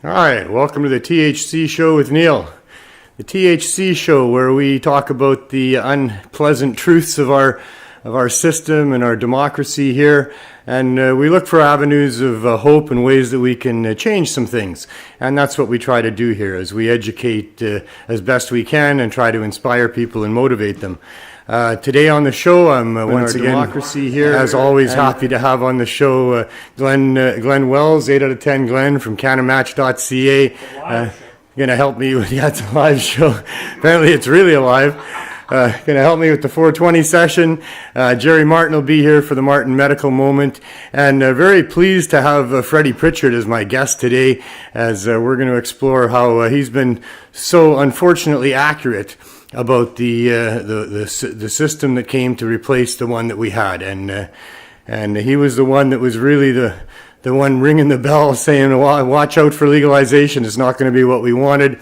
All right, welcome to the THC show with Neil. The THC show where we talk about the unpleasant truths of our system and our democracy here, and we look for avenues of hope and ways that we can change some things. And that's what we try to do here, as we educate as best we can and try to inspire people and motivate them. Today on the show, I'm once again, democracy here, as always, happy to have on the show Glenn Wells, 8 out of 10 Glenn from CannaMatch.ca. Going to help me with, it's a live show. Apparently it's really alive. Going to help me with the 420 session. Jerry Martin will be here for the Martin Medical Moment. And very pleased to have Freddie Pritchard as my guest today, as we're going to explore how he's been so unfortunately accurate about the system that came to replace the one that we had, and he was the one that was really the one ringing the bell, saying, "Watch out for legalization. It's not going to be what we wanted."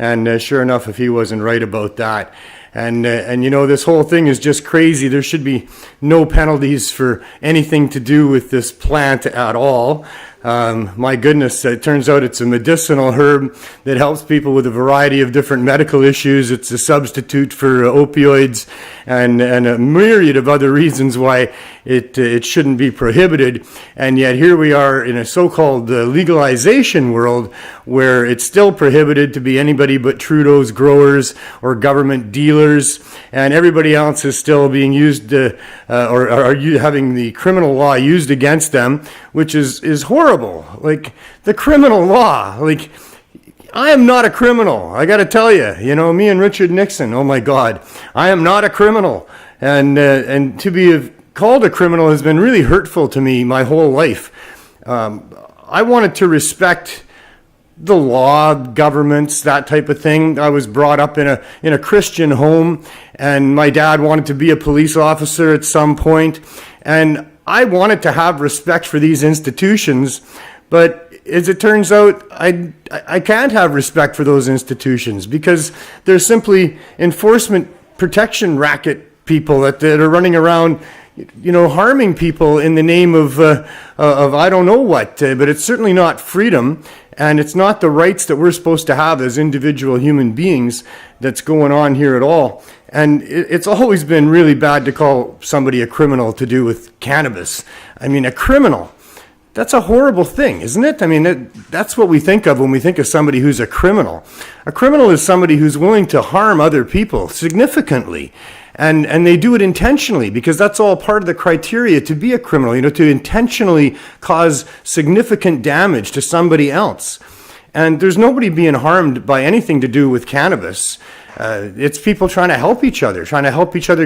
And sure enough, if he wasn't right about that. And you know, this whole thing is just crazy. There should be no penalties for anything to do with this plant at all. My goodness, it turns out it's a medicinal herb that helps people with a variety of different medical issues. It's a substitute for opioids and a myriad of other reasons why it shouldn't be prohibited. And yet here we are in a so-called legalization world where it's still prohibited to be anybody but Trudeau's growers or government dealers, and everybody else is still being used or are having the criminal law used against them, which is horrible. Like, the criminal law, like, I am not a criminal. I got to tell you, you know, me and Richard Nixon, oh my God, I am not a criminal. And to be called a criminal has been really hurtful to me my whole life. I wanted to respect the law, governments, that type of thing. I was brought up in a Christian home, and my dad wanted to be a police officer at some point, and I wanted to have respect for these institutions, but as it turns out, I can't have respect for those institutions because they're simply enforcement protection racket people that are running around, you know, harming people in the name of I don't know what, but it's certainly not freedom, and it's not the rights that we're supposed to have as individual human beings that's going on here at all. And it's always been really bad to call somebody a criminal to do with cannabis. I mean, a criminal, that's a horrible thing, isn't it? I mean, that's what we think of when we think of somebody who's a criminal. A criminal is somebody who's willing to harm other people significantly. And they do it intentionally, because that's all part of the criteria to be a criminal, you know, to intentionally cause significant damage to somebody else. And there's nobody being harmed by anything to do with cannabis. It's people trying to help each other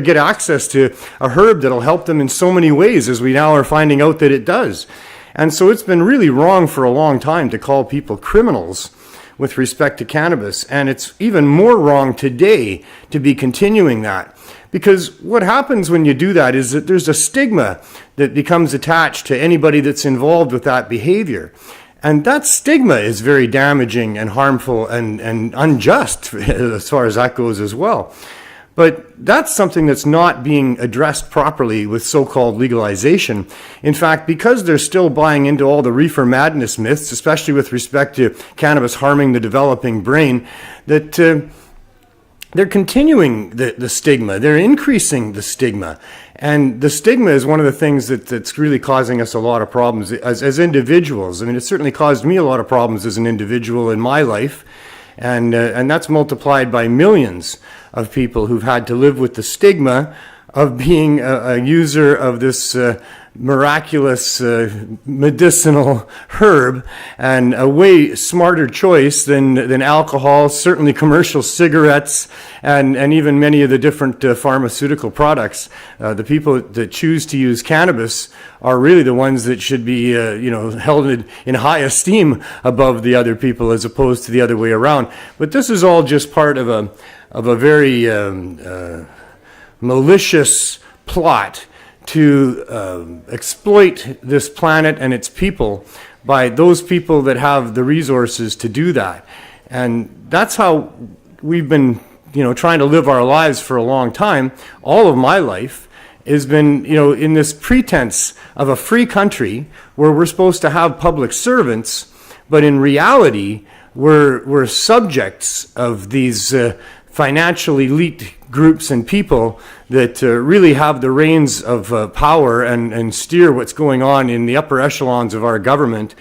get access to a herb that'll help them in so many ways, as we now are finding out that it does. And so it's been really wrong for a long time to call people criminals with respect to cannabis. And it's even more wrong today to be continuing that. Because what happens when you do that is that there's a stigma that becomes attached to anybody that's involved with that behavior. And that stigma is very damaging and harmful and unjust as far as that goes as well. But that's something that's not being addressed properly with so-called legalization. In fact, because they're still buying into all the reefer madness myths, especially with respect to cannabis harming the developing brain, that they're continuing the stigma. They're increasing the stigma. And the stigma is one of the things that's really causing us a lot of problems as individuals. I mean, it certainly caused me a lot of problems as an individual in my life. And that's multiplied by millions of people who've had to live with the stigma of being a user of this miraculous medicinal herb, and a way smarter choice than alcohol, certainly commercial cigarettes, and even many of the different pharmaceutical products. The people that choose to use cannabis are really the ones that should be held in high esteem above the other people, as opposed to the other way around. But this is all just part of a very malicious plot to exploit this planet and its people by those people that have the resources to do that. And that's how we've been, trying to live our lives for a long time. All of my life has been, in this pretense of a free country where we're supposed to have public servants, But in reality, we're subjects of these financial elite groups and people that really have the reins of power and steer what's going on in the upper echelons of our government.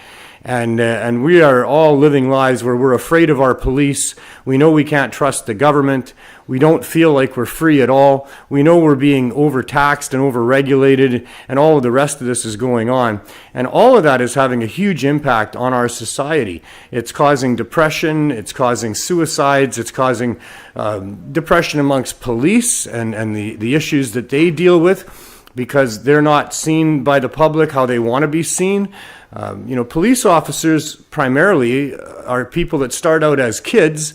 And we are all living lives where we're afraid of our police. We know we can't trust the government. We don't feel like we're free at all. We know we're being overtaxed and overregulated, and all of the rest of this is going on. And all of that is having a huge impact on our society. It's causing depression, it's causing suicides, it's causing depression amongst police and the issues that they deal with, because they're not seen by the public how they want to be seen. Police officers primarily are people that start out as kids,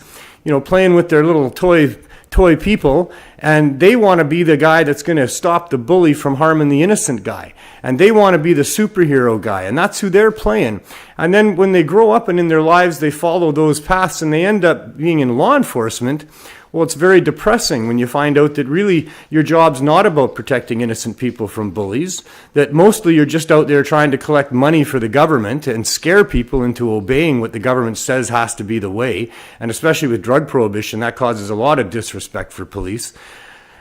playing with their little toy people, and they want to be the guy that's going to stop the bully from harming the innocent guy. And they want to be the superhero guy, and that's who they're playing. And then when they grow up and in their lives they follow those paths and they end up being in law enforcement, well, it's very depressing when you find out that really your job's not about protecting innocent people from bullies, that mostly you're just out there trying to collect money for the government and scare people into obeying what the government says has to be the way. And especially with drug prohibition, that causes a lot of disrespect for police.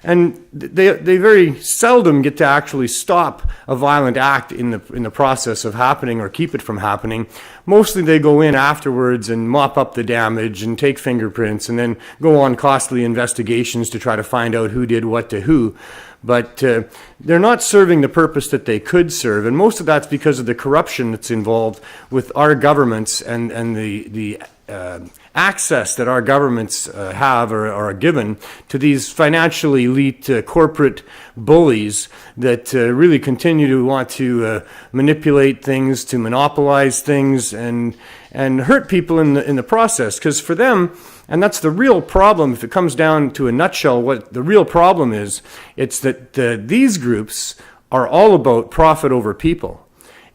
And they very seldom get to actually stop a violent act in the process of happening or keep it from happening. Mostly they go in afterwards and mop up the damage and take fingerprints and then go on costly investigations to try to find out who did what to who. But they're not serving the purpose that they could serve, and most of that's because of the corruption that's involved with our governments and the access that our governments have or are given to these financially elite corporate bullies that really continue to want to manipulate things, to monopolize things, and hurt people in the process. Because for them, and that's the real problem, if it comes down to a nutshell, what the real problem is, it's that these groups are all about profit over people.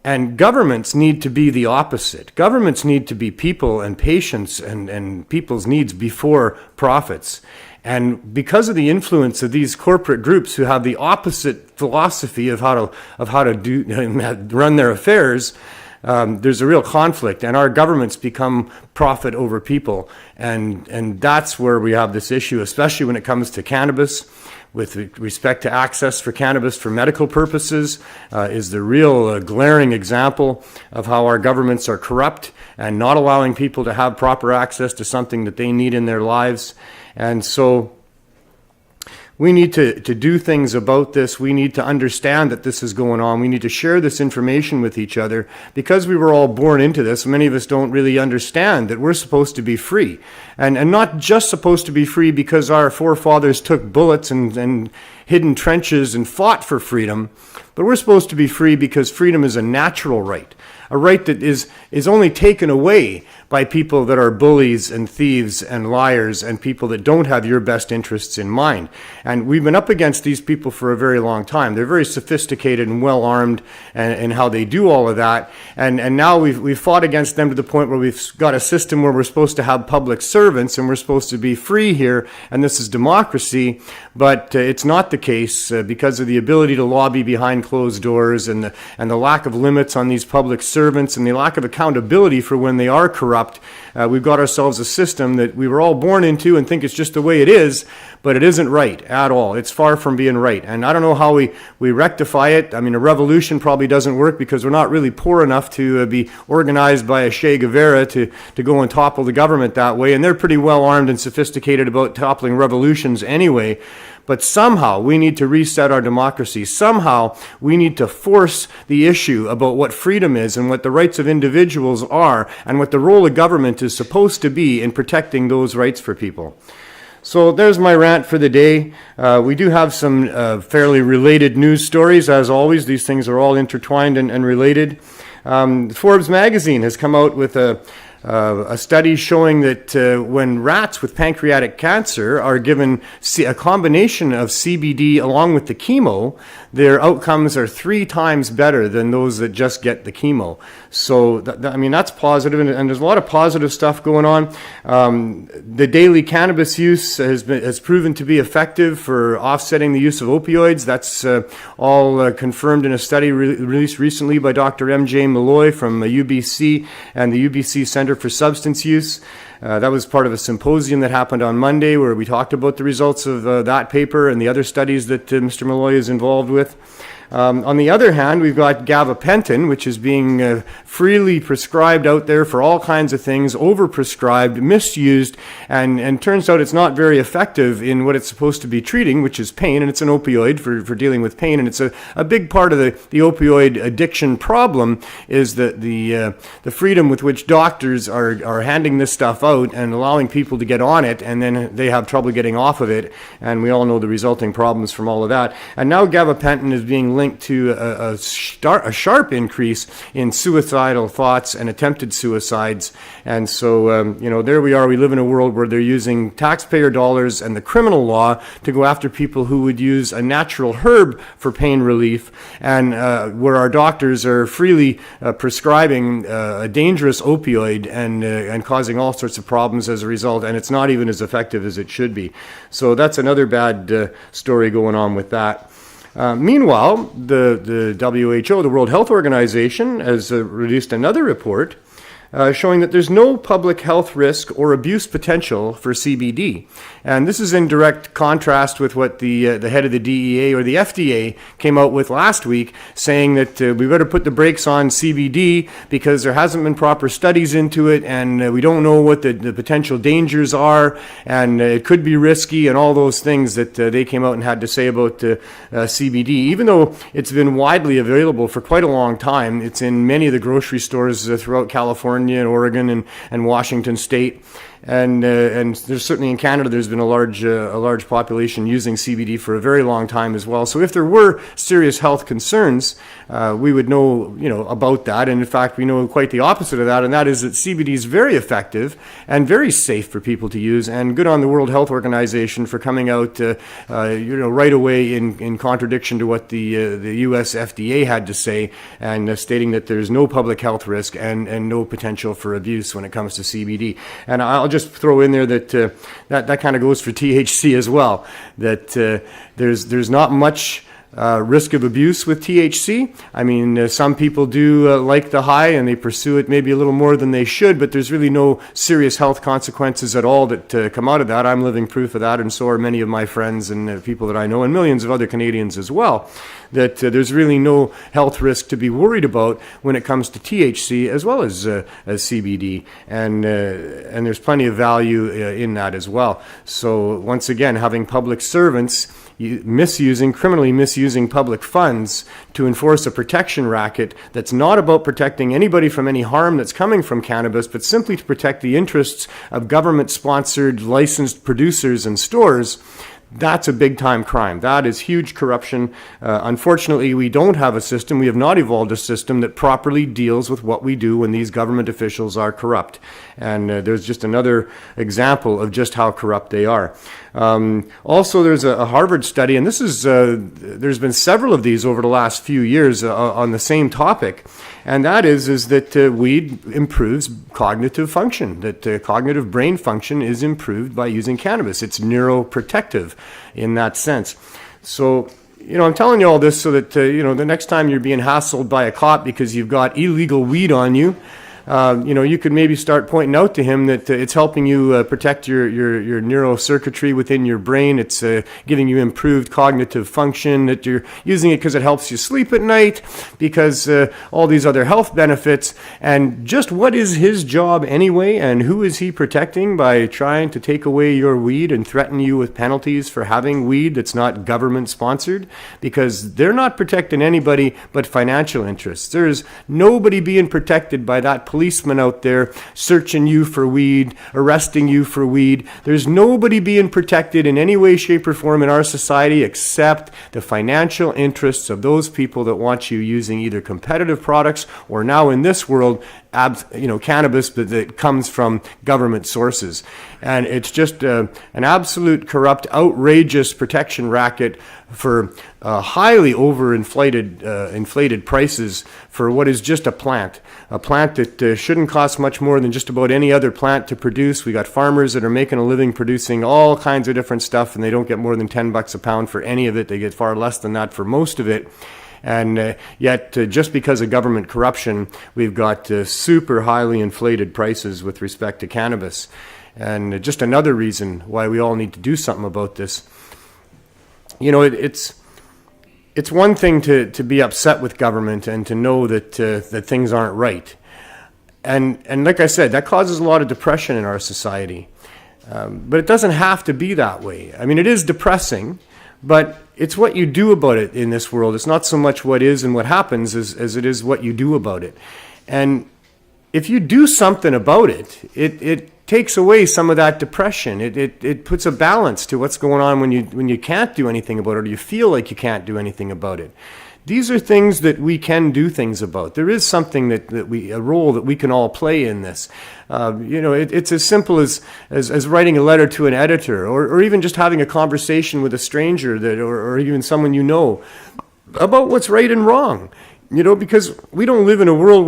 And governments need to be the opposite. Governments need to be people and patients and people's needs before profits. And because of the influence of these corporate groups who have the opposite philosophy of how to run their affairs, there's a real conflict, and our governments become profit over people. And that's where we have this issue, especially when it comes to cannabis. With respect to access for cannabis for medical purposes, is the real glaring example of how our governments are corrupt and not allowing people to have proper access to something that they need in their lives. And so we need to do things about this. We need to understand that this is going on. We need to share this information with each other. Because we were all born into this, many of us don't really understand that we're supposed to be free. And not just supposed to be free because our forefathers took bullets and hid in trenches and fought for freedom, but we're supposed to be free because freedom is a natural right. A right that is only taken away by people that are bullies and thieves and liars and people that don't have your best interests in mind. And we've been up against these people for a very long time. They're very sophisticated and well armed in how they do all of that. And now we've fought against them to the point where we've got a system where we're supposed to have public servants and we're supposed to be free here, and this is democracy. But it's not the case because of the ability to lobby behind closed doors and the lack of limits on these public servants and the lack of accountability for when they are corrupt. We've got ourselves a system that we were all born into and think it's just the way it is, but it isn't right at all. It's far from being right. And I don't know how we rectify it. I mean, a revolution probably doesn't work because we're not really poor enough to be organized by a Che Guevara to go and topple the government that way. And they're pretty well armed and sophisticated about toppling revolutions anyway. But somehow we need to reset our democracy. Somehow we need to force the issue about what freedom is and what the rights of individuals are and what the role of government is supposed to be in protecting those rights for people. So there's my rant for the day. We do have some fairly related news stories. As always, these things are all intertwined and related. Forbes magazine has come out with a a study showing that when rats with pancreatic cancer are given a combination of CBD along with the chemo, their outcomes are 3 times better than those that just get the chemo. So, that's positive, and there's a lot of positive stuff going on. The daily cannabis use has proven to be effective for offsetting the use of opioids. That's all confirmed in a study released recently by Dr. M.J. Malloy from UBC and the UBC Center for Substance Use. That was part of a symposium that happened on Monday where we talked about the results of that paper and the other studies that Mr. Malloy is involved with. On the other hand, we've got Gabapentin, which is being freely prescribed out there for all kinds of things, overprescribed, misused, and turns out it's not very effective in what it's supposed to be treating, which is pain, and it's an opioid for dealing with pain, and it's a big part of the opioid addiction problem is that the freedom with which doctors are handing this stuff out and allowing people to get on it, and then they have trouble getting off of it, and we all know the resulting problems from all of that. And now Gabapentin is being linked to a sharp increase in suicidal thoughts and attempted suicides. And so, there we are. We live in a world where they're using taxpayer dollars and the criminal law to go after people who would use a natural herb for pain relief, and where our doctors are freely prescribing a dangerous opioid and causing all sorts of problems as a result, and it's not even as effective as it should be. So that's another bad story going on with that. Meanwhile, the WHO, the World Health Organization, has released another report showing that there's no public health risk or abuse potential for CBD. And this is in direct contrast with what the head of the DEA or the FDA came out with last week, saying that we better put the brakes on CBD because there hasn't been proper studies into it, and we don't know what the potential dangers are, and it could be risky, and all those things that they came out and had to say about CBD. Even though it's been widely available for quite a long time, it's in many of the grocery stores throughout California and Oregon and Washington State. And there's certainly in Canada, there's been a large population using CBD for a very long time as well. So if there were serious health concerns, we would know, about that. And in fact, we know quite the opposite of that, and that is that CBD is very effective and very safe for people to use. And good on the World Health Organization for coming out, right away in contradiction to what the U.S. FDA had to say, and stating that there's no public health risk and no potential for abuse when it comes to CBD. And I'll just throw in there that kind of goes for THC as well, that there's not much risk of abuse with THC. I mean, some people do like the high and they pursue it maybe a little more than they should, but there's really no serious health consequences at all that come out of that. I'm living proof of that, and so are many of my friends and people that I know, and millions of other Canadians as well, that there's really no health risk to be worried about when it comes to THC as well as CBD, and there's plenty of value in that as well. So once again, having public servants criminally misusing public funds to enforce a protection racket that's not about protecting anybody from any harm that's coming from cannabis, but simply to protect the interests of government-sponsored licensed producers and stores, that's a big-time crime. That is huge corruption. Unfortunately, we don't have a system, we have not evolved a system that properly deals with what we do when these government officials are corrupt. And there's just another example of just how corrupt they are. Also, there's a Harvard study, and this is there's been several of these over the last few years on the same topic, and that is that weed improves cognitive function, that cognitive brain function is improved by using cannabis. It's neuroprotective in that sense. So, I'm telling you all this so that, the next time you're being hassled by a cop because you've got illegal weed on you, you could maybe start pointing out to him that it's helping you protect your neurocircuitry within your brain. It's giving you improved cognitive function, that you're using it because it helps you sleep at night, because all these other health benefits. And just what is his job anyway, and who is he protecting by trying to take away your weed and threaten you with penalties for having weed that's not government sponsored? Because they're not protecting anybody but financial interests. There's nobody being protected by that policeman out there searching you for weed, arresting you for weed. There's nobody being protected in any way, shape, or form in our society except the financial interests of those people that want you using either competitive products or, now in this world, cannabis that comes from government sources. And it's just an absolute corrupt, outrageous protection racket for highly inflated prices for what is just a plant that shouldn't cost much more than just about any other plant to produce. We got farmers that are making a living producing all kinds of different stuff, and they don't get more than $10 a pound for any of it. They get far less than that for most of it. And yet, just because of government corruption, we've got super highly inflated prices with respect to cannabis. And just another reason why we all need to do something about this. It's one thing to be upset with government and to know that things aren't right. And like I said, that causes a lot of depression in our society. But it doesn't have to be that way. I mean, it is depressing, but it's what you do about it in this world. It's not so much what is and what happens as it is what you do about it. And if you do something about it, it takes away some of that depression. It puts a balance to what's going on when you can't do anything about it, or you feel like you can't do anything about it. These are things that we can do things about. There is something a role that we can all play in this. It's as simple as writing a letter to an editor, or even just having a conversation with a stranger or even someone you know about what's right and wrong. Because we don't live in a world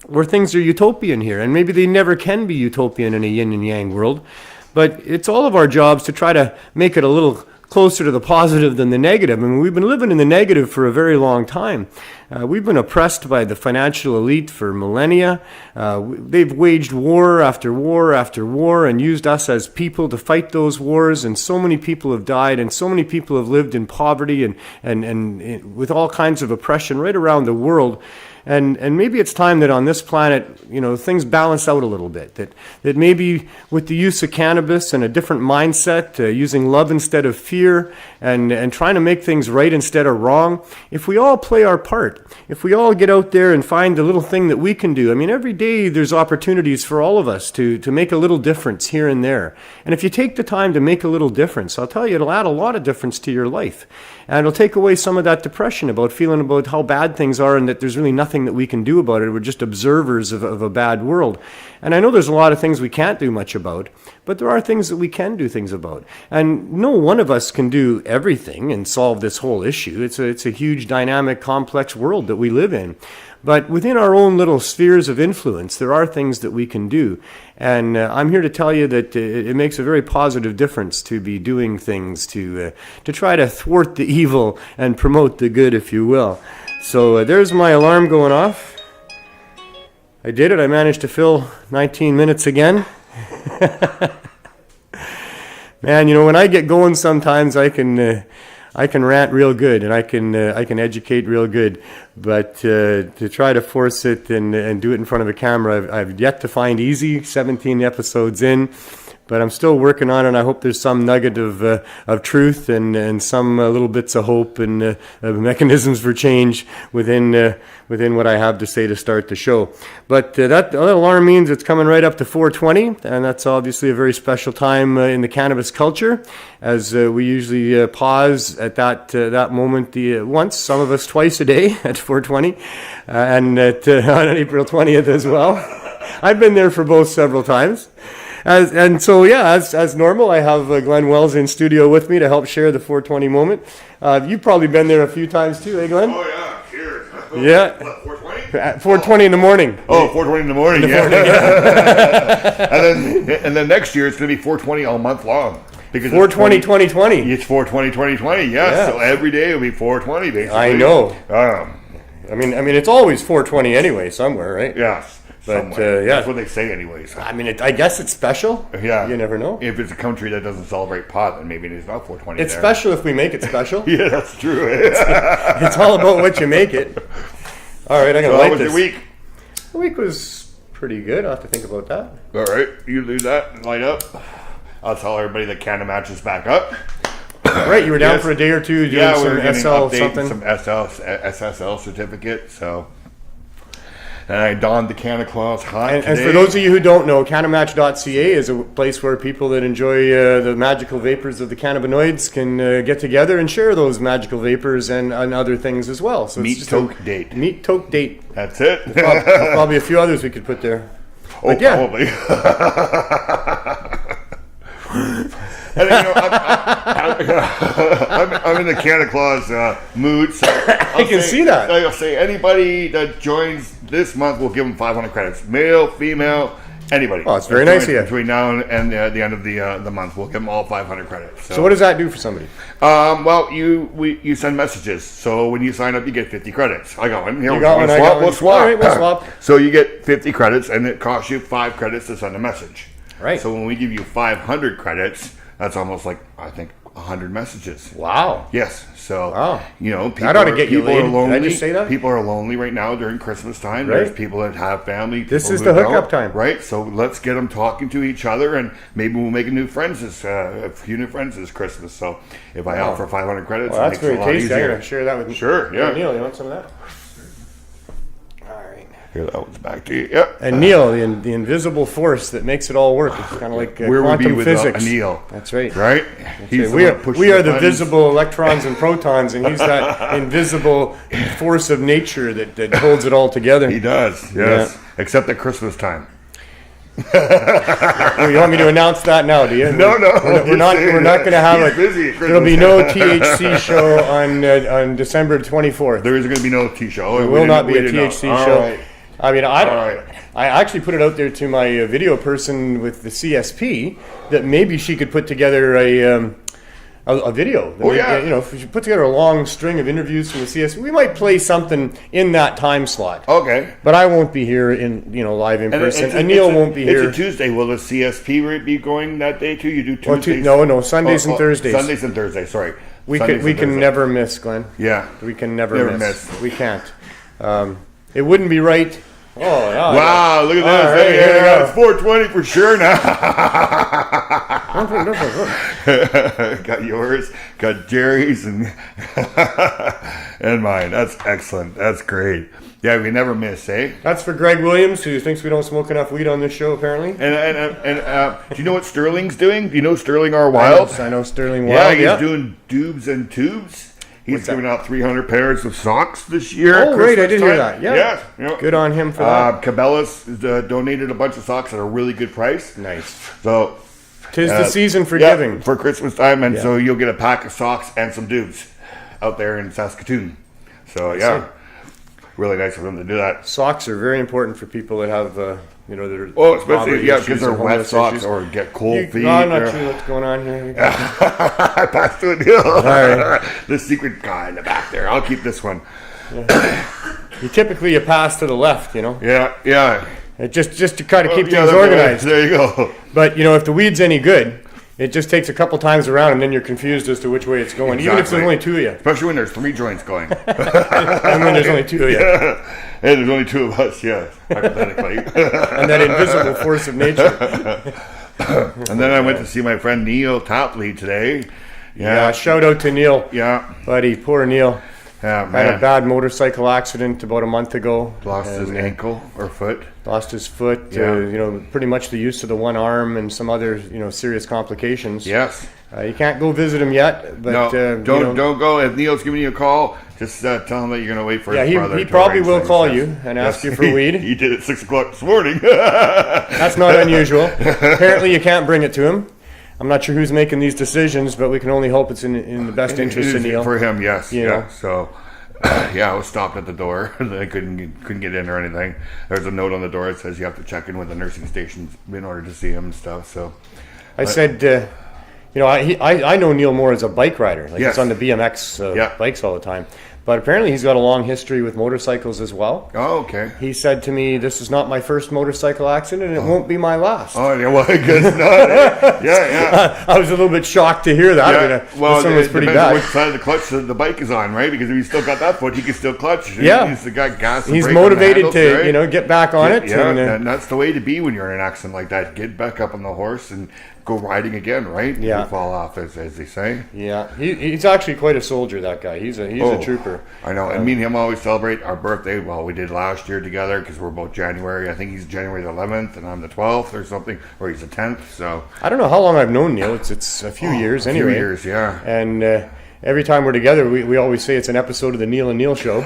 where things are utopian here, and maybe they never can be utopian in a yin and yang world. But it's all of our jobs to try to make it a little closer to the positive than the negative. I mean, we've been living in the negative for a very long time. We've been oppressed by the financial elite for millennia. They've waged war after war after war and used us as people to fight those wars, and so many people have died, and so many people have lived in poverty and with all kinds of oppression right around the world. And maybe it's time that on this planet, things balance out a little bit. That maybe with the use of cannabis and a different mindset, using love instead of fear, and trying to make things right instead of wrong, if we all play our part, if we all get out there and find the little thing that we can do. I mean, every day there's opportunities for all of us to make a little difference here and there. And if you take the time to make a little difference, I'll tell you, it'll add a lot of difference to your life. And it'll take away some of that depression about feeling about how bad things are and that there's really nothing that we can do about it. We're just observers of a bad world. And I know there's a lot of things we can't do much about, but there are things that we can do things about. And no one of us can do everything and solve this whole issue. It's a huge, dynamic, complex world that we live in. But within our own little spheres of influence, there are things that we can do. And I'm here to tell you that it makes a very positive difference to be doing things to try to thwart the evil and promote the good, if you will. So there's my alarm going off. I did it. I managed to fill 19 minutes again. Man, when I get going sometimes I can rant real good, and I can educate real good, but to try to force it and do it in front of a camera, I've yet to find easy. 17 episodes in, but I'm still working on it. I hope there's some nugget of truth and some little bits of hope and mechanisms for change within what I have to say to start the show. But that alarm means it's coming right up to 4:20, and that's obviously a very special time in the cannabis culture, as we usually pause at that moment once, some of us twice a day at 4:20, and on April 20th as well. I've been there for both several times. As normal, I have Glenn Wells in studio with me to help share the 420 moment. You've probably been there a few times too, Glenn? Oh, yeah, cheers. Yeah. What, 420? 420 in the morning. Oh, 420 in the morning, and then next year it's going to be 420 all month long. 420, 2020. It's 420, 2020, yes. Yeah. So every day it'll be 420, basically. I know. I mean, it's always 420 anyway, somewhere, right? Yes. But that's what they say, anyways. I mean, I guess it's special. Yeah, you never know. If it's a country that doesn't celebrate pot, then maybe it's not 420. It's special if we make it special. Yeah, that's true. It's all about what you make it. All right, I'm gonna light this. How was your week? The week was pretty good. I'll have to think about that. All right, you do that and light up. I'll tell everybody that CannaMatch is back up. Right, you were down for a day or two doing some SL something. Some SSL certificate. So And I donned the Santa Claus hat And today. for those of you who don't know, CannaMatch.ca is a place where people that enjoy the magical vapors of the cannabinoids can get together and share those magical vapors and other things as well. So Meat it's just Toke Date. Meat Toke Date. That's it. Probably a few others we could put there. Oh, But yeah. probably. And, I'm in the Santa Claus mood. So I can see that. I'll say anybody that joins this month, we'll give them 500 credits. Male, female, anybody. Oh, it's very nice of you. Between now and the end of the month, we'll give them all 500 credits. So what does that do for somebody? Well, you send messages. So when you sign up, you get 50 credits. I got one. Here, You got one, I got one. We'll swap. All right, we'll swap. So you get 50 credits, and it costs you 5 credits to send a message. Right. So when we give you 500 credits, that's almost like, I think, 100 messages. Wow. Yes. So, Wow. people, That ought to get you people laid. are lonely. Did I just say that? People are lonely right now during Christmas time. Right. There's people that have family. This people is who the hookup don't, time. Right? So let's get them talking to each other, and maybe we'll make a few new friends this Christmas. So if I offer 500 credits, Well, that's it makes very it a lot tasty. I'm easier. going to share that with you. Sure, yeah. Neil, you want some of that? All right. Here, that one's back to you. Yep. And Neil, the invisible force that makes it all work. It's kind of like Where would be quantum without physics. Neil? That's right. Right? He's We the one pushing we are the buttons. visible electrons and protons, and he's that invisible force of nature that holds it all together. He does, yes. Except at Christmas time. Oh, you want me to announce that now, do you? No. We're not going to have He's a. busy at There'll be Christmas. no THC show on December 24th. There is going to be no T show. There will not be a THC show. Right. I mean, right. I actually put it out there to my video person with the CSP that maybe she could put together a video. Oh, yeah. You know, if we should put together a long string of interviews from the CSP, we might play something in that time slot. Okay. But I won't be here live in person. it's a- And Neil it's a- won't be here. It's a Tuesday. Will the CSP be going that day too? You do Tuesdays? No, Sundays and Thursdays. Sundays and Thursdays, sorry. We Sundays can and Thursdays. never miss, Glenn. Yeah. We can never Never miss. miss. We can't. It wouldn't be right. Oh, yeah. Wow, look at All this. right, here we go. It's 420 for sure now. Got yours, got Jerry's, and and mine. That's excellent. That's great. Yeah, we never miss, eh? That's for Greg Williams, who thinks we don't smoke enough weed on this show, apparently. And do you know what Sterling's doing? Do you know Sterling R. Wild? I know Sterling Yeah, Wild. he's doing doobs and tubes. He's giving out 300 pairs of socks this year. Oh, at great. I Christmas did hear time. that. Yeah. Good on him for that. Cabela's donated a bunch of socks at a really good price. Nice. So, 'Tis the season for yeah, giving. for Christmas time, and Yeah. so you'll get a pack of socks and some dudes out there in Saskatoon. So yeah, really nice of them to do that. Socks are very important for people that have, their Oh, especially poverty yeah, issues because they're and wet homeless socks issues. or get cold feet. I'm not or- sure what's going on here. I passed to a deal. right. The secret guy in the back there. I'll keep this one. You pass to the left, Yeah. just to kind of keep Yeah, things organized. There you go. But, if the weed's any good, it just takes a couple times around and then you're confused as to which way it's going, even if there's Exactly. only two of you. Especially when there's 3 joints going. And when there's only two of you. Hey, there's only 2 of us, yeah, hypothetically. And that invisible force of nature. And then I went to see my friend Neil Tapley today. Yeah, shout out to Neil. Yeah. Buddy, poor Neil. Yeah, Had a man. bad motorcycle accident about a month ago. Lost his And, ankle or foot. Lost his foot. Yeah. Pretty much the use of the one arm and some other, serious complications. Yes. You can't go visit him yet, but No, don't go. If Neil's giving you a call, just tell him that you're going to wait for Yeah, his brother. he to probably arrange will things. call Yes. you and ask you for He- weed. He did at 6 o'clock this morning. That's not unusual. Apparently, you can't bring it to him. I'm not sure who's making these decisions, but we can only hope it's in the best interest of Neil. For him, yes. You yeah. know. So, I was stopped at the door. I couldn't get in or anything. There's a note on the door that says you have to check in with the nursing stations in order to see him and stuff. So, I said, I know Neil more as a bike rider. Like Yes. he's on the BMX Yeah. bikes all the time. But apparently he's got a long history with motorcycles as well. oh, okay. He said to me, "This is not my first motorcycle accident, and it won't be my last." Oh, yeah, well, I guess not. Yeah. I was a little bit shocked to hear that. I mean, this one was it pretty depends on bad. which side of the clutch the bike is on, right? Because if he's still got that foot, he can still clutch. Yeah. He's got gas. And He's brake on the motivated handles, to, right? get back on it. Yeah, and, and that's the way to be when you're in an accident like that. Get back up on the horse and go riding again, right? Yeah. You fall off, as they say. yeah, he's actually quite a soldier. That guy. He's a trooper. for. I know. And me and him always celebrate our birthday. Well, we did last year together because we're both January. I think he's January the 11th and I'm the 12th or something, or he's the 10th. So I don't know how long I've known Neil. It's a few years anyway. A few years, yeah. And every time we're together, we always say it's an episode of the Neil and Neil Show.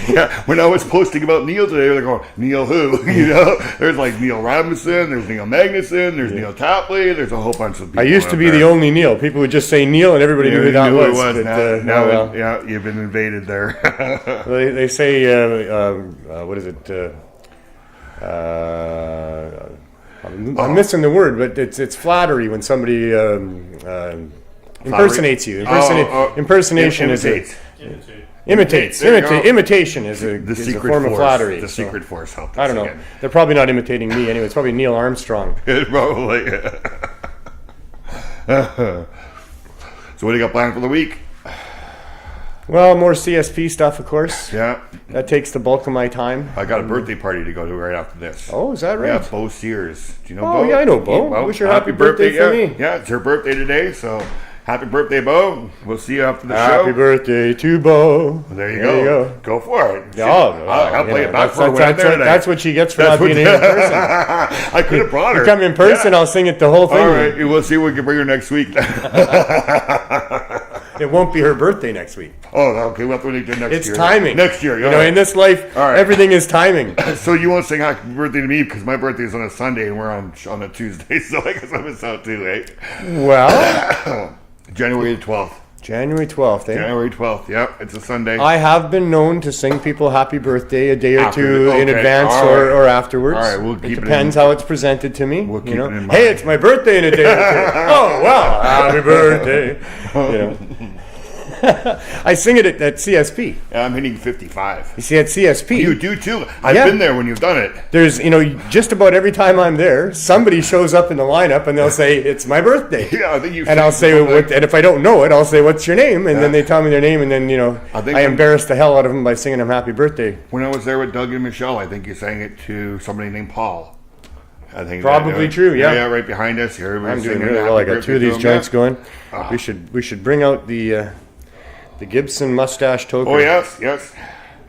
Yeah, when I was posting about Neil today, they're going, Neil who? You know, there's like Neil Magnuson, there's Neil Magnuson, there's Neil Tapley, there's a whole bunch of people. I used to be the only Neil. People would just say Neil, and everybody knew who that was. But, now, yeah, you've been invaded there. They say, what is it? I'm missing the word, but it's flattery when somebody impersonates you. Impersonation is imitates. Imitation is a form of flattery. The secret force helped us. I don't know. They're probably not imitating me anyway. It's probably Neil Armstrong. Probably. So what do you got planned for the week? Well, more CSP stuff, of course. Yeah. That takes the bulk of my time. I got a birthday party to go to right after this. Oh, is that right? Yeah, Bo Sears. Do you know Bo? Oh, yeah, I know Bo. Well, wish her happy birthday for me. Yeah, it's her birthday today, so happy birthday, Bo. We'll see you after the show. Happy birthday to Bo. There you go. Go for it. I'll play it back for her That's what she gets for not being in person. I could have brought her. You come in person, I'll sing it the whole thing. All right, we'll see if we can bring her next week. It won't be her birthday next week. Oh, okay. We'll have to do next year. It's timing. Next year. You know, in this life, everything is timing. So you won't sing happy birthday to me because my birthday is on a Sunday and we're on a Tuesday, so I guess I miss out too, eh? Well, January 12th. January 12th, eh? January 12th, yep. It's a Sunday. I have been known to sing people happy birthday a day or two in advance or afterwards. All right, we'll keep it depends how it's presented to me. We'll keep it in mind. Hey, it's my birthday in a day or two. Oh, wow. Happy birthday. You know. I sing it at CSP. I'm hitting 55. You see, at CSP. You do too. I've been there when you've done it. There's, just about every time I'm there, somebody shows up in the lineup and they'll say, it's my birthday. Yeah, I think you. And I'll say, and if I don't know it, I'll say, what's your name? And then they tell me their name, and then, I embarrass the hell out of them by singing them happy birthday. When I was there with Doug and Michelle, I think you sang it to somebody named Paul. I think probably true. Yeah, right behind us here. I'm doing really well. I got two of these joints going. We should bring out the Gibson mustache toker. Oh yes.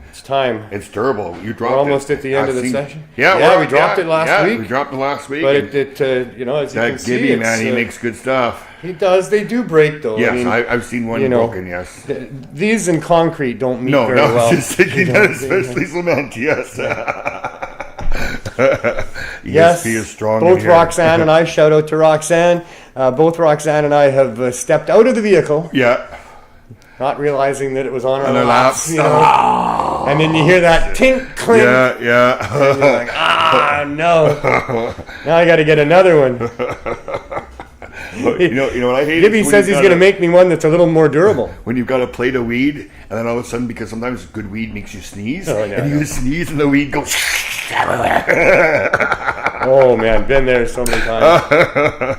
It's time. It's durable. You dropped it. We're almost at the end of the session. Yeah, we dropped it last week. We dropped it last week. But as you can see, Gibby man, he makes good stuff. He does. They do break though. Yes, I've seen one broken. Yes. These in concrete don't meet very well. No, I was just thinking that, especially cement. Yes. Yes, he is strong. Both Roxanne and I, shout out to Roxanne. Both Roxanne and I have stepped out of the vehicle. Yeah. Not realizing that it was on our laps. And then you hear that tink clink. Yeah. And you're like, no. Now I got to get another one. You know what I hate? Gibby says he's going to make me one that's a little more durable. When you've got a plate of weed, and then all of a sudden, because sometimes good weed makes you sneeze, you sneeze and the weed goes everywhere. Oh man, been there so many times.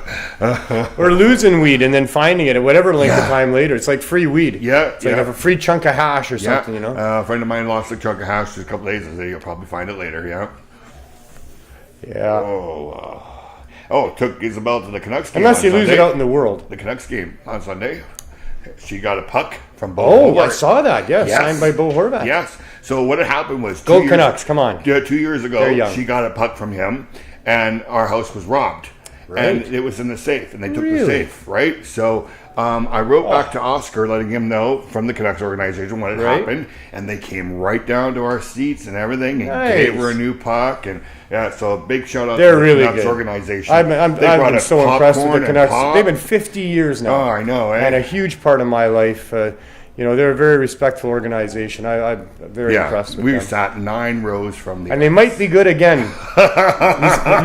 Or losing weed and then finding it at whatever length of time later. It's like free weed. It's like a free chunk of hash or something, A friend of mine lost a chunk of hash just a couple days ago. You'll probably find it later, Yeah. Oh, took Isabel to the Canucks game. Unless you lose it out in the world. The Canucks game on Sunday. She got a puck from Bo Horvat. I saw that, yes. Signed by Bo Horvat. Yes. So what had happened was... Go Canucks, come on. 2 years ago, she got a puck from him, and our house was robbed. Right. And it was in the safe, and they took the safe, right? So I wrote back to Oscar, letting him know from the Canucks organization what had happened, and they came right down to our seats and everything, and gave her a new puck, and so a big shout out to the Canucks organization. I've been so impressed with the Canucks. They've been 50 years now. Oh, I know, and a huge part of my life. They're a very respectful organization. I'm very impressed with them. We sat 9 rows from the ice. And they might be good again.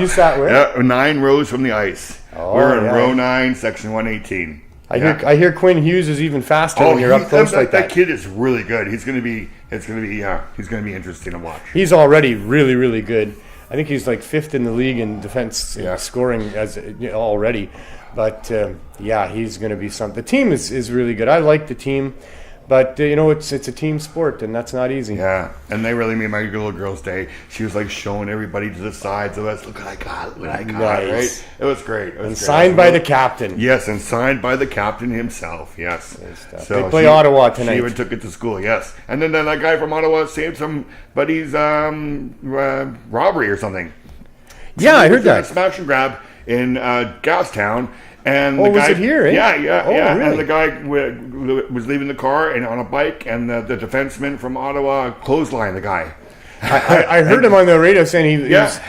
you sat where? Yeah, 9 rows from the ice. We're in row 9, section 118. I hear Quinn Hughes is even faster when you're up close like that. That kid is really good. He's going to be interesting to watch. He's already really, really good. I think he's like 5th in the league in defense scoring already. But he's going to be something. The team is really good. I like the team, But, it's a team sport, and that's not easy. Yeah, and they really made my little girl's day. She was like showing everybody to the sides of us. Look what I got, Nice. right? It was great. It was great. Signed by the captain. Yes, and signed by the captain himself, yes. So they play Ottawa tonight. She even took it to school, yes. And then that guy from Ottawa saved somebody's robbery or something. Yeah, I heard that. Smash and grab in Gastown. And the guy, was it here? Eh? Yeah. Really? And the guy was leaving the car and on a bike, and the defenseman from Ottawa clotheslined the guy. I heard him on the radio saying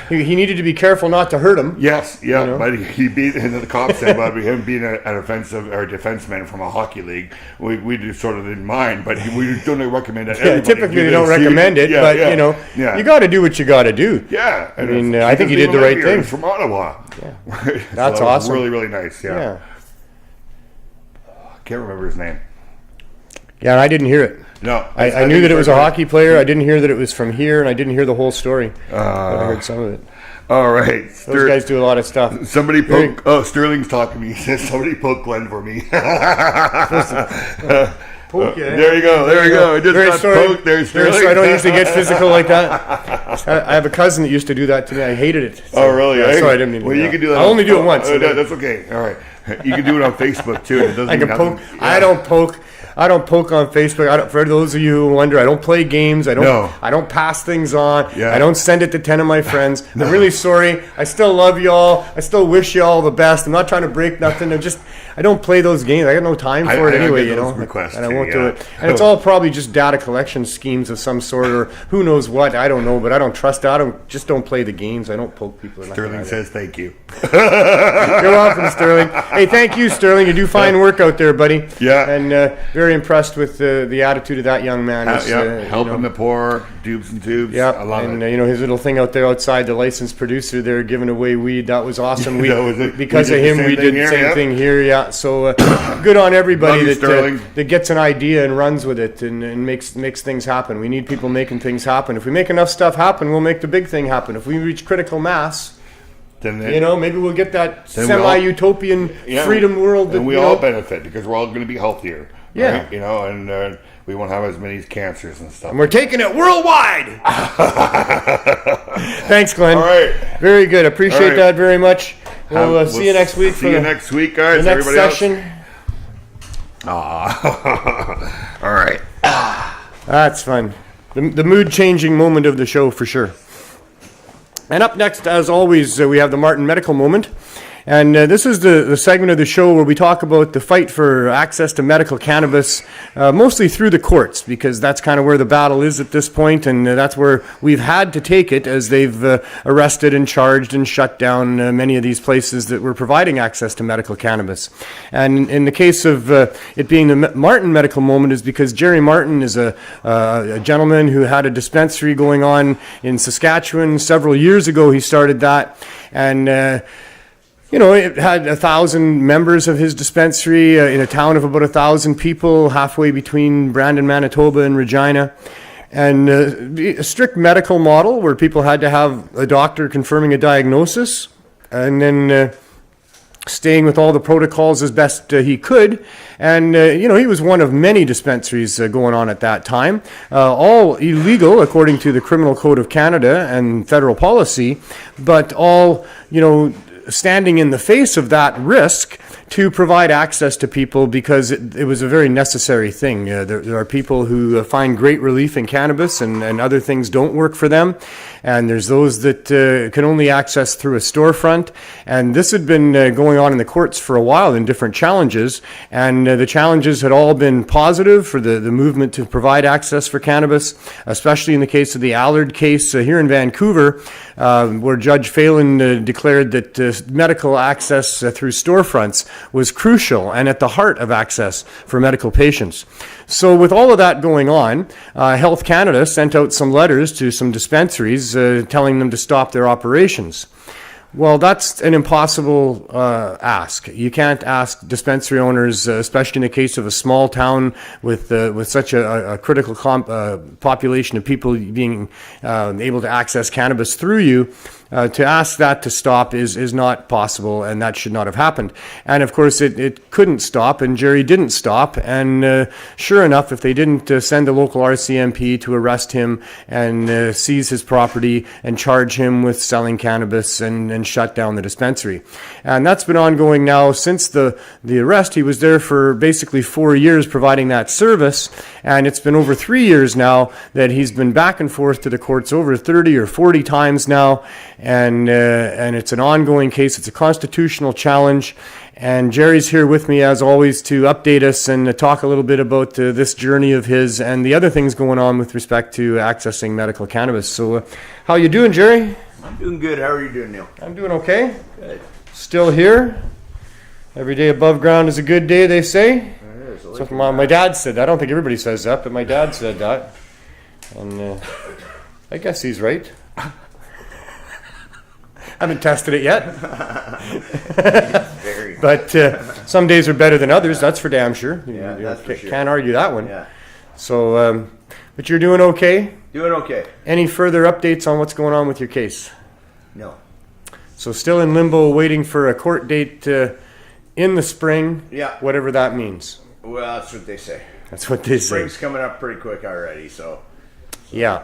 he needed to be careful not to hurt him. Yes, yeah, but he beat, and the cops said about him being an offensive or defenseman from a hockey league. We just sort of didn't mind, but we don't recommend that. Yeah, typically they don't recommend it, but you got to do what you got to do. Yeah, I mean, I think he did the right thing. From Ottawa. Yeah, that's so awesome. Really, really nice. Yeah. Can't remember his name. Yeah, I didn't hear it. No, I knew that it was a hockey player. I didn't hear that it was from here, and I didn't hear the whole story. I heard some of it. All right. Those guys do a lot of stuff. Somebody poke... Oh, Sterling's talking to me. He says, somebody poke Glenn for me. There you go. There you go. I just got poked there, Sterling. I don't usually get physical like that. I have a cousin that used to do that to me. I hated it. So, really? Yeah, sorry, I didn't mean to do that. You can do that. I only do it once. That's okay. All right. You can do it on Facebook, too. It doesn't I can poke. Yeah. I don't poke on Facebook. For those of you who wonder, I don't play games. I don't pass things on. Yeah. I don't send it to 10 of my friends. No. I'm really sorry. I still love y'all. I still wish y'all the best. I'm not trying to break nothing. I don't play those games. I got no time for it anyway, requests and I won't do it. And it's all probably just data collection schemes of some sort, or who knows what. I don't know, but I don't trust that. I don't play the games. I don't poke people. Sterling says thank you. You're welcome, Sterling. Hey, thank you, Sterling. You do fine work out there, buddy. Yeah. And very impressed with the attitude of that young man. Helping the poor, dupes and tubes. Yeah, I love it. His little thing out there outside, the licensed producer there giving away weed. That was awesome. Because of him, we did the same thing here. Yeah. So good on everybody that gets an idea and runs with it and makes things happen. We need people making things happen. If we make enough stuff happen, we'll make the big thing happen. If we reach critical mass, then maybe we'll get that semi-utopian freedom world. And we all benefit because we're all going to be healthier. Yeah. Right? And we won't have as many cancers and stuff. And we're taking it worldwide. Thanks, Glenn. All right. Very good. Appreciate that very much. We'll see you next week. See you next week, guys. The next session. All right. That's fun. The mood-changing moment of the show for sure. And up next, as always, we have the Martin Medical Moment. And this is the segment of the show where we talk about the fight for access to medical cannabis, mostly through the courts, because that's kind of where the battle is at this point, and that's where we've had to take it as they've arrested and charged and shut down many of these places that were providing access to medical cannabis. And in the case of it being the Martin Medical Moment is because Jerry Martin is a gentleman who had a dispensary going on in Saskatchewan. Several years ago he started that, and it had 1,000 members of his dispensary in a town of about 1,000 people, halfway between Brandon, Manitoba and Regina. And a strict medical model where people had to have a doctor confirming a diagnosis and then staying with all the protocols as best he could. And, he was one of many dispensaries going on at that time, all illegal according to the Criminal Code of Canada and federal policy, but all, standing in the face of that risk to provide access to people because it was a very necessary thing. There are people who find great relief in cannabis and other things don't work for them. And there's those that can only access through a storefront. And this had been going on in the courts for a while in different challenges. And the challenges had all been positive for the movement to provide access for cannabis, especially in the case of the Allard case here in Vancouver, where Judge Phelan declared that medical access through storefronts was crucial and at the heart of access for medical patients. So with all of that going on, Health Canada sent out some letters to some dispensaries telling them to stop their operations. Well, that's an impossible ask. You can't ask dispensary owners, especially in the case of a small town with such a critical population of people being able to access cannabis through you, To ask that to stop is not possible, and that should not have happened. And of course, it couldn't stop, and Jerry didn't stop. And sure enough, if they didn't send the local RCMP to arrest him and seize his property and charge him with selling cannabis and shut down the dispensary. And that's been ongoing now since the arrest. He was there for basically 4 years providing that service, and it's been over 3 years now that he's been back and forth to the courts over 30 or 40 times now. And it's an ongoing case. It's a constitutional challenge. And Jerry's here with me, as always, to update us and talk a little bit about this journey of his and the other things going on with respect to accessing medical cannabis. So how you doing, Jerry? I'm doing good. How are you doing, Neil? I'm doing okay. Good. Still here. Every day above ground is a good day, they say. It is. That's what my dad said. I don't think everybody says that, but my dad said that. And I guess he's right. I haven't tested it yet. But some days are better than others, that's for damn sure. Yeah, that's for sure. Can't argue that one. Yeah. So, but you're doing okay? Doing okay. Any further updates on what's going on with your case? No. So still in limbo, waiting for a court date in the spring, Yeah. whatever that means. Well, that's what they say. That's what they say. Spring's coming up pretty quick already, so Yeah.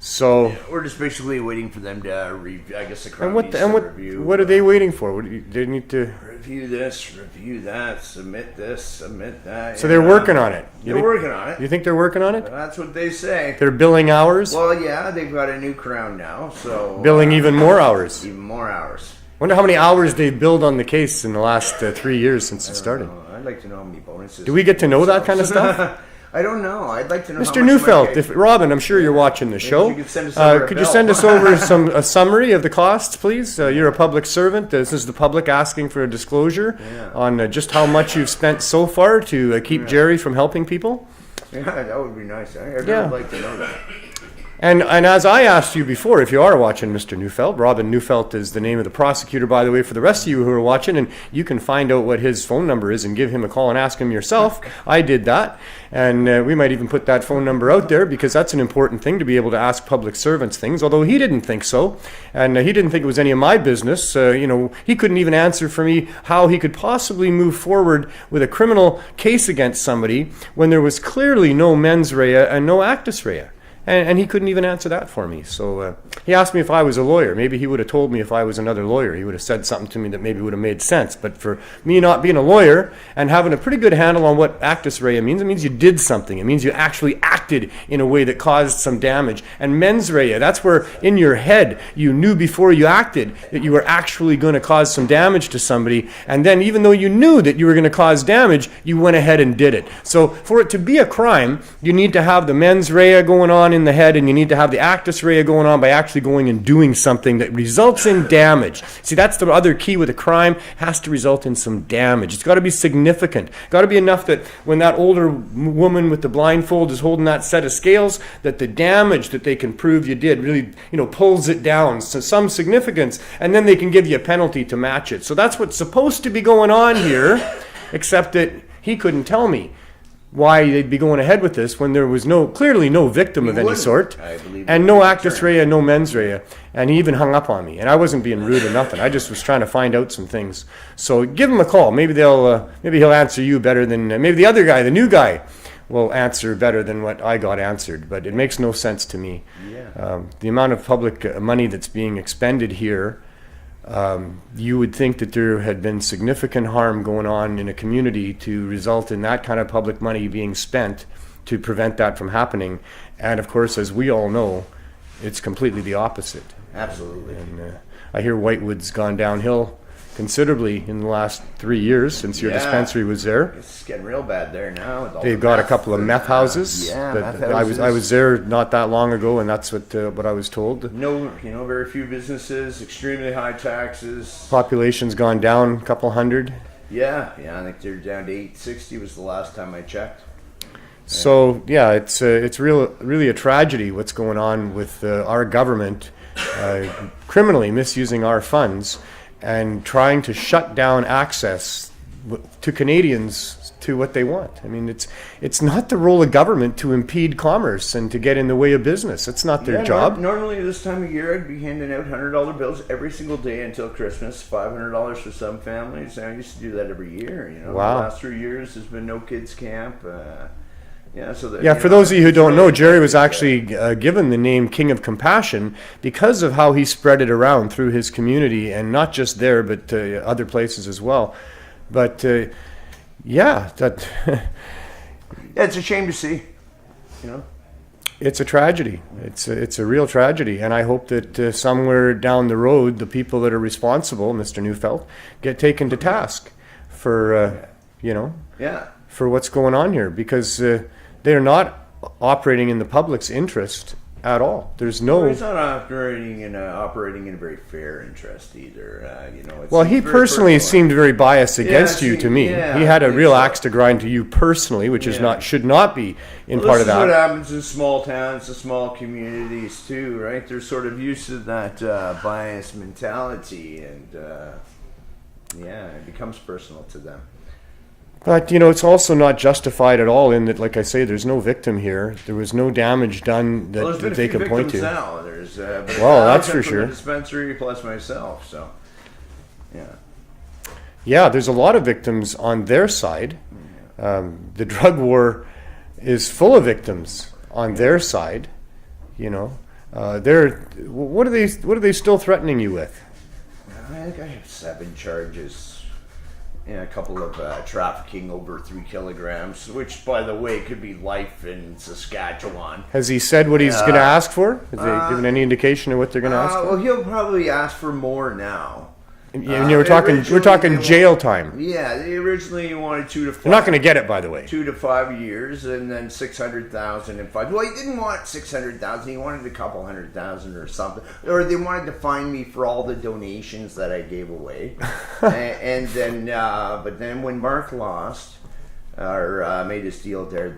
So, we're just basically waiting for them to review. I guess the Crown and what needs and to what review. what are they waiting for? What do they need to? Review this, review that, submit this, submit that. So they're working on it. They're working on it. You think they're working on it? That's what they say. They're billing hours. Well, yeah, they've got a new Crown now, so Billing even more hours. even more hours. Wonder how many hours they've billed on the case in the last 3 years since it started. I'd like to know how many bonuses. Do we get to know that kind of stuff? I don't know. I'd like to know. Mr. How much Neufeld, my if Robin, I'm sure you're watching the show. you could send us over a could you bill. send us over a summary of the costs, please? You're a public servant. This is the public asking for a disclosure on just how much you've spent so far to keep Jerry from helping people. Yeah, that would be nice. I'd Yeah. really like to know that. And as I asked you before, if you are watching Mr. Neufeld, Robin Neufeld is the name of the prosecutor, by the way, for the rest of you who are watching, and you can find out what his phone number is and give him a call and ask him yourself. I did that, and we might even put that phone number out there because that's an important thing to be able to ask public servants things, although he didn't think so, and he didn't think it was any of my business. He couldn't even answer for me how he could possibly move forward with a criminal case against somebody when there was clearly no mens rea and no actus rea. And he couldn't even answer that for me. So he asked me if I was a lawyer. Maybe he would have told me if I was another lawyer. He would have said something to me that maybe would have made sense. But for me not being a lawyer and having a pretty good handle on what actus rea means, it means you did something. It means you actually acted in a way that caused some damage. And mens rea, that's where in your head you knew before you acted that you were actually going to cause some damage to somebody. And then even though you knew that you were going to cause damage, you went ahead and did it. So for it to be a crime, you need to have the mens rea going on in the head, and you need to have the actus rea going on by actually going and doing something that results in damage. See, that's the other key with a crime. It has to result in some damage. It's got to be significant. Got to be enough that when that older woman with the blindfold is holding that set of scales, that the damage that they can prove you did really, pulls it down. So some significance, and then they can give you a penalty to match it. So that's what's supposed to be going on here, except that he couldn't tell me why they'd be going ahead with this when there was clearly no victim of any sort, and no actus rea, no mens rea, and he even hung up on me. And I wasn't being rude or nothing. I just was trying to find out some things. So give him a call. Maybe he'll answer you better than maybe the other guy, the new guy, will answer better than what I got answered. But it makes no sense to me. Yeah. The amount of public money that's being expended here. You would think that there had been significant harm going on in a community to result in that kind of public money being spent to prevent that from happening. And of course, as we all know, it's completely the opposite. Absolutely. And I hear Whitewood's gone downhill considerably in the last 3 years since your dispensary was there. It's getting real bad there now. With all They've the got a meth couple of meth houses. meth I was there not that long ago, and that's what I was told. No, very few businesses, extremely high taxes. Population's gone down a couple hundred. Yeah, I think they're down to 860 was the last time I checked. So it's really a tragedy what's going on with our government criminally misusing our funds and trying to shut down access to Canadians to what they want. I mean, it's not the role of government to impede commerce and to get in the way of business. It's not their job. Normally this time of year, I'd be handing out $100 bills every single day until Christmas. $500 for some families. I used to do that every year. You know, Wow. The last 3 years there's been no kids camp. For those of you who don't know, Jerry was actually given the name King of Compassion because of how he spread it around through his community, and not just there, but other places as well. But that it's a shame to see. You know, it's a tragedy. It's a real tragedy, and I hope that somewhere down the road, the people that are responsible, Mr. Neufeld, get taken to task for for what's going on here, because they're not operating in the public's interest at all. There's no. Well, he's not operating in a very fair interest either. Well, he personally seemed very biased against you to me. Yeah, he had a real axe to grind to you personally, which is should not be part of that. This is what happens in small towns, and small communities too, right? They're sort of used to that bias mentality, and it becomes personal to them. But, it's also not justified at all in that, like I say, there's no victim here. There was no damage done that they can point to. Now. There's, that's for sure. The dispensary plus myself, so, yeah. Yeah, there's a lot of victims on their side. The drug war is full of victims on their side. What are they still threatening you with? I think I have 7 charges. A couple of trafficking over 3 kilograms, which, by the way, could be life in Saskatchewan. Has he said what he's going to ask for? Has he given any indication of what they're going to ask for? Well, he'll probably ask for more now. We're talking jail time. Yeah, they originally wanted 2 to 5. They're not going to get it, by the way. 2 to 5 years, and then 600,000 and 5. Well, he didn't want 600,000. He wanted a couple 100,000 or something. Or they wanted to fine me for all the donations that I gave away. and then, but then when Mark lost or made his deal there,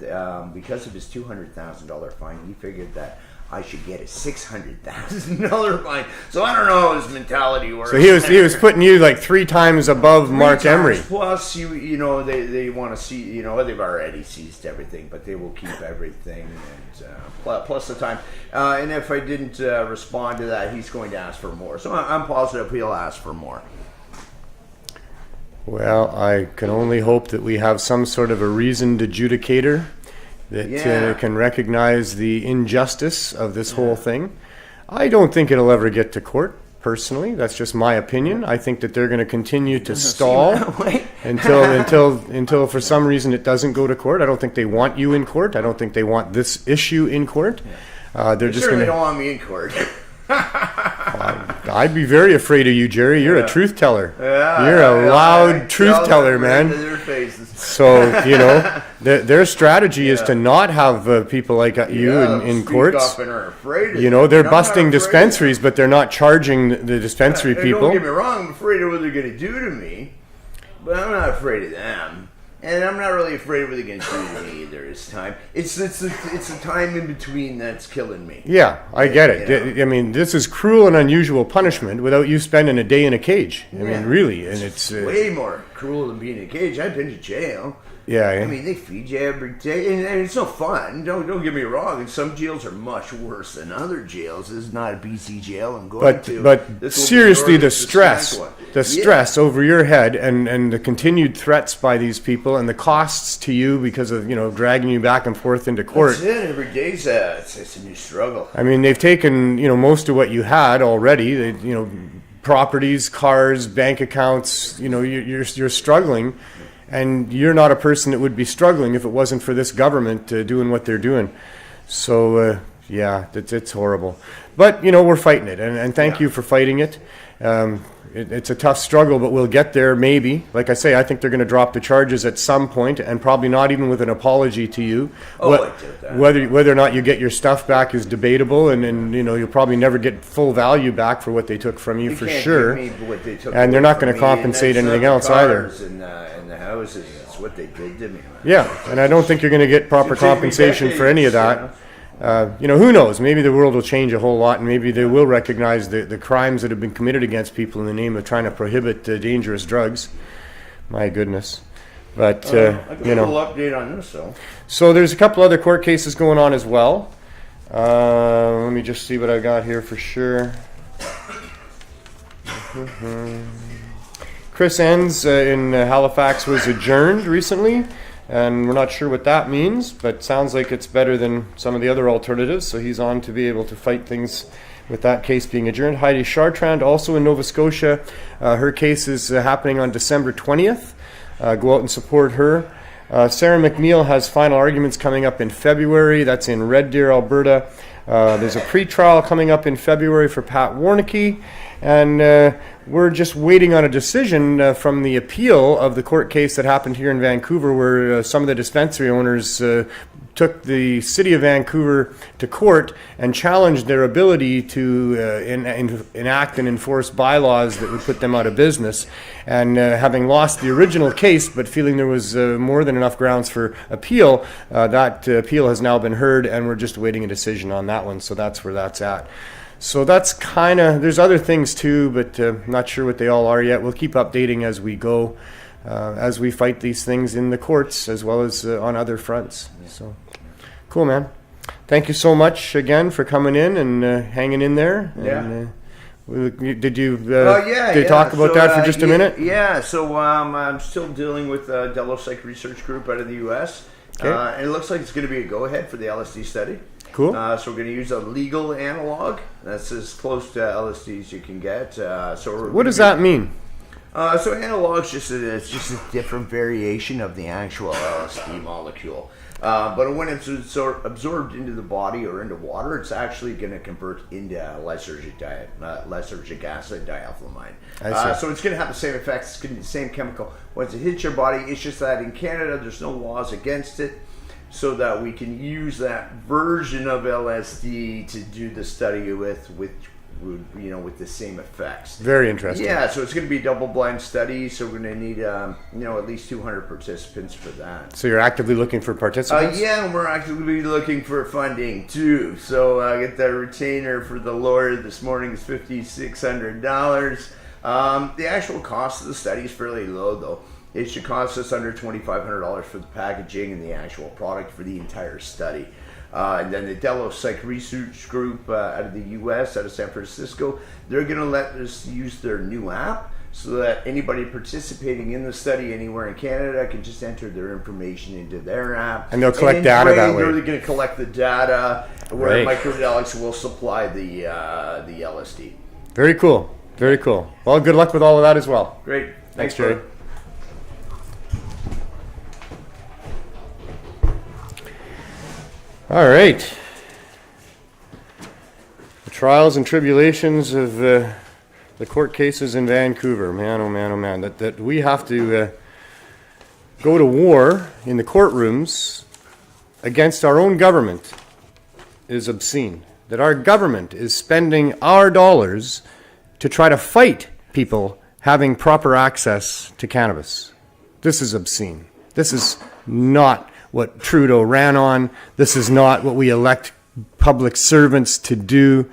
because of his $200,000 fine, he figured that I should get a $600,000 fine. So I don't know how his mentality works. So he was putting you like 3 times above Mark Emery. Plus, they want to see, they've already seized everything, but they will keep everything, and plus the time. And if I didn't respond to that, he's going to ask for more. So I'm positive he'll ask for more. Well, I can only hope that we have some sort of a reasoned adjudicator that can recognize the injustice of this whole thing. I don't think it'll ever get to court, personally. That's just my opinion. I think that they're going to continue to stall until for some reason it doesn't go to court. I don't think they want you in court. I don't think they want this issue in court. They certainly don't want me in court. I'd be very afraid of you, Jerry. You're a truth teller. You're a loud truth teller, man. Their faces. So, their strategy is to not have people like you in courts. They're busting dispensaries, but they're not charging the dispensary people. Don't get me wrong, I'm afraid of what they're going to do to me, but I'm not afraid of them. And I'm not really afraid of what they're going to do to me either this time. It's the time in between that's killing me. Yeah, I get it. I mean, this is cruel and unusual punishment without you spending a day in a cage. I mean, really. And it's way more cruel than being in a cage. I've been to jail. Yeah. I mean, they feed you every day, and it's no fun. Don't get me wrong. And some jails are much worse than other jails. This is not a BC jail I'm going to. But seriously, the stress over your head and the continued threats by these people and the costs to you because of dragging you back and forth into court. That's it. Every day's it's a new struggle. I mean, they've taken most of what you had already. Properties, cars, bank accounts. You're struggling. And you're not a person that would be struggling if it wasn't for this government doing what they're doing. So, it's horrible. But, we're fighting it. And thank you for fighting it. It's a tough struggle, but we'll get there maybe. Like I say, I think they're going to drop the charges at some point, and probably not even with an apology to you. Whether or not you get your stuff back is debatable, and you'll probably never get full value back for what they took from you, for sure. And they're not going to compensate anything else either. And the houses, that's what they did to me. Yeah, and I don't think you're going to get proper compensation for any of that. Who knows? Maybe the world will change a whole lot, and maybe they will recognize the crimes that have been committed against people in the name of trying to prohibit dangerous drugs. My goodness. But, I got a little update on this, though. So there's a couple other court cases going on as well. Let me just see what I got here for sure. Chris Enns in Halifax was adjourned recently, and we're not sure what that means, but sounds like it's better than some of the other alternatives, so he's on to be able to fight things with that case being adjourned. Heidi Chartrand, also in Nova Scotia, her case is happening on December 20th. Go out and support her. Sarah McNeil has final arguments coming up in February. That's in Red Deer, Alberta. There's a pre-trial coming up in February for Pat Warnicki. And we're just waiting on a decision from the appeal of the court case that happened here in Vancouver, where some of the dispensary owners took the city of Vancouver to court and challenged their ability to enact and enforce bylaws that would put them out of business. And having lost the original case, but feeling there was more than enough grounds for appeal, that appeal has now been heard, and we're just awaiting a decision on that one. So that's where that's at. So that's kind of, there's other things too, but not sure what they all are yet. We'll keep updating as we go, as we fight these things in the courts as well as on other fronts. So cool, man. Thank you so much again for coming in and hanging in there. And, did you talk about that for just a minute? Yeah, so I'm still dealing with Dello Psych Research Group out of the U.S. Okay. And it looks like it's going to be a go-ahead for the LSD study. Cool. So we're going to use a legal analog. That's as close to LSD as you can get. What does that mean? So analog is just a different variation of the actual LSD molecule. But when it's absorbed into the body or into water, it's actually going to convert into lysergic acid diethylamide. So it's going to have the same effects. It's going to be the same chemical. Once it hits your body, it's just that in Canada, there's no laws against it, so that we can use that version of LSD to do the study with the same effects. Very interesting. Yeah, so it's going to be a double-blind study, so we're going to need at least 200 participants for that. So you're actively looking for participants? Yeah, and we're actively looking for funding too. So I get that retainer for the lawyer this morning is $5,600. The actual cost of the study is fairly low, though. It should cost us under $2,500 for the packaging and the actual product for the entire study. And then the Dello Psych Research Group out of the U.S., out of San Francisco, they're going to let us use their new app so that anybody participating in the study anywhere in Canada can just enter their information into their app. And they'll collect data that way. They're going to collect the data, where Microdelics will supply the LSD. Very cool. Very cool. Well, good luck with all of that as well. Great. Thanks, Jerry. All right. The trials and tribulations of the court cases in Vancouver. Man, oh man, oh man. That we have to go to war in the courtrooms against our own government is obscene. That our government is spending our dollars to try to fight people having proper access to cannabis. This is obscene. This is not what Trudeau ran on. This is not what we elect public servants to do.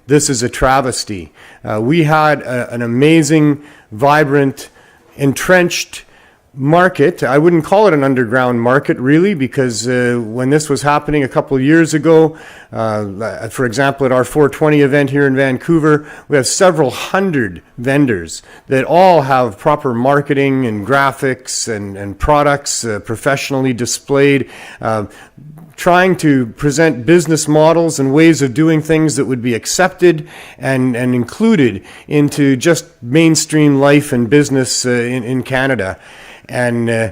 This is a travesty. We had an amazing, vibrant, entrenched market. I wouldn't call it an underground market, really, because when this was happening a couple of years ago, for example, at our 420 event here in Vancouver, we have several hundred vendors that all have proper marketing and graphics and products professionally displayed, trying to present business models and ways of doing things that would be accepted and included into just mainstream life and business in Canada. And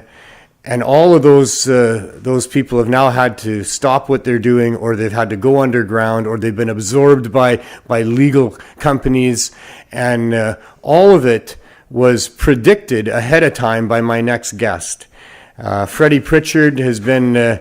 all of those people have now had to stop what they're doing, or they've had to go underground, or they've been absorbed by legal companies, and all of it was predicted ahead of time by my next guest. Freddie Pritchard has been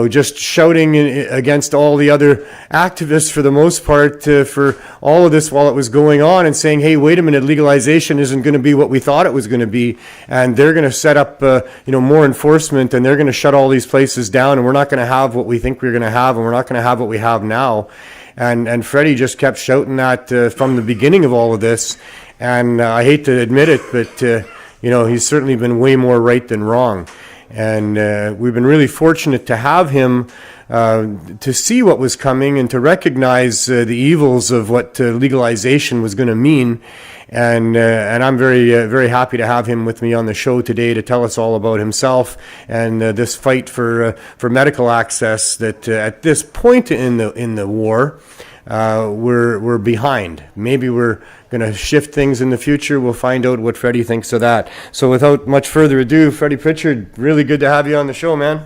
just shouting against all the other activists for the most part for all of this while it was going on, and saying, hey, wait a minute, legalization isn't going to be what we thought it was going to be, and they're going to set up more enforcement, and they're going to shut all these places down, and we're not going to have what we think we're going to have, and we're not going to have what we have now. And Freddie just kept shouting that from the beginning of all of this, and I hate to admit it, but he's certainly been way more right than wrong. And we've been really fortunate to have him to see what was coming and to recognize the evils of what legalization was going to mean. And I'm very, very happy to have him with me on the show today to tell us all about himself and this fight for medical access that at this point in the war, we're behind. Maybe we're going to shift things in the future. We'll find out what Freddie thinks of that. So without much further ado, Freddie Pritchard, really good to have you on the show, man.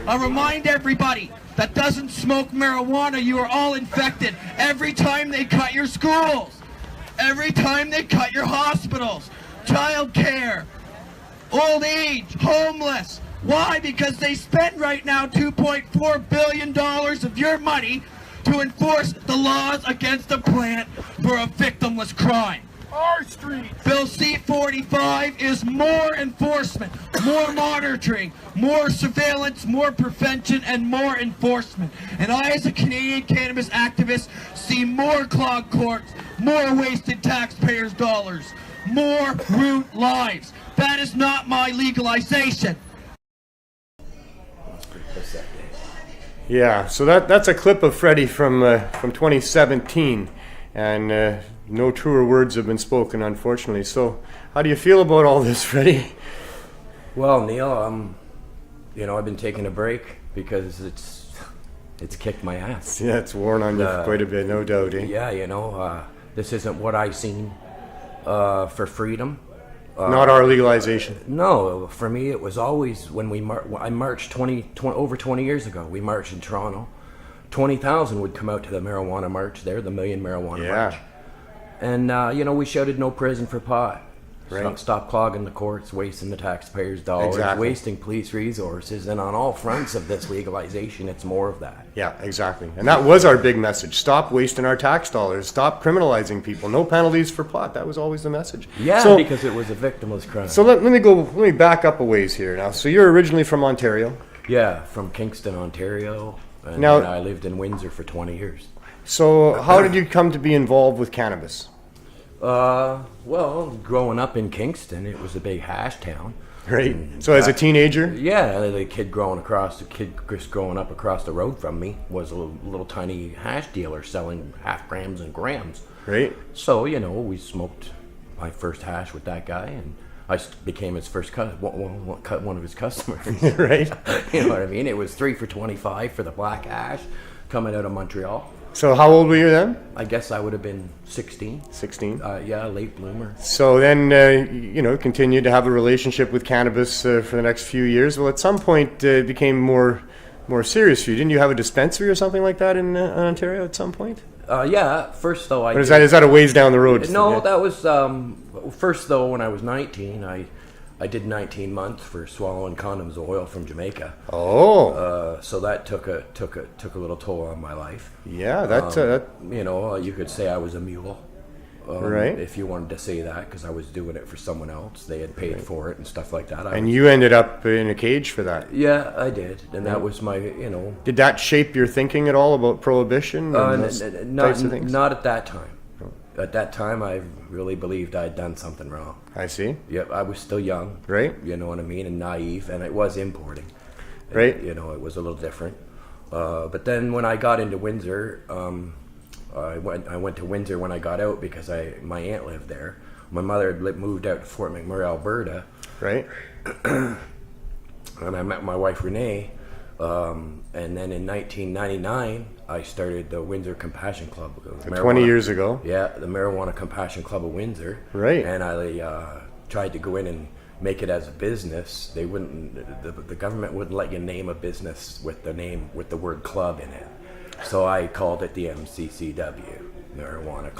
I remind everybody that doesn't smoke marijuana, you are all infected. Every time they cut your schools, every time they cut your hospitals, child care, old age, homeless. Why? Because they spend right now $2.4 billion of your money to enforce the laws against the plant for a victimless crime. Our street. Bill C-45 is more enforcement, more monitoring, more surveillance, more prevention, and more enforcement. And I, as a Canadian cannabis activist, see more clogged courts, more wasted taxpayers' dollars, more ruined lives. That is not my legalization. Yeah, so that's a clip of Freddie from 2017, and no truer words have been spoken, unfortunately. So, how do you feel about all this, Freddie? Well, Neil, I've been taking a break because it's kicked my ass. Yeah, it's worn on you quite a bit, no doubt. Eh? Yeah, this isn't what I seen for freedom. Not our legalization. No, for me it was always when I marched over 20 years ago. We marched in Toronto. 20,000 would come out to the marijuana march there, the Million Marijuana March. And, we shouted no prison for pot. Right. Stop clogging the courts, wasting the taxpayers' dollars, Exactly. wasting police resources. And on all fronts of this legalization, it's more of that. Yeah, exactly. And that was our big message. Stop wasting our tax dollars. Stop criminalizing people. No penalties for pot. That was always the message. Yeah, because it was a victimless crime. So let me back up a ways here now. So you're originally from Ontario. Yeah, from Kingston, Ontario. And Now- then I lived in Windsor for 20 years. So how did you come to be involved with cannabis? Well, growing up in Kingston, it was a big hash town. Right. So as a teenager? Yeah, the kid growing up across the road from me was a little tiny hash dealer selling half grams and grams. Right. So, we smoked my first hash with that guy, and I became his first one of his customers. Right. You know what I mean? It was 3 for $25 for the black hash coming out of Montreal. So how old were you then? I guess I would have been 16. 16. Yeah, late bloomer. So then, continued to have a relationship with cannabis for the next few years. Well, at some point, it became more serious for you. Didn't you have a dispensary or something like that in Ontario at some point? Yeah, first though Or is that a ways down the road? No, that was first though when I was 19. I did 19 months for swallowing condoms oil from Jamaica. Oh. So that took a little toll on my life. Yeah, that's you could say I was a mule. Right. If you wanted to say that, because I was doing it for someone else. They had paid for it and stuff like that. And you ended up in a cage for that. Yeah, I did. And that was my, Did that shape your thinking at all about prohibition and those types of things? Not at that time. At that time, I really believed I'd done something wrong. I see. Yep, I was still young. Right. You know what I mean? And naive, and it was importing. Right. It was a little different. But then when I got into Windsor, I went to Windsor when I got out because my aunt lived there. My mother had moved out to Fort McMurray, Alberta. Right. And I met my wife Renee. And then in 1999, I started the Windsor Compassion Club. 20 years ago. Yeah, the Marijuana Compassion Club of Windsor. Right. And I tried to go in and make it as a business. They wouldn't. The government wouldn't let you name a business with the word club in it. So I called it the MCCW, Marijuana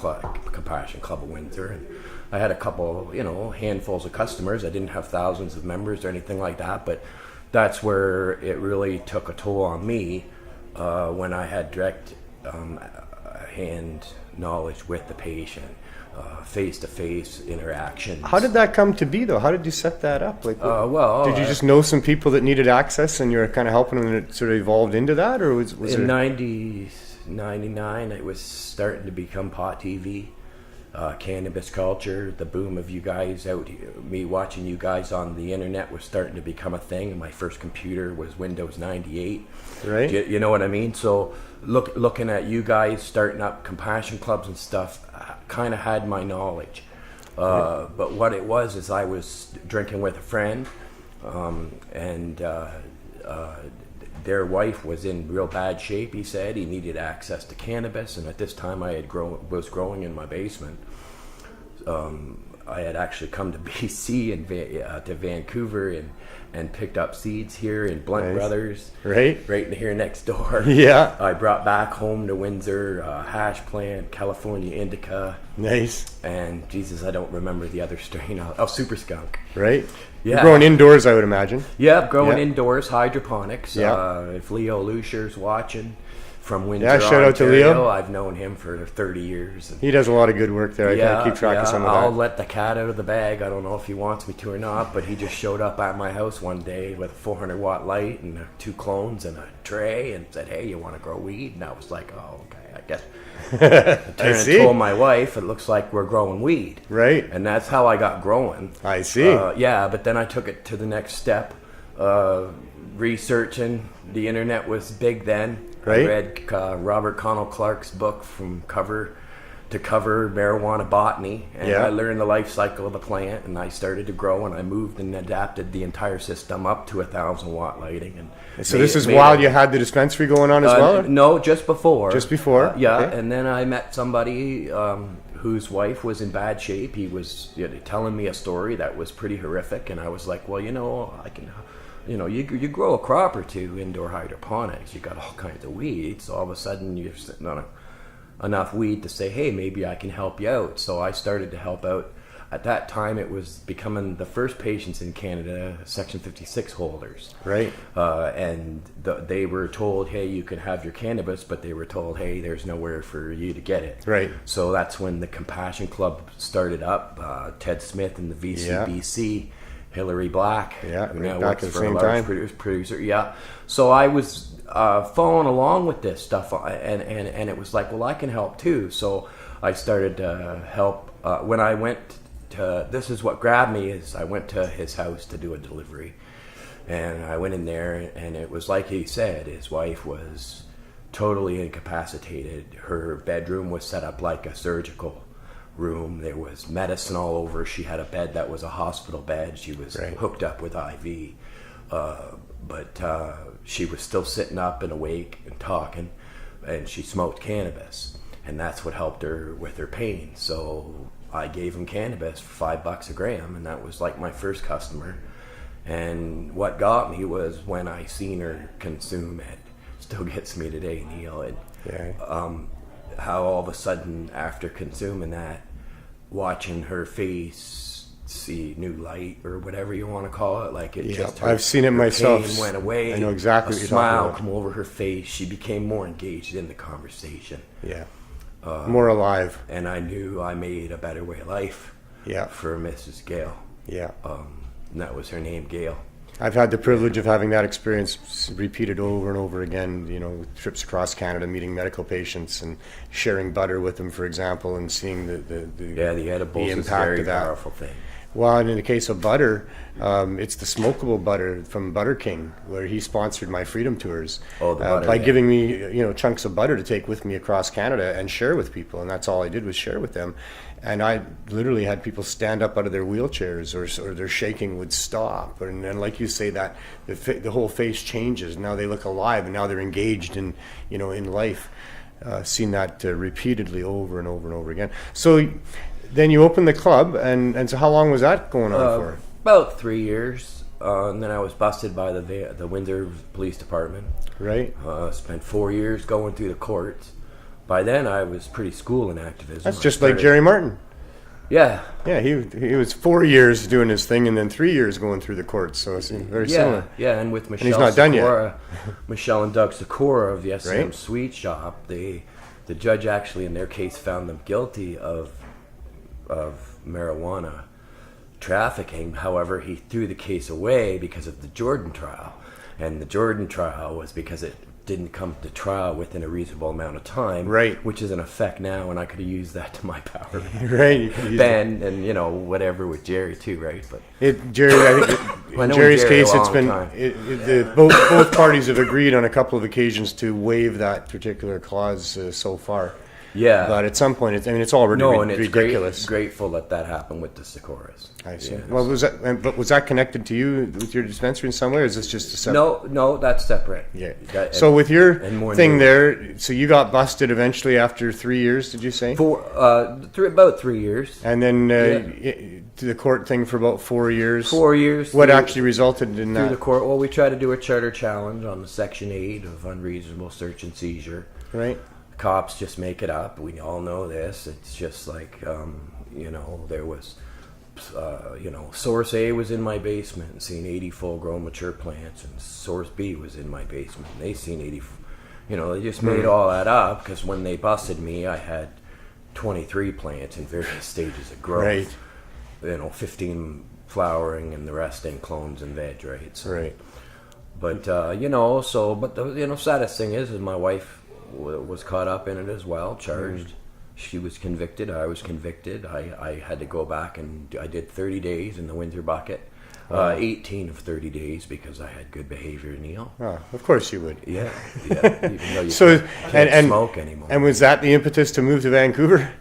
Compassion Club of Windsor. And I had a couple, handfuls of customers. I didn't have thousands of members or anything like that, but that's where it really took a toll on me when I had direct hand knowledge with the patient, face-to-face interactions. How did that come to be, though? How did you set that up? Did you just know some people that needed access, and you were kind of helping them, and it sort of evolved into that, or was in it... 99, it was starting to become Pot TV. cannabis culture, the boom of you guys out here, me watching you guys on the internet was starting to become a thing. And my first computer was Windows 98. Right. You know what I mean? So looking at you guys starting up compassion clubs and stuff, kind of had my knowledge. But what it was is I was drinking with a friend, and their wife was in real bad shape. He said he needed access to cannabis, and at this time I was growing in my basement. I had actually come to BC and to Vancouver and picked up seeds here in Blunt Brothers, right here next door. Yeah. I brought back home to Windsor hash plant, California indica. Nice. And Jesus, I don't remember the other strain. Super skunk. Right. Yeah. You're growing indoors, I would imagine. Yeah, growing indoors, hydroponics. Yeah. If Leo Lucer's watching from Windsor, shout Ontario, out to Leo. I've known him for 30 years. And he does a lot of good work there. I can't keep track of some of that. I'll let the cat out of the bag. I don't know if he wants me to or not, but he just showed up at my house one day with a 400 watt light and 2 clones and a tray and said, "Hey, you want to grow weed?" And I was like, "Oh, okay, I guess." I turned and told my wife, "It looks like we're growing weed." Right. And that's how I got growing. I see. But then I took it to the next step. Researching. The internet was big then. Right. I read Robert Connell Clark's book from cover to cover, Marijuana Botany, and I learned the life cycle of the plant, and I started to grow, and I moved and adapted the entire system up to 1,000 watt lighting. And so this is while you had the dispensary going on as well? No, just before. Just before? Okay. And then I met somebody whose wife was in bad shape. He was telling me a story that was pretty horrific, and I was like, well, I can... you grow a crop or two indoor hydroponics. You got all kinds of weeds. So all of a sudden you're sitting on enough weed to say, hey, maybe I can help you out. So I started to help out. At that time, it was becoming the first patients in Canada, Section 56 holders. Right. And they were told, hey, you can have your cannabis, but they were told, hey, there's nowhere for you to get it. Right. So that's when the Compassion Club started up. Ted Smith and the VCBC. Hillary Black, who now back works at the for same a large time. producer. So I was following along with this stuff, and it was like, well, I can help too. So I started to help. When I went to, this is what grabbed me, is I went to his house to do a delivery, and I went in there, and it was like he said, his wife was totally incapacitated. Her bedroom was set up like a surgical room. There was medicine all over. She had a bed that was a hospital bed. She was hooked up with IV, but she was still sitting up and awake and talking, and she smoked cannabis, and that's what helped her with her pain. So I gave him cannabis for $5 a gram, and that was like my first customer. And what got me was when I seen her consume it. Still gets me today, Neil. And how all of a sudden, after consuming that, watching her face see new light or whatever you want to call it, like it just I've seen it myself. Pain went away. I know exactly what you're talking smile about. come over her face. She became more engaged in the conversation. More alive. And I knew I made a better way of life. For Mrs. Gail. And that was her name, Gail. I've had the privilege of having that experience repeated over and over again, trips across Canada, meeting medical patients and sharing butter with them, for example, and seeing the edibles the is impact a very of that. powerful thing. Well, and in the case of butter, it's the smokable butter from Butter King, where he sponsored my freedom tours by giving me, chunks of butter to take with me across Canada and share with people, and that's all I did was share with them. And I literally had people stand up out of their wheelchairs, or their shaking would stop, and then, like you say, that the whole face changes. Now they look alive, and now they're engaged in life. Seen that repeatedly over and over and over again. So then you opened the club, and so how long was that going on for? About 3 years, and then I was busted by the Windsor Police Department. Right. Spent 4 years going through the courts. By then, I was pretty school in activism. That's just like Jerry Martin. Yeah. Yeah, he was 4 years doing his thing, and then 3 years going through the courts. So it's very similar. Yeah, and with Michelle and he's not done yet. Michelle and Doug Sikora of the SM Sweet Shop, the judge actually in their case found them guilty of marijuana trafficking. However, he threw the case away because of the Jordan trial, and the Jordan trial was because it didn't come to trial within a reasonable amount of time, right? Which is in effect now, and I could have used that to my power, right? You could use Ben, and whatever with Jerry too, right? But Jerry, I think in Jerry's case, it's been both parties have agreed on a couple of occasions to waive that particular clause so far. Yeah, but at some point, it's already ridiculous. It's grateful that happened with the Sikoras. I see. Yeah. Well, was that connected to you with your dispensary in some way, or is this just a separate? No, that's separate. Yeah. So with your thing there, so you got busted eventually after 3 years, did you say? About 3 years. And then the court thing for about 4 years. 4 years. What actually resulted in that? Through the court. Well, we tried to do a charter challenge on the Section 8 of unreasonable search and seizure. Right. Cops just make it up. We all know this. It's just like, there was, Source A was in my basement and seen 80 full-grown mature plants, and Source B was in my basement and they seen 80. They just made all that up because when they busted me, I had 23 plants in various stages of growth. Right. 15 flowering and the rest in clones and veg, right? So, right. But the saddest thing is my wife was caught up in it as well, charged. She was convicted. I was convicted. I had to go back and I did 30 days in the winter bucket. 18 of 30 days because I had good behavior, Neil. Oh, of course you would. Yeah. Even though you can't smoke anymore. And was that the impetus to move to Vancouver?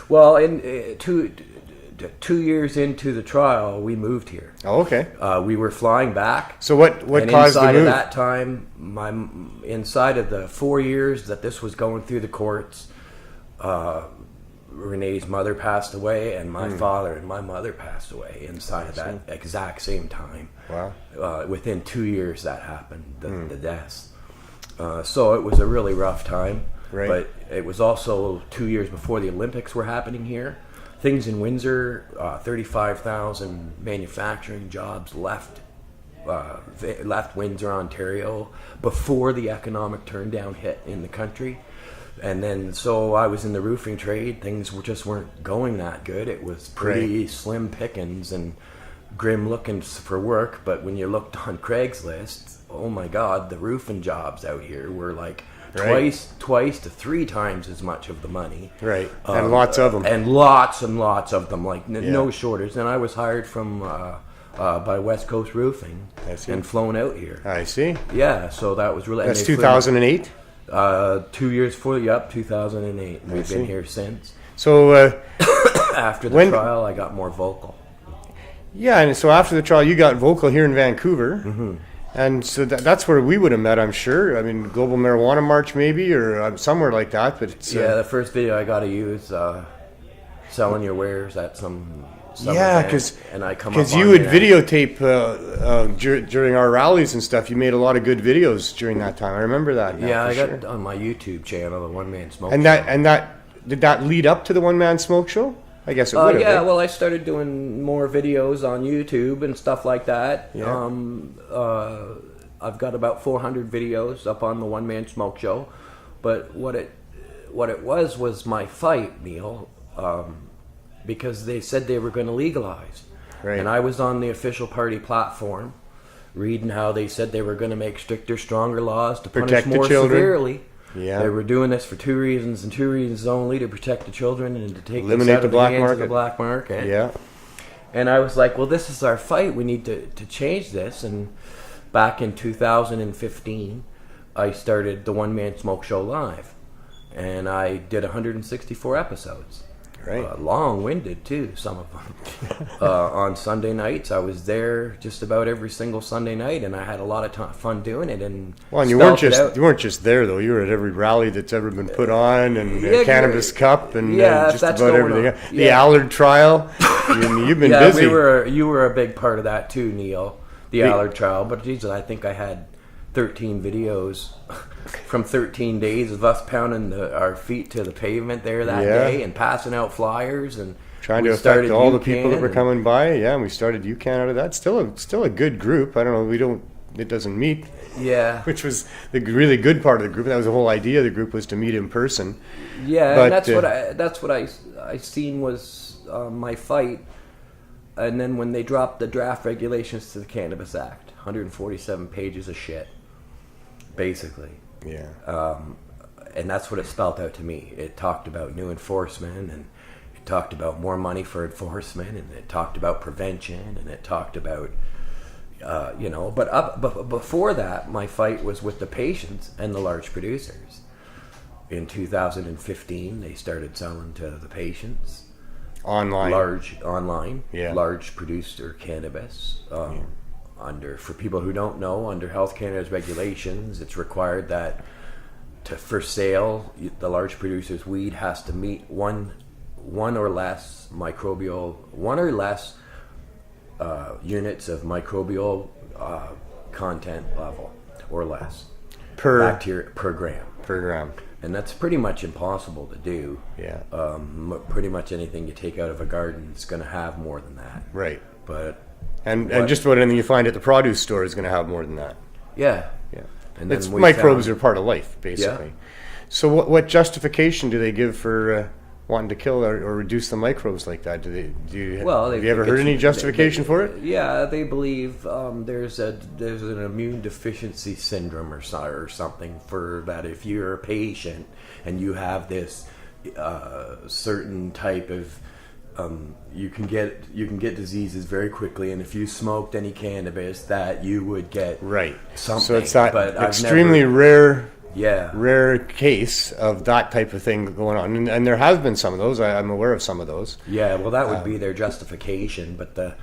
Well, in 2 years into the trial, we moved here. Oh, okay. We were flying back. So what caused the move? Inside of that time, inside of the 4 years that this was going through the courts, Renee's mother passed away, and my father and my mother passed away inside of that exact same time. Wow. Within 2 years that happened, the deaths. So it was a really rough time. Right. But it was also 2 years before the Olympics were happening here. Things in Windsor, 35,000 manufacturing jobs left Windsor, Ontario, before the economic turndown hit in the country. And then, so I was in the roofing trade. Things just weren't going that good. It was pretty slim pickings and grim looking for work. But when you looked on Craigslist, oh my God, the roofing jobs out here were like twice to 3 times as much of the money. Right. And lots of them. And lots of them, like no shortage. And I was hired from by West Coast Roofing and flown out here. I see. Yeah, so that was really... That's 2008? 2 years before, 2008. We've been here since. So after the trial, I got more vocal. Yeah, and so after the trial, you got vocal here in Vancouver. Mm-hmm. And so that's where we would have met, I'm sure. I mean, Global Marijuana March maybe, or somewhere like that. But it's, the first video I got to use, selling your wares at some because you would videotape during our rallies and stuff. You made a lot of good videos during that time. I remember that. I got it on my YouTube channel, the One Man Smoke Show. And that did that lead up to the One Man Smoke Show? I guess it would have. Yeah, well, I started doing more videos on YouTube and stuff like that. Yeah. I've got about 400 videos up on the One Man Smoke Show. But what it was my fight, Neil. Because they said they were going to legalize. Right. And I was on the official party platform reading how they said they were going to make stricter, stronger laws to punish more severely. Yeah. They were doing this for 2 reasons, and 2 reasons only: to protect the children and to take eliminate the black market. The black market. Yeah. And I was like, well, this is our fight. We need to change this. And back in 2015, I started the One Man Smoke Show Live. And I did 164 episodes. Right. Long-winded too, some of them. On Sunday nights, I was there just about every single Sunday night, and I had a lot of fun doing it. And you weren't just there though. You were at every rally that's ever been put on, and Cannabis Cup, and just about everything. The Allard trial. You've been busy. You were a big part of that too, Neil. The Allard trial, but Jesus, I think I had 13 videos from 13 days of us pounding our feet to the pavement there that day and passing out flyers and trying to affect all the people that were coming by. Yeah, and we started UCAN out of that. Still a good group. I don't know. It doesn't meet. Yeah. Which was the really good part of the group. That was the whole idea of the group, was to meet in person. Yeah, but, and that's what I seen was my fight. And then when they dropped the draft regulations to the Cannabis Act, 147 pages of shit. basically. Yeah. And that's what it spelled out to me. It talked about new enforcement, and it talked about more money for enforcement, and it talked about prevention, and it talked about, but before that, my fight was with the patients and the large producers. In 2015, they started selling to the patients. Online. Large producer cannabis. For people who don't know, under Health Canada's regulations, it's required that for sale, the large producer's weed has to meet one or less units of microbial content level or less per gram. And that's pretty much impossible to do. Yeah. Pretty much anything you take out of a garden is going to have more than that. Right. And just about anything you find at the produce store is going to have more than that. Yeah. Yeah. And then microbes are part of life, basically. Yeah. So what justification do they give for wanting to kill or reduce the microbes like that? Have you ever heard any justification for it? Yeah, they believe there's an immune deficiency syndrome or something for that. If you're a patient and you have this certain type of you can get diseases very quickly, and if you smoked any cannabis, that you would get something. So it's that extremely rare case of that type of thing going on, and there have been some of those. I'm aware of some of those. Yeah, well, that would be their justification, but the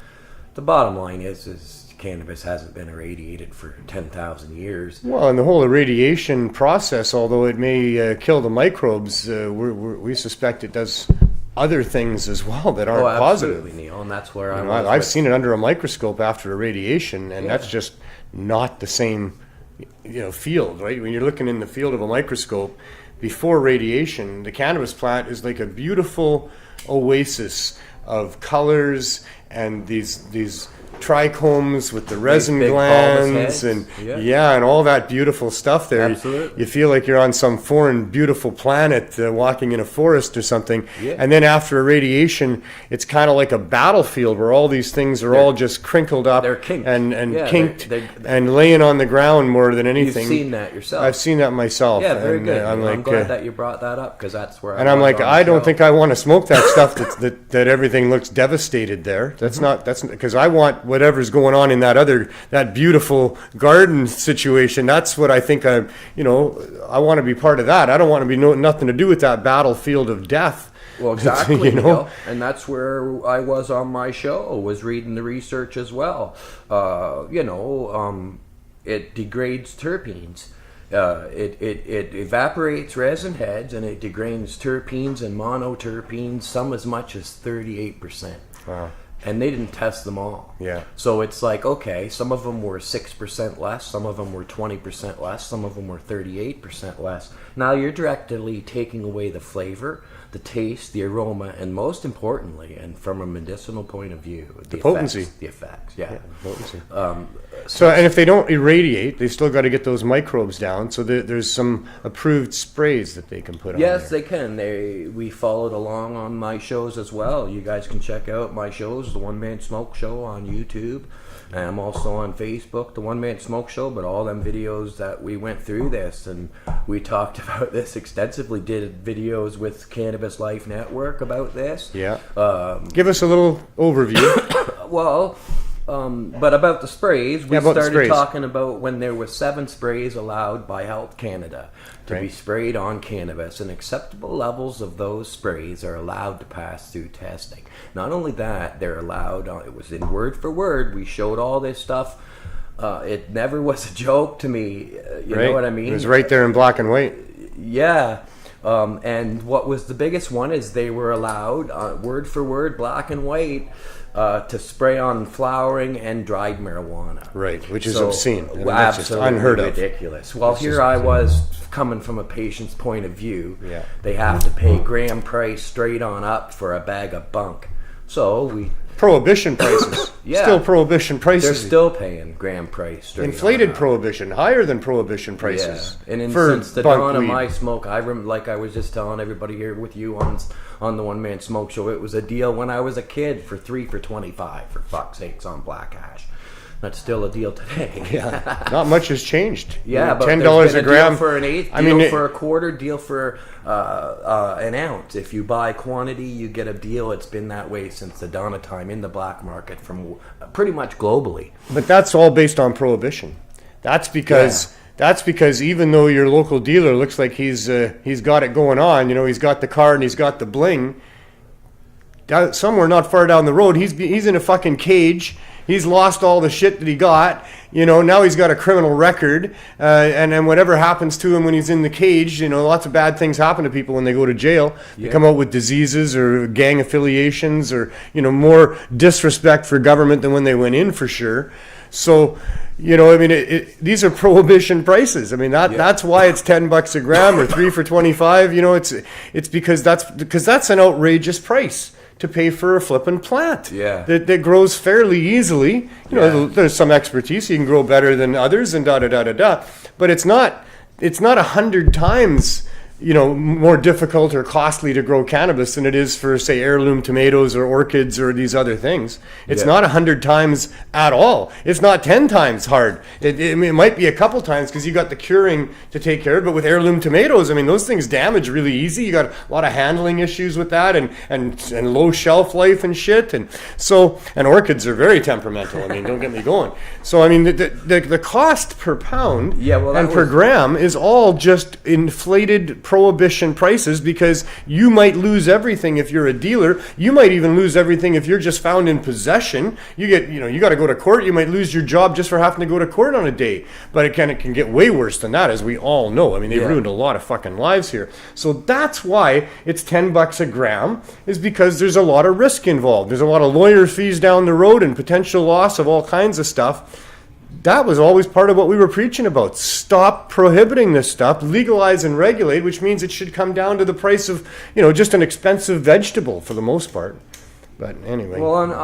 bottom line is cannabis hasn't been irradiated for 10,000 years. Well, and the whole irradiation process, although it may kill the microbes, we suspect it does other things as well that aren't positive. Absolutely, Neil, and that's where I've seen it under a microscope after irradiation, and that's just not the same field, right? When you're looking in the field of a microscope before radiation, the cannabis plant is like a beautiful oasis of colors and these trichomes with the resin glands and and all that beautiful stuff there. Absolutely. You feel like you're on some foreign beautiful planet walking in a forest or something. Yeah. And then after irradiation, it's kind of like a battlefield where all these things are all just crinkled up and kinked and laying on the ground more than anything. You've seen that yourself. I've seen that myself. Yeah, very good. I'm glad that you brought that up, because that's where I'm like, I don't think I want to smoke that stuff that everything looks devastated there. That's because I want whatever's going on in that beautiful garden situation. That's what I think I want to be part of that. I don't want to be nothing to do with that battlefield of death. Well, exactly, Neil. And that's where I was on my show, was reading the research as well. It degrades terpenes. It evaporates resin heads, and it degrades terpenes and monoterpenes, some as much as 38%. Wow. And they didn't test them all. Yeah. So it's like, okay, some of them were 6% less, some of them were 20% less, some of them were 38% less. Now you're directly taking away the flavor, the taste, the aroma, and most importantly, and from a medicinal point of view, the potency. The effects, yeah. Potency. And if they don't irradiate, they still got to get those microbes down. So there's some approved sprays that they can put on there. Yes, they can. We followed along on my shows as well. You guys can check out my shows, the One Man Smoke Show on YouTube. And I'm also on Facebook, the One Man Smoke Show, but all them videos that we went through this, and we talked about this extensively, did videos with Cannabis Life Network about this. Yeah. Give us a little overview. But about the sprays, we started talking about when there were 7 sprays allowed by Health Canada to be sprayed on cannabis, and acceptable levels of those sprays are allowed to pass through testing. Not only that, they're allowed, it was in word for word, we showed all this stuff. It never was a joke to me, you know what I mean? It was right there in black and white. Yeah. And what was the biggest one is they were allowed, word for word, black and white, to spray on flowering and dried marijuana. Right, which is obscene. That's just unheard of. Ridiculous. Well, here I was coming from a patient's point of view. Yeah. They have to pay gram price straight on up for a bag of bunk. So we... Prohibition prices. Yeah. Still prohibition prices. They're still paying gram price straight Inflated prohibition, higher than prohibition prices. Yeah. And since the dawn of my smoke, like I was just telling everybody here with you on the One Man Smoke Show, it was a deal when I was a kid for 3 for $25, for fuck's sakes, on black hash. That's still a deal today. Yeah, not much has changed. Yeah, but $10 a gram deal for an eighth, deal for a quarter, deal for an ounce. If you buy quantity, you get a deal. It's been that way since the dawn of time in the black market, from pretty much globally. But that's all based on prohibition. That's because even though your local dealer looks like he's got it going on, he's got the car and he's got the bling. Somewhere not far down the road, he's in a fucking cage. He's lost all the shit that he got. Now he's got a criminal record, and then whatever happens to him when he's in the cage, lots of bad things happen to people when they go to jail. They come out with diseases or gang affiliations or, more disrespect for government than when they went in, for sure. So, these are prohibition prices. That's why it's $10 a gram or 3 for $25. It's because that's an outrageous price to pay for a flippin' plant that grows fairly easily. There's some expertise. You can grow better than others and da-da-da-da-da. But it's not 100 times, more difficult or costly to grow cannabis than it is for, say, heirloom tomatoes or orchids or these other things. It's not 100 times at all. It's not 10 times hard. It might be a couple times because you got the curing to take care of. But with heirloom tomatoes, those things damage really easy. You got a lot of handling issues with that and low shelf life and shit. And orchids are very temperamental. Don't get me going. So the cost per pound per gram is all just inflated prohibition prices, because you might lose everything if you're a dealer. You might even lose everything if you're just found in possession. You got to go to court. You might lose your job just for having to go to court on a day. But it can get way worse than that, as we all know. They've ruined a lot of fucking lives here. So that's why it's $10 a gram, is because there's a lot of risk involved. There's a lot of lawyer fees down the road and potential loss of all kinds of stuff. That was always part of what we were preaching about. Stop prohibiting this stuff, legalize and regulate, which means it should come down to the price of, just an expensive vegetable for the most part. But anyway,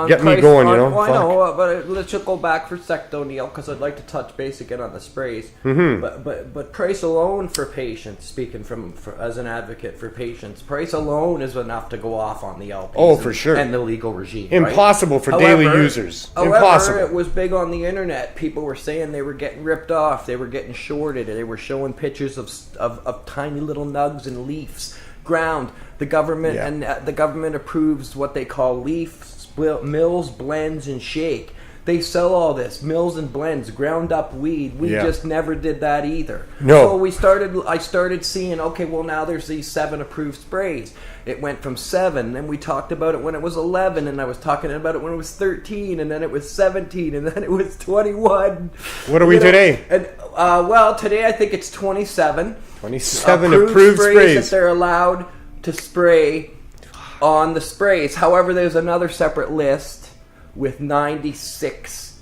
get me going, I know, but let's just go back for a sec, though, Neil, because I'd like to touch base again on the sprays. Mm-hmm. But price alone for patients, speaking as an advocate for patients, price alone is enough to go off on the LPs. Oh, for sure. And the legal regime. Impossible for daily users. However, it was big on the internet. People were saying they were getting ripped off, they were getting shorted, and they were showing pictures of tiny little nugs and leaves. Ground. The government approves what they call leaf mills, blends, and shake. They sell all this mills and blends, ground up weed. We just never did that either. No. So I started seeing, now there's these 7 approved sprays. It went from 7, and we talked about it when it was 11, and I was talking about it when it was 13, and then it was 17, and then it was 21. What are we today? And today I think it's 27. 27 approved sprays that they're allowed to spray on the sprays. However, there's another separate list with 96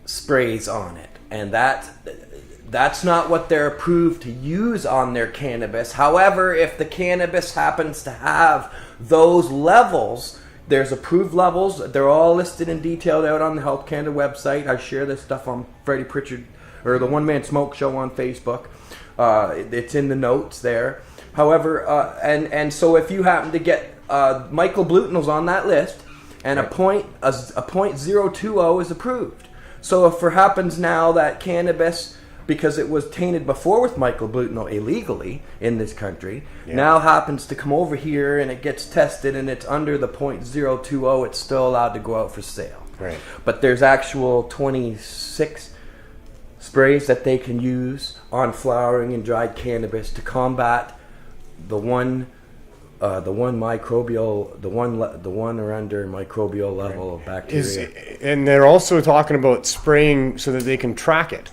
sprays on it, and that's not what they're approved to use on their cannabis. However, if the cannabis happens to have those levels, there's approved levels. They're all listed and detailed out on the Health Canada website. I share this stuff on Freddie Pritchard, or the One Man Smoke Show on Facebook. It's in the notes there. However, and so if you happen to get Michael Blutenal's on that list, and a point 0.020 is approved. So if it happens now that cannabis, because it was tainted before with Michael Blutenal illegally in this country, now happens to come over here and it gets tested and it's under the 0.020, it's still allowed to go out for sale. Right. But there's actual 26 sprays that they can use on flowering and dried cannabis to combat the one or under microbial level of bacteria. And they're also talking about spraying so that they can track it,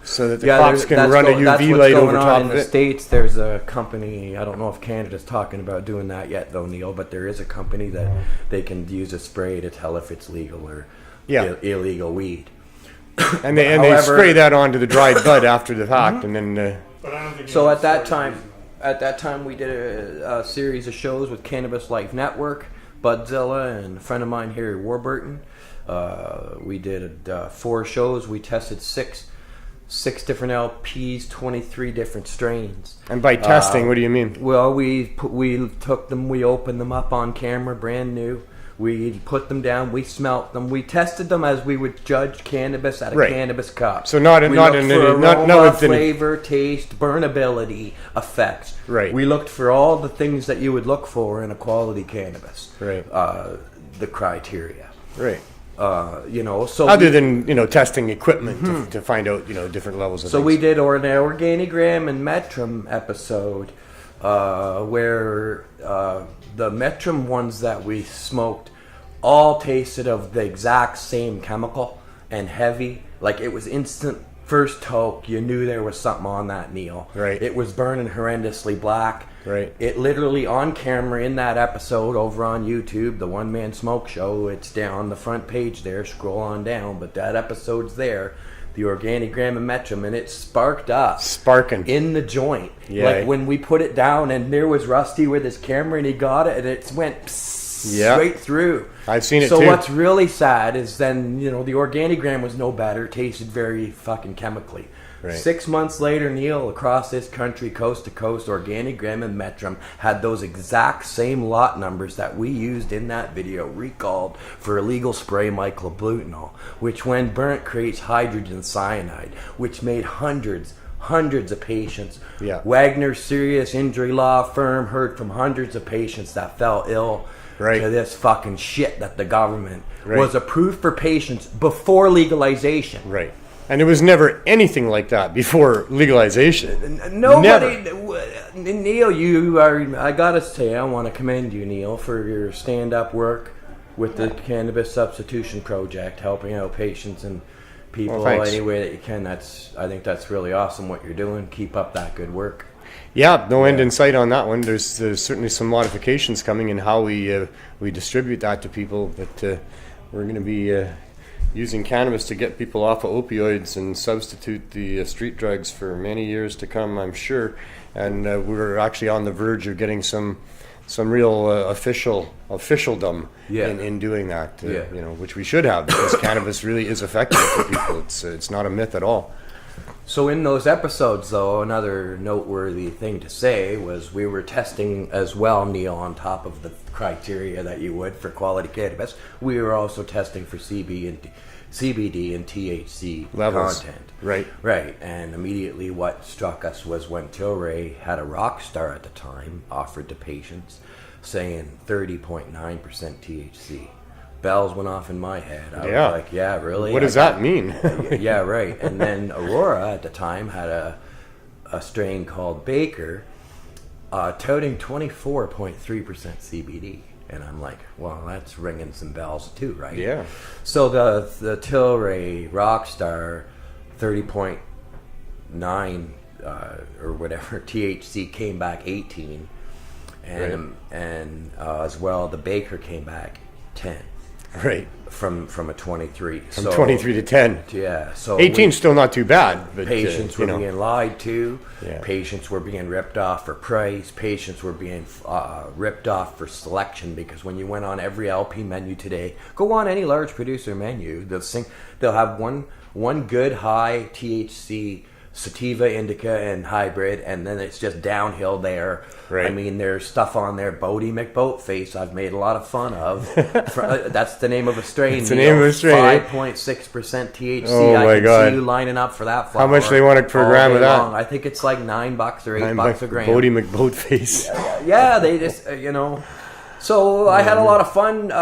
so that the cops can run a UV light over top of it. In the States, there's a company, I don't know if Canada's talking about doing that yet though, Neil, but there is a company that they can use a spray to tell if it's legal or illegal weed. And they spray that onto the dried bud after the fact, and then. So at that time, we did a series of shows with Cannabis Life Network, Budzilla, and a friend of mine, Harry Warburton. We did 4 shows. We tested six different LPs, 23 different strains. And by testing, what do you mean? Well, we took them, we opened them up on camera, brand new. We put them down. We smelt them. We tested them as we would judge cannabis at a Right. cannabis cup. So not we not looked in for any, not aroma, within. flavor, taste, burnability, effects. Right. We looked for all the things that you would look for in a quality cannabis. Right. The criteria. Right. So Other than testing equipment to find out different levels of. So things. we did an Organigram and Metrum episode where the Metrum ones that we smoked all tasted of the exact same chemical and heavy. Like it was instant first toke. You knew there was something on that, Neil. Right. It was burning horrendously black. Right. It literally on camera in that episode over on YouTube, the One Man Smoke Show, it's down the front page there, scroll on down, but that episode's there, the Organigram and Metrum, and it sparked up. Sparking. In the joint. Yeah. Like when we put it down and there was Rusty with his camera and he got it and it went straight through. I've seen it so too. So what's really sad is then, the Organigram was no better, tasted very fucking chemically. Right. 6 months later, Neil, across this country, coast to coast, Organigram and Metrum had those exact same lot numbers that we used in that video recalled for illegal spray myclobutano, which when burnt creates hydrogen cyanide, which made hundreds of patients. Yeah. Wagner Serious Injury Law Firm heard from hundreds of patients that fell ill to this fucking shit that the government was approved for patients before legalization. Right. And there was never anything like that before legalization. Nobody, Neil, you are, I gotta say, I want to commend you, Neil, for your stand-up work with the Cannabis Substitution Project, helping out patients and people any way that you can. I think that's really awesome what you're doing. Keep up that good work. Yeah, no end in sight on that one. There's certainly some modifications coming in how we distribute that to people, but we're going to be using cannabis to get people off of opioids and substitute the street drugs for many years to come, I'm sure. And we're actually on the verge of getting some real officialdom in doing that. Which we should have, because cannabis really is effective for people. It's not a myth at all. So in those episodes, though, another noteworthy thing to say was we were testing as well, Neil, on top of the criteria that you would for quality cannabis. We were also testing for CBD and THC levels. Content. Right. And immediately what struck us was when Tilray had a rock star at the time offered to patients saying 30.9% THC. Bells went off in my head. I was like, yeah, really? What does that mean? Yeah, right. And then Aurora at the time had a strain called Baker touting 24.3% CBD. And I'm like, well, that's ringing some bells too, right? Yeah. So the Tilray Rockstar 30.9 or whatever THC came back 18. And as well, the Baker came back 10. Right. From a 23. From 23 to 10. Yeah. So 18's still not too bad. But, patients were being lied to. Yeah. Patients were being ripped off for price. Patients were being ripped off for selection, because when you went on every LP menu today, go on any large producer menu, they'll have one good high THC sativa, indica, and hybrid, and then it's just downhill there. Right. I mean, there's stuff on there, Bodie McBoatface, I've made a lot of fun of. That's the name of a strain. It's the name of a strain. 5.6% THC. Oh I my can God. see you lining up for that flower. How much they want per gram of that? Long. I think it's like $9 or $8 a gram. Bodie McBoatface. Yeah, they just, So I had a lot of fun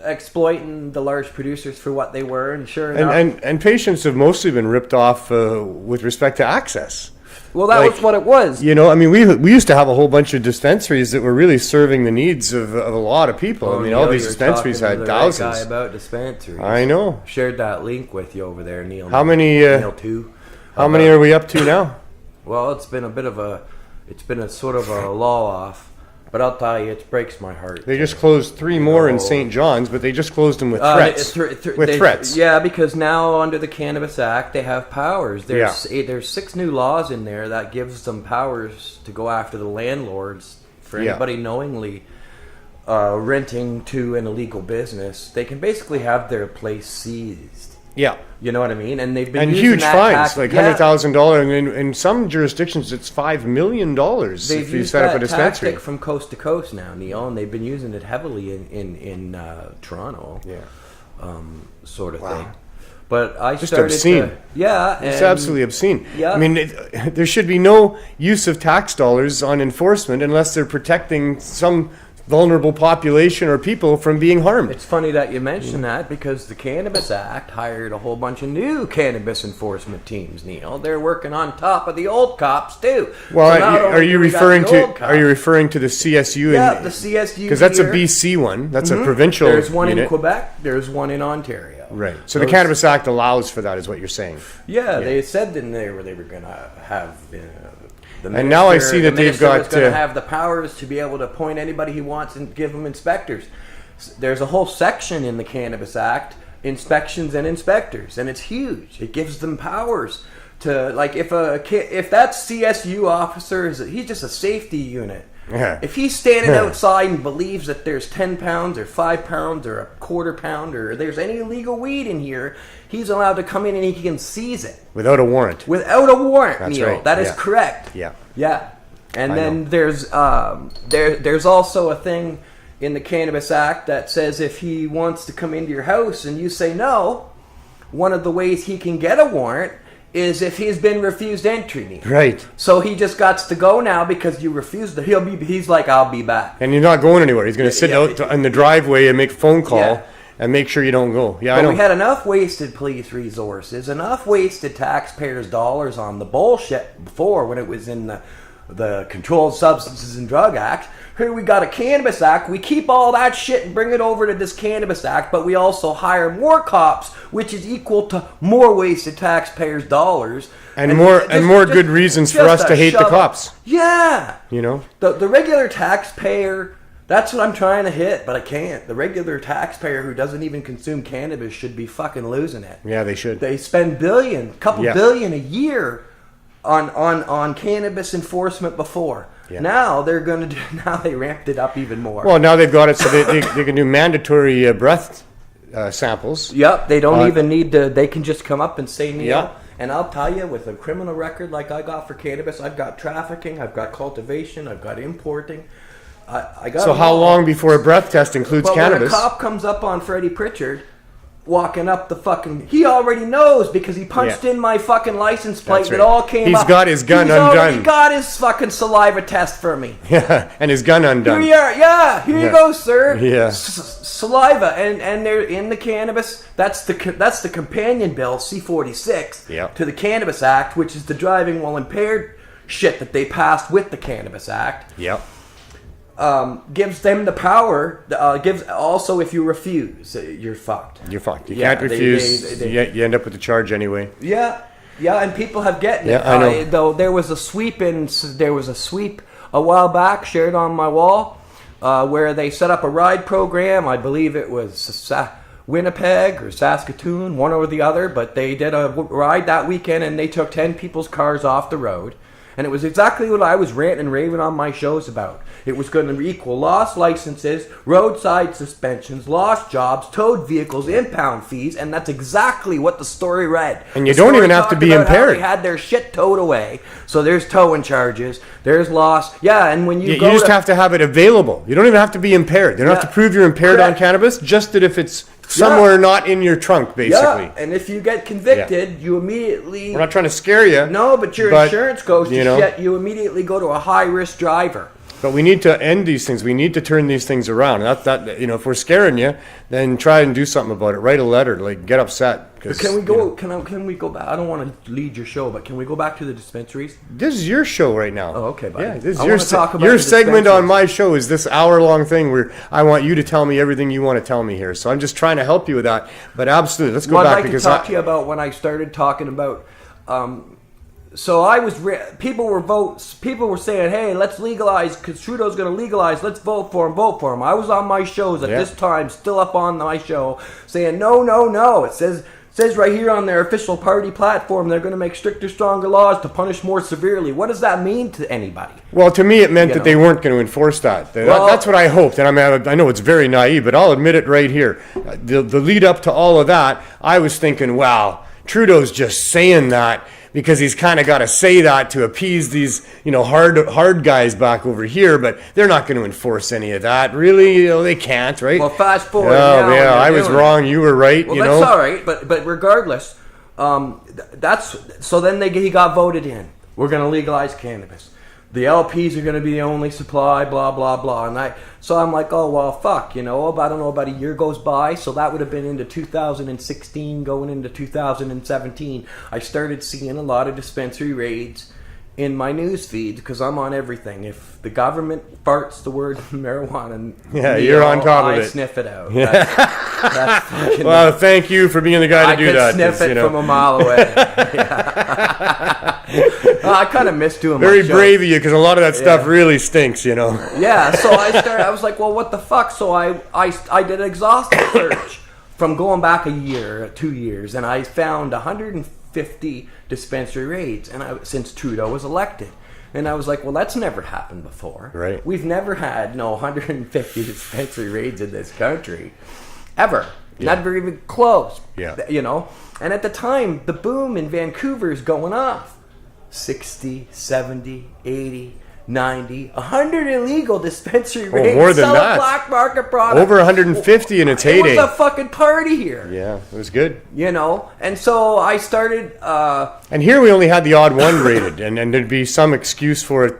exploiting the large producers for what they were, and sure enough. And patients have mostly been ripped off with respect to access. Well, that was what it was. We used to have a whole bunch of dispensaries that were really serving the needs of a lot of people. All these dispensaries had thousands. Right guy about dispensaries. I know. Shared that link with you over there, Neil. How many? Neil too. How many are we up to now? Well, it's been a sort of a lull off. But I'll tell you, it breaks my heart. They just closed 3 more in St. John's, but they just closed them with threats. Threats. Yeah, because now under the Cannabis Act, they have powers. There's 6 new laws in there that gives them powers to go after the landlords for anybody knowingly renting to an illegal business. They can basically have their place seized Yeah. You know what I mean? And they've been And using huge that fines, like yeah. $100,000. And in some jurisdictions, it's $5 million if you set up a dispensary. Tactic from coast to coast now, Neil, and they've been using it heavily in Toronto. Yeah. Sort of thing. But I Just started obscene. It's It's absolutely obscene. Yeah. I mean, there should be no use of tax dollars on enforcement unless they're protecting some vulnerable population or people from being harmed. It's funny that you mentioned that because the Cannabis Act hired a whole bunch of new cannabis enforcement teams, Neil. They're working on top of the old cops too. Well, So not are only you do we got referring the to old cops- the CSU? Yeah, the CSU. Because that's a here. BC one. That's a provincial. There's one unit. in Quebec. There's one in Ontario. Right. So the Those- Cannabis Act allows for that, is what you're saying. Yeah, they said in there they were going to have. The And now I see that the they've minister got, was going to have the powers to be able to appoint anybody he wants and give them inspectors. There's a whole section in the Cannabis Act, inspections and inspectors, and it's huge. It gives them powers to, like, if that CSU officer he's just a safety unit. Yeah. If he's standing outside and believes that there's 10 pounds or 5 pounds or a quarter pound or there's any illegal weed in here, he's allowed to come in and he can seize it. Without a warrant. Without a warrant, That's Neil. right. That is Yeah. correct. Yeah. Yeah. And I then know. there's also a thing in the Cannabis Act that says if he wants to come into your house and you say no, one of the ways he can get a warrant is if he's been refused entry, Neil. Right. So he just got to go now because you refused it. He's like, I'll be back. And you're not going anywhere. He's going to sit out in the driveway and make a phone call Yeah. and make sure you don't go. Yeah, I But know. we had enough wasted police resources, enough wasted taxpayers' dollars on the bullshit before when it was in the Controlled Substances and Drug Act. Here we got a Cannabis Act. We keep all that shit and bring it over to this Cannabis Act, but we also hire more cops, which is equal to more wasted taxpayers' dollars. And more good reasons for us to hate the shove- cops. Yeah. You know? The regular taxpayer, that's what I'm trying to hit, but I can't. The regular taxpayer who doesn't even consume cannabis should be fucking losing it. Yeah, they should. They spend couple billion a year on cannabis enforcement before. Yeah. Now now they ramped it up even more. Well, now they've got it so they can do mandatory breath samples. Yep, they don't even need to, they can just come up and say, Neil. Yeah. And I'll tell you, with a criminal record like I got for cannabis, I've got trafficking, I've got cultivation, I've got importing. I got. So how long before a breath test includes But cannabis? when a cop comes up on Freddie Pritchard, walking up the fucking, he already knows because he punched Yeah. in my fucking license plate. That's And right. it all came He's up. got his gun He's already undone. got his fucking saliva test for me. Yeah, and his gun undone. Here you are. Yeah, here you Yeah. go, sir. Yeah. Saliva, and they're in the cannabis. That's the companion bill, C-46, Yeah. to the Cannabis Act, which is the driving while impaired shit that they passed with the Cannabis Act. Yep. Gives them the power. Gives also if you refuse, you're fucked. You're fucked. You Yeah, can't refuse. You end up with the charge anyway. Yeah, and people have gotten Yeah, it. I know. Though there was a sweep a while back shared on my wall where they set up a ride program. I believe it was Winnipeg or Saskatoon, one or the other, but they did a ride that weekend and they took 10 people's cars off the road. And it was exactly what I was ranting and raving on my shows about. It was going to equal lost licenses, roadside suspensions, lost jobs, towed vehicles, impound fees, and that's exactly what the story read. And you The don't story even have to talked be about how impaired. They had their shit towed away, so there's towing charges, there's loss. Yeah, and when you You go just have to have it available. You don't even have to be impaired. You don't have Yeah. to prove you're impaired on Correct. cannabis, just that if it's somewhere not in your trunk, basically. Yeah, and if you get convicted, you immediately... We're not trying to scare you. No, but your insurance goes to shit. You immediately go to a high-risk driver. But we need to end these things. We need to turn these things around. If we're scaring you, then try and do something about it. Write a letter, like get upset. But can we go? Can we go back? I don't want to lead your show, but can we go back to the dispensaries? This is your show right now. Oh, okay, buddy. Yeah, this is I your wanna talk about your the segment on dispensaries. my show is this hour-long thing where I want you to tell me everything you want to tell me here. So I'm just trying to help you with that. But absolutely, let's go Well, back I'd like to because talk to you about when I started talking about. So I was. People were saying, "Hey, let's legalize because Trudeau's going to legalize. Let's vote for him. Vote for him." I was on my shows at Yeah. this time, still up on my show, saying, "No, no, no." It says says right here on their official party platform, they're going to make stricter, stronger laws to punish more severely. What does that mean to anybody? Well, to me, it meant that they weren't going to enforce that. That's what I hoped. And I know it's very naive, but I'll admit it right here. The lead up to all of that, I was thinking, wow, Trudeau's just saying that because he's kind of got to say that to appease these, hard guys back over here, but they're not going to enforce any of that. Really, they can't, right? Well, fast forward. Yeah, I was wrong. You were right. Well, that's all right, but regardless, so then he got voted in. We're going to legalize cannabis. The LPs are going to be the only supply, blah, blah, blah. And so I'm like, oh, well, fuck, I don't know, about a year goes by. So that would have been into 2016, going into 2017. I started seeing a lot of dispensary raids in my news feed because I'm on everything. If the government farts the word marijuana, you're on top of it. I sniff it out. That's fucking well, thank you for being the guy to do that. I could sniff it from a mile away. I kind of miss doing very my brave of you because a lot of that stuff really stinks, Yeah, so I was like, well, what the fuck? So I did an exhaustive search from going back a year, 2 years, and I found 150 dispensary raids since Trudeau was elected. And I was like, well, that's never happened before. Right. We've never had 150 dispensary raids in this country. Ever. Yeah. Not even close. Yeah. And at the time, the boom in Vancouver is going off. 60, 70, 80, 90, 100 illegal dispensary raids. More than selling that. Black market products. Over 150 in its heyday. It was a fucking party here. Yeah, it was good. And so I started... and here we only had the odd one rated, and there'd be some excuse for it,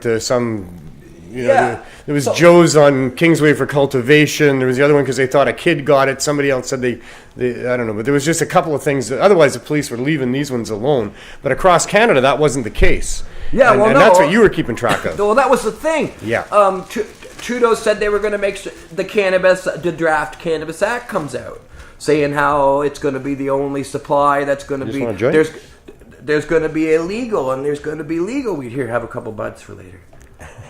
there was Joe's on Kingsway for cultivation. There was the other one because they thought a kid got it. Somebody else said they I don't know, but there was just a couple of things. Otherwise, the police were leaving these ones alone. But across Canada, that wasn't the case. Yeah, and that's what you were keeping track of. Well, that was the thing. Yeah. Trudeau said they were going to make sure the draft Cannabis Act comes out, saying how it's going to be the only supply that's going to be. There's going to be illegal and there's going to be legal weed. Here, have a couple buds for later.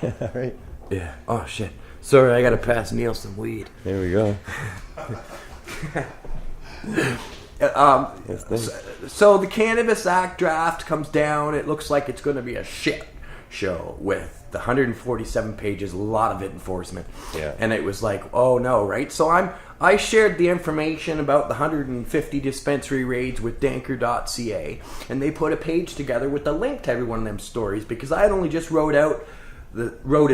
All right. Yeah. Oh shit. Sorry, I gotta pass Neil some weed. There we go. So the Cannabis Act draft comes down. It looks like it's going to be a shit show with the 147 pages, a lot of enforcement. Yeah. And it was like, oh no, right? So I shared the information about the 150 dispensary raids with Danker.ca, and they put a page together with a link to every one of them stories because I had only just wrote it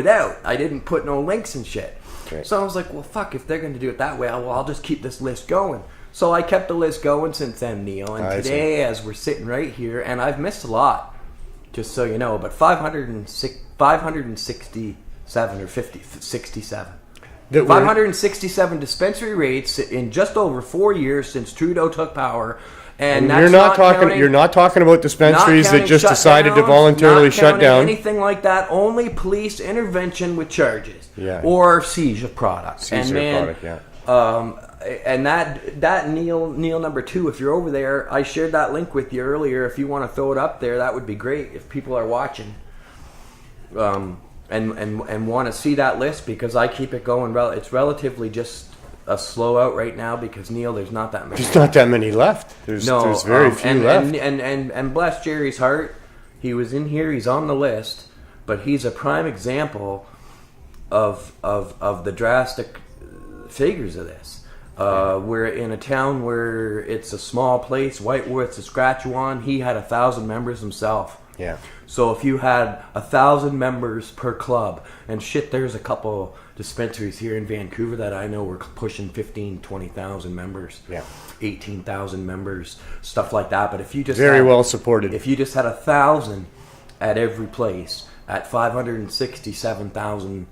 out. I didn't put no links and shit. Right. So I was like, well, fuck, if they're going to do it that way, I'll just keep this list going. So I kept the list going since then, Neil. And today, as we're sitting right here, and I've missed a lot, just so you know, but 567 or 67. 567 dispensary raids in just over 4 years since Trudeau took power. And that's you're not talking about dispensaries that just decided to voluntarily shut down. Anything like that. Only police intervention with charges. Yeah. Or seizure of product. And that Neil number 2, if you're over there, I shared that link with you earlier. If you want to throw it up there, that would be great if people are watching. And want to see that list because I keep it going. It's relatively just a slow out right now because Neil, there's not that many. There's not that many left. There's very few left. And bless Jerry's heart, he was in here. He's on the list, but he's a prime example of the drastic figures of this. We're in a town where it's a small place, Whitewood, Saskatchewan. He had 1,000 members himself. Yeah. So if you had 1,000 members per club, and shit, there's a couple dispensaries here in Vancouver that I know were pushing 15, 20,000 members. Yeah. 18,000 members, stuff like that. But if you just well supported. If you just had 1,000 at every place, at 567,000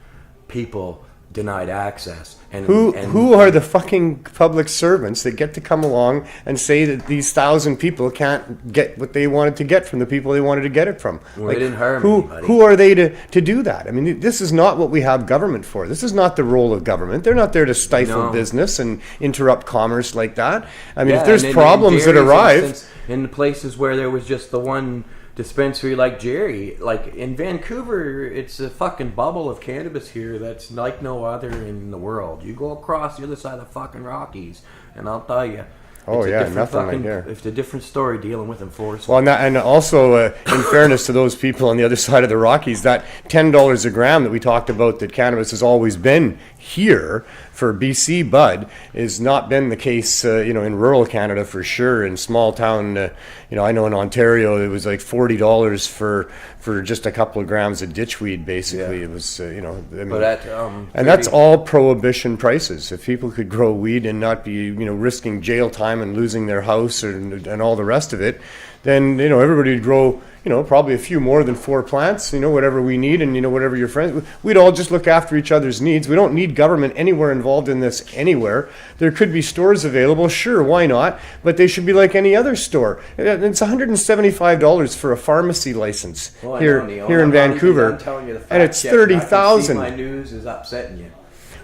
people denied access. And who are the fucking public servants that get to come along and say that these 1,000 people can't get what they wanted to get from the people they wanted to get it from? Well, they didn't hire anybody. Who are they to do that? I mean, this is not what we have government for. This is not the role of government. They're not there to stifle business and interrupt commerce like that. I mean, if there's problems that arise... In the places where there was just the one dispensary like Jerry, like in Vancouver, it's a fucking bubble of cannabis here that's like no other in the world. You go across the other side of the fucking Rockies, and I'll tell you, Oh, It's a yeah, different nothing like fucking- here. It's a different story dealing with enforcement. Well, and also, in fairness to those people on the other side of the Rockies, that $10 a gram that we talked about that cannabis has always been here for BC bud has not been the case, in rural Canada for sure. In small town, I know in Ontario it was like $40 for just a couple of grams of ditchweed. Basically, Yeah. it was, But and that's all prohibition prices. If people could grow weed and not be, risking jail time and losing their house and all the rest of it, then, everybody would grow, probably a few more than 4 plants, whatever we need, and, whatever your friends, we'd all just look after each other's needs. We don't need government anywhere involved in this anywhere. There could be stores available, sure, why not? But they should be like any other store. It's $175 for a pharmacy license Well, I here know, Neil. in I'm not even Vancouver, done telling you the and facts it's yet, but I can see $30,000. My news is upsetting you.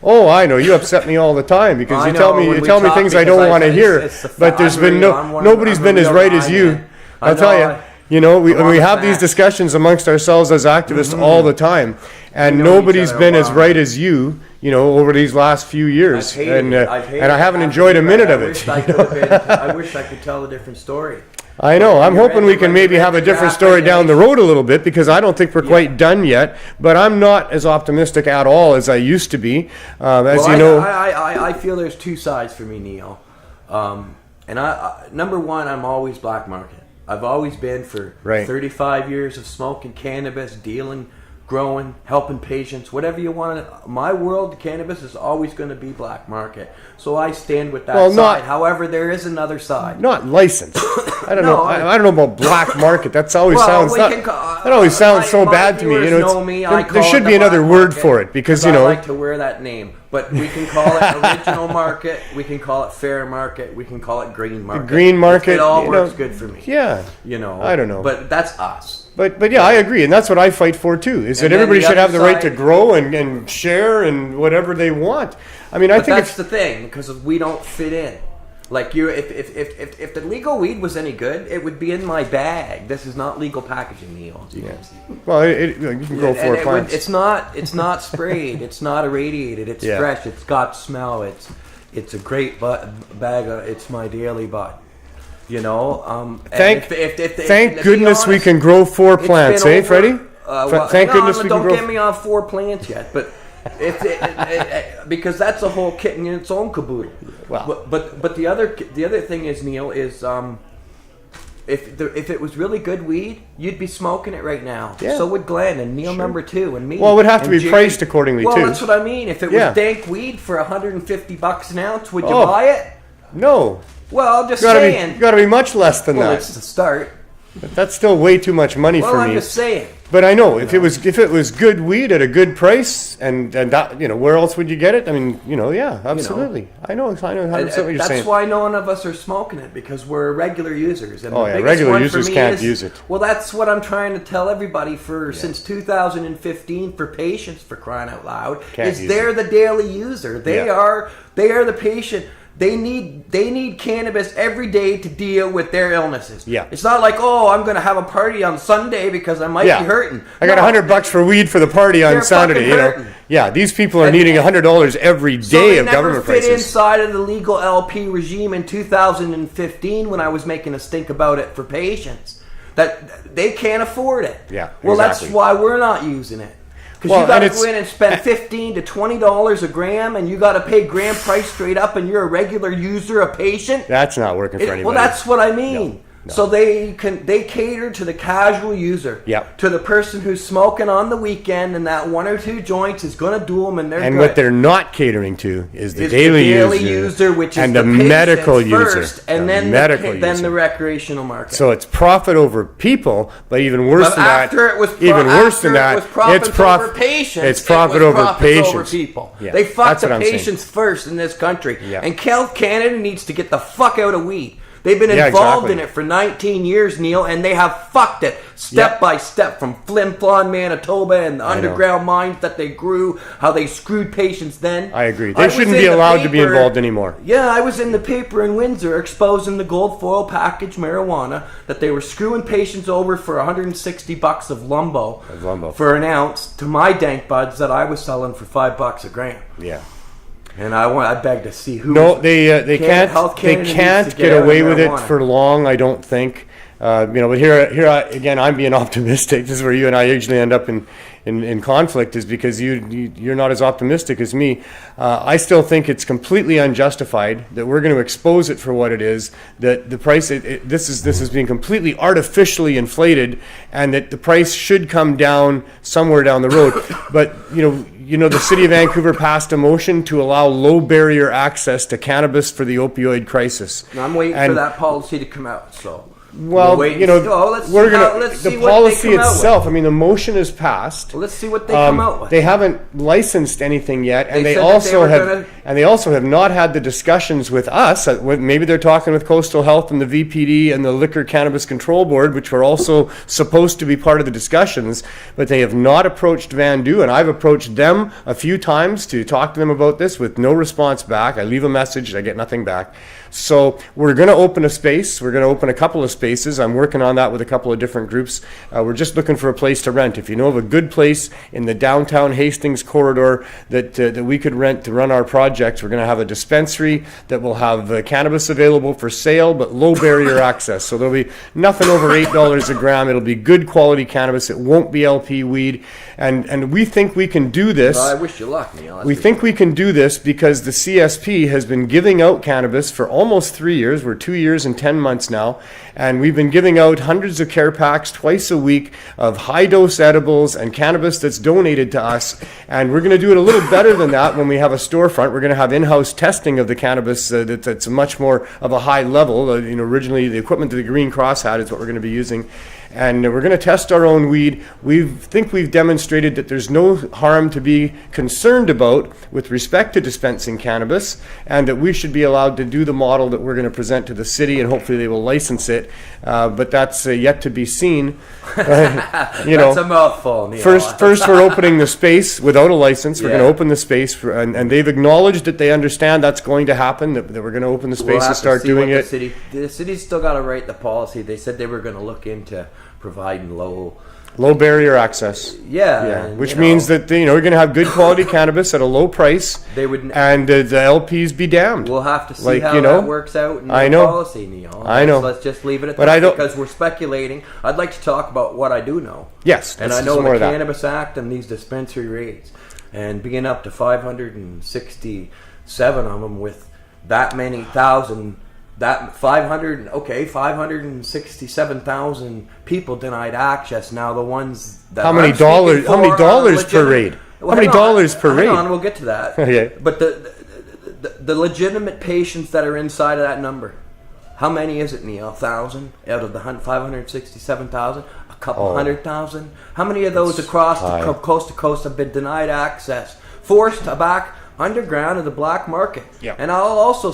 Oh, I know. You upset me all the time because I you tell know, me when you we tell me talk, things I because don't want to hear. it's the But there's I'm been real. I'm one- nobody's I'm been a as real right guy, as you. man. I I'll tell know, you. We I'm on have the these facts. discussions amongst ourselves as activists all the time, and We know each nobody's other been well. as right as you. Over these last few years, I've hated it. I've hated and I it. haven't enjoyed a minute of it. I wish I could tell a different story. I know. I'm You're hoping we right, can but maybe you're have a right, different you're story right, down the yeah. road a little bit because I don't think we're quite done yet. But I'm not as optimistic at all as I used to be. I feel there's two sides for me, Neil. And number one, I'm always black market. I've always been for Right. 35 years of smoking cannabis, dealing, growing, helping patients, whatever you want. My world, cannabis is always going to be black market. So I stand with that Well, side. However, there is another side. Not licensed. I don't No, know. I don't know about black market. That's always Well, sounds. we That, can ca- that always sounds so my bad to me. viewers know me, I there call should it be the another black word market for it because I like to wear that name. But we can call it original market. We can call it fair market. We can call it green market. green market, It all you works know, good for me. Yeah. I don't know. But that's us. But yeah, I agree, and that's what I fight for too. Is that And then everybody the should have other the right to side- grow and share and whatever they want. I mean, I But think that's it's the thing, because we don't fit in. Like if the legal weed was any good, it would be in my bag. This is not legal packaging, Neil. As you can see. well, you can grow And 4 plants. it's not sprayed. It's not irradiated. It's Yeah. fresh. It's got smell. It's a great bag. It's my daily bud. Thank to be goodness we honest, can grow 4 it's plants, been eh, over- Freddie? Thank goodness we can Don't grow. get me on 4 plants yet, but because that's a whole kit in its own caboodle. Wow. But the other thing is, Neil, is if it was really good weed, you'd be smoking it right now. Yeah. So would Glenn and Neil number 2 and me. Well, it would have to and be Jerry. priced accordingly, well, too. that's what I mean. If it Yeah. was dank weed for $150 an ounce, would you Oh. buy it? No, Well, I'm just gotta saying. be much less than Well, that. it's the start. But that's still way too much money Well, for I'm me. just saying. But I know if it was good weed at a good price, and that, where else would you get it? I mean, yeah, absolutely. I know 100% what you're That's saying. why none of us are smoking it, because we're regular users. And Oh, the yeah, biggest regular one for users me can't is- use it. Well, that's what I'm trying to tell everybody since 2015 for patients, for crying out loud. Can't is use they're the daily user. They Yeah. are the patient. They need cannabis every day to deal with their illnesses. Yeah. It's not like, oh, I'm going to have a party on Sunday because I might Yeah. be hurting. I got No. $100 for weed for the party on They're Saturday. fucking hurting. Yeah, these people are And- needing $100 every So day they of never government fit prices. inside of the legal LP regime in 2015 when I was making a stink about it for patients. That they can't afford it. Yeah, Well, exactly. that's why we're not using it. Because Well, you got and to go in and spend $15 to $20 a gram, and you got to pay gram price straight up, and you're a regular user, a patient. That's not working for anybody. Well, that's what I mean. No. So they cater to the casual user, Yep. to the person who's smoking on the weekend, and that 1 or 2 joints is going to do them, and they're And good. what they're not catering to is the Is daily user, which is and the the patient medical first, user. and The then medical then user. the recreational market. So it's profit over people, but even worse But than that, after it was even worse than that, it's profits over patients. It's profit it was over profits patients. over people. Yeah, They fuck that's the what I'm saying. patients first in this country. Yeah. And Canada needs to get the fuck out of weed. They've been Yeah, involved exactly. in it for 19 years, Neil, and they have fucked it step Yep. by step from Flin Flon, Manitoba, and the know. underground mines that they grew, how they screwed patients then. I agree. I They was shouldn't in be the allowed to be paper- involved anymore. Yeah, I was in the paper in Windsor exposing the gold foil package marijuana that they were screwing patients over for $160 of lumbo, lumbo. for an ounce to my dank buds that I was selling for $5 a gram. Yeah. And I beg to see who. No, they can't. Health They Canada can't needs to get get out of away with it marijuana. for long. I don't think. But here again, I'm being optimistic. This is where you and I usually end up in conflict, is because you're not as optimistic as me. I still think it's completely unjustified that we're going to expose it for what it is. That the price this is being completely artificially inflated, and that the price should come down somewhere down the road. But the city of Vancouver passed a motion to allow low barrier access to cannabis for the opioid crisis. I'm waiting for that policy to come out. So. Well, let's the see what policy they come out itself. with. I mean, the motion is passed. Well, let's see what they come out with. They haven't licensed anything yet, and They they said that also they were have, gonna- and they also have not had the discussions with us. Maybe they're talking with Coastal Health and the VPD and the Liquor Cannabis Control Board, which were also supposed to be part of the discussions, but they have not approached Vandu, and I've approached them a few times to talk to them about this with no response back. I leave a message, I get nothing back. So we're going to open a space. We're going to open a couple of spaces. I'm working on that with a couple of different groups. We're just looking for a place to rent. If you know of a good place in the downtown Hastings corridor that we could rent to run our projects, we're going to have a dispensary that will have cannabis available for sale, but low barrier access. So there'll be nothing over $8 a gram. It'll be good quality cannabis. It won't be LP weed. And we think we can do this. Well, I wish you luck, Neil. We think we can do this because the CSP has been giving out cannabis for almost 3 years. We're 2 years and 10 months now. And we've been giving out hundreds of care packs twice a week of high-dose edibles and cannabis that's donated to us. And we're going to do it a little better than that when we have a storefront. We're going to have in-house testing of the cannabis that's much more of a high level. Originally, the equipment that the Green Cross had is what we're going to be using. And we're going to test our own weed. We think we've demonstrated that there's no harm to be concerned about with respect to dispensing cannabis, and that we should be allowed to do the model that we're going to present to the city, and hopefully they will license it. But that's yet to be seen. That's a mouthful, Neil. First, we're opening the space without a license. We're going to open the space, and they've acknowledged that they understand that's going to happen, that we're going to open the space and start doing it. The city's still got to write the policy. They said they were going to look into providing low barrier access. Yeah, which means that you're going to have good quality cannabis at a low price. They would, and the LPs be damned. We'll have to see how that works out in the policy, Neil. Let's just leave it at that because we're speculating. I'd like to talk about what I do know. Yes, and I know the Cannabis Act and these dispensary rates, and being up to 567 of them with that many thousand. That 567,000 people denied access. Now the ones that how many dollars per raid? How many dollars per raid? Hang on, we'll get to that. Okay. But the legitimate patients that are inside of that number, how many is it, Neil? 1,000 out of the 567,000? A couple 100,000? How many of those across coast to coast have been denied access, forced back underground in the black market? And I also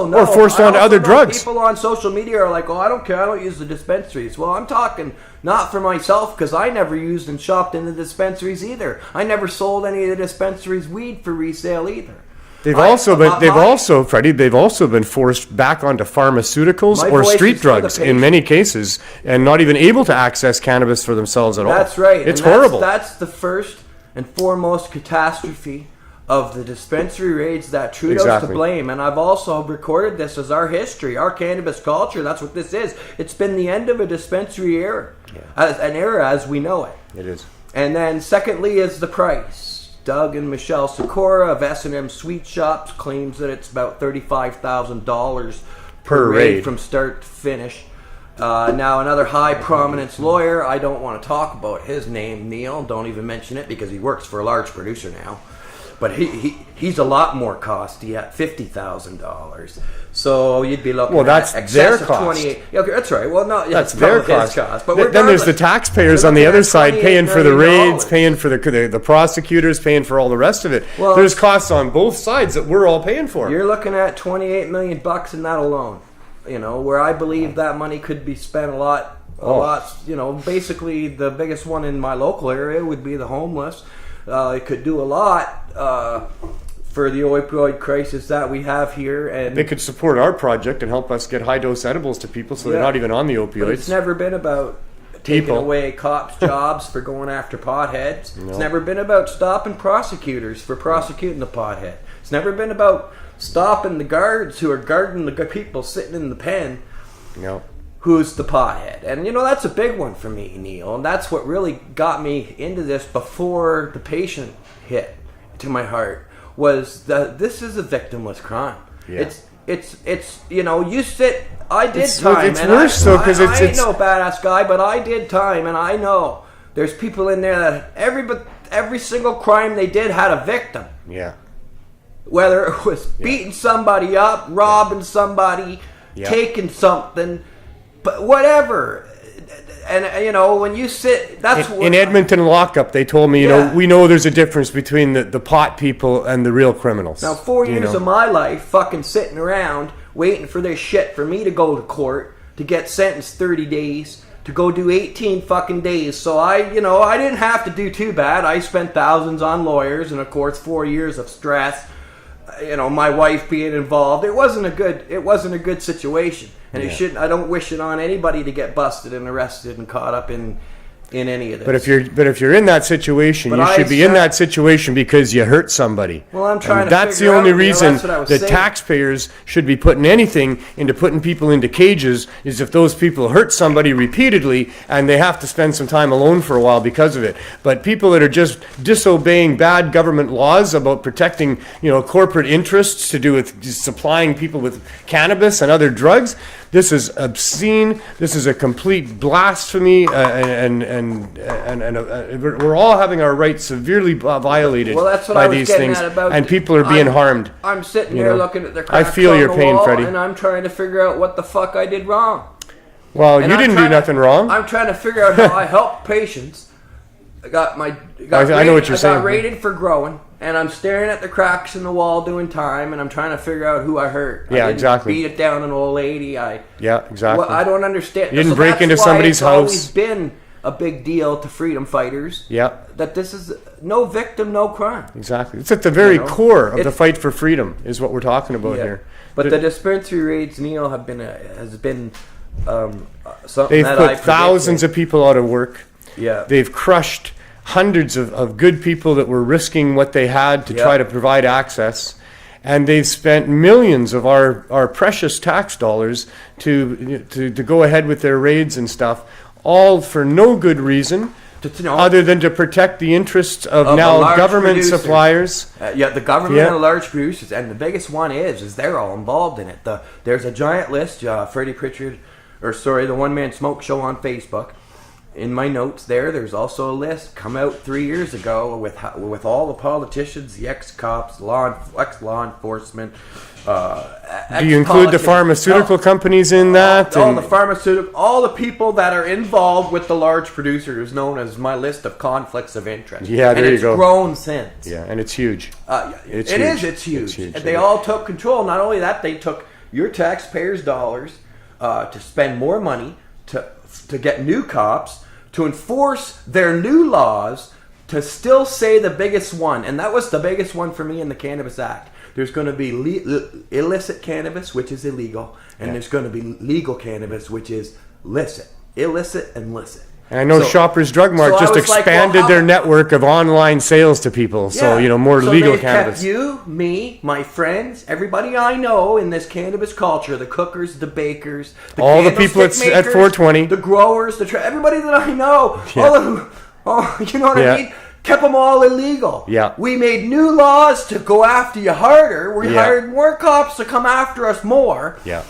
know, or forced onto other drugs. People on social media are like, "Oh, I don't care. I don't use the dispensaries." Well, I'm talking not for myself, because I never used and shopped in the dispensaries either. I never sold any of the dispensaries weed for resale either. They've also been forced back onto pharmaceuticals or street drugs in many cases, and not even able to access cannabis for themselves at all. That's right. It's horrible. That's the first and foremost catastrophe of the dispensary raids that Trudeau's to blame. And I've also recorded this as our history, our cannabis culture. That's what this is. It's been the end of a dispensary era, an era as we know it. It is. And then secondly is the price. Doug and Michelle Sikora of S&M Sweet Shops claims that it's about $35,000 per raid from start to finish. Now another high prominence lawyer, I don't want to talk about his name, Neil, don't even mention it because he works for a large producer now. But he's a lot more costly at $50,000. So you'd be looking that's at their excess of cost. 28. Yeah, okay, that's right. Well, no, that's their cost. But then there's the taxpayers on the other side paying for the raids, paying for the prosecutors, paying for all the rest of it. Well, there's costs on both sides that we're all paying for. You're looking at $28 million in that alone. Where I believe that money could be spent a lot. Basically the biggest one in my local area would be the homeless. It could do a lot for the opioid crisis that we have here, and they could support our project and help us get high dose edibles to people, so they're not even on the opioids. But it's never been about taking away cops' jobs for going after potheads. No. It's never been about stopping prosecutors for prosecuting the pothead. It's never been about stopping the guards who are guarding the people sitting in the pen. No. Who's the pothead. And, that's a big one for me, Neil. And that's what really got me into this before the patient hit to my heart, was that this is a victimless crime. Yeah. It's you sit... I did it's time. It's worse, though, because I ain't no badass guy, but I did time, and I know there's people in there that every single crime they did had a victim. Yeah. Whether it was beating somebody up, robbing somebody, taking something, but whatever. And when you sit, that's in Edmonton lockup, they told me, we know there's a difference between the pot people and the real criminals. Now, 4 years of my life fucking sitting around waiting for this shit for me to go to court to get sentenced 30 days to go do 18 fucking days. So I didn't have to do too bad. I spent thousands on lawyers and of course 4 years of stress. My wife being involved. It wasn't a good situation. And I don't wish it on anybody to get busted and arrested and caught up in any of this. But if you're in that situation, you should be in that situation because you hurt somebody. Well, I'm trying to that's the figure only out, reason that's what I was that saying. taxpayers should be putting anything into putting people into cages is if those people hurt somebody repeatedly and they have to spend some time alone for a while because of it. But people that are just disobeying bad government laws about protecting, corporate interests to do with just supplying people with cannabis and other drugs, this is obscene. This is a complete blasphemy, and we're all having our rights severely violated by these things, and people are being harmed. I'm sitting here looking at the cracks I feel on your the pain, wall, Freddie. and I'm trying to figure out what the fuck I did wrong. Well, And you I'm didn't do trying nothing wrong. I'm trying to figure out how I help patients. I know what you're saying. I got rated for growing, and I'm staring at the cracks in the wall doing time, and I'm trying to figure out who I hurt. Yeah, I didn't exactly. beat it down an old lady. Yeah, exactly. Well, I don't understand. You didn't break into somebody's It's always house. been a big deal to freedom fighters. Yeah. That this is no victim, no crime. Exactly. It's at the very core of the fight for freedom is what we're talking about here. But the dispensary raids, Neil, has been something They've that put thousands of people out of work. Yeah. They've crushed hundreds of good people that were risking what they had to try to provide access. And they've spent millions of our precious tax dollars to go ahead with their raids and stuff, all for no good reason other than to protect the interests of now government producers. suppliers. The government and the large producers. And the biggest one is they're all involved in it. There's a giant list, Freddie Pritchard, the One Man Smoke Show on Facebook. In my notes there's also a list come out 3 years ago with all the politicians, the ex-cops, ex-law enforcement. Do you include the pharmaceutical companies in that? All the people that are involved with the large producers, known as my list of conflicts of interest. Yeah, there you go. And it's grown since. Yeah, and it's huge. It's huge. And they all took control. Not only that, they took your taxpayers' dollars to spend more money to get new cops, to enforce their new laws, to still say the biggest one, and that was the biggest one for me in the Cannabis Act. There's going to be illicit cannabis, which is illegal, and there's going to be legal cannabis, which is licit. Illicit and licit. And I know Shoppers Drug Mart just expanded their network of online sales to people, more legal cannabis. Kept you, me, my friends, everybody I know in this cannabis culture, the cookers, the bakers, all the people at 420, the growers, everybody that I know, all of them, you know what I mean? Kept them all illegal. Yeah. We made new laws to go after you harder. We hired more cops to come after us more. Yeah.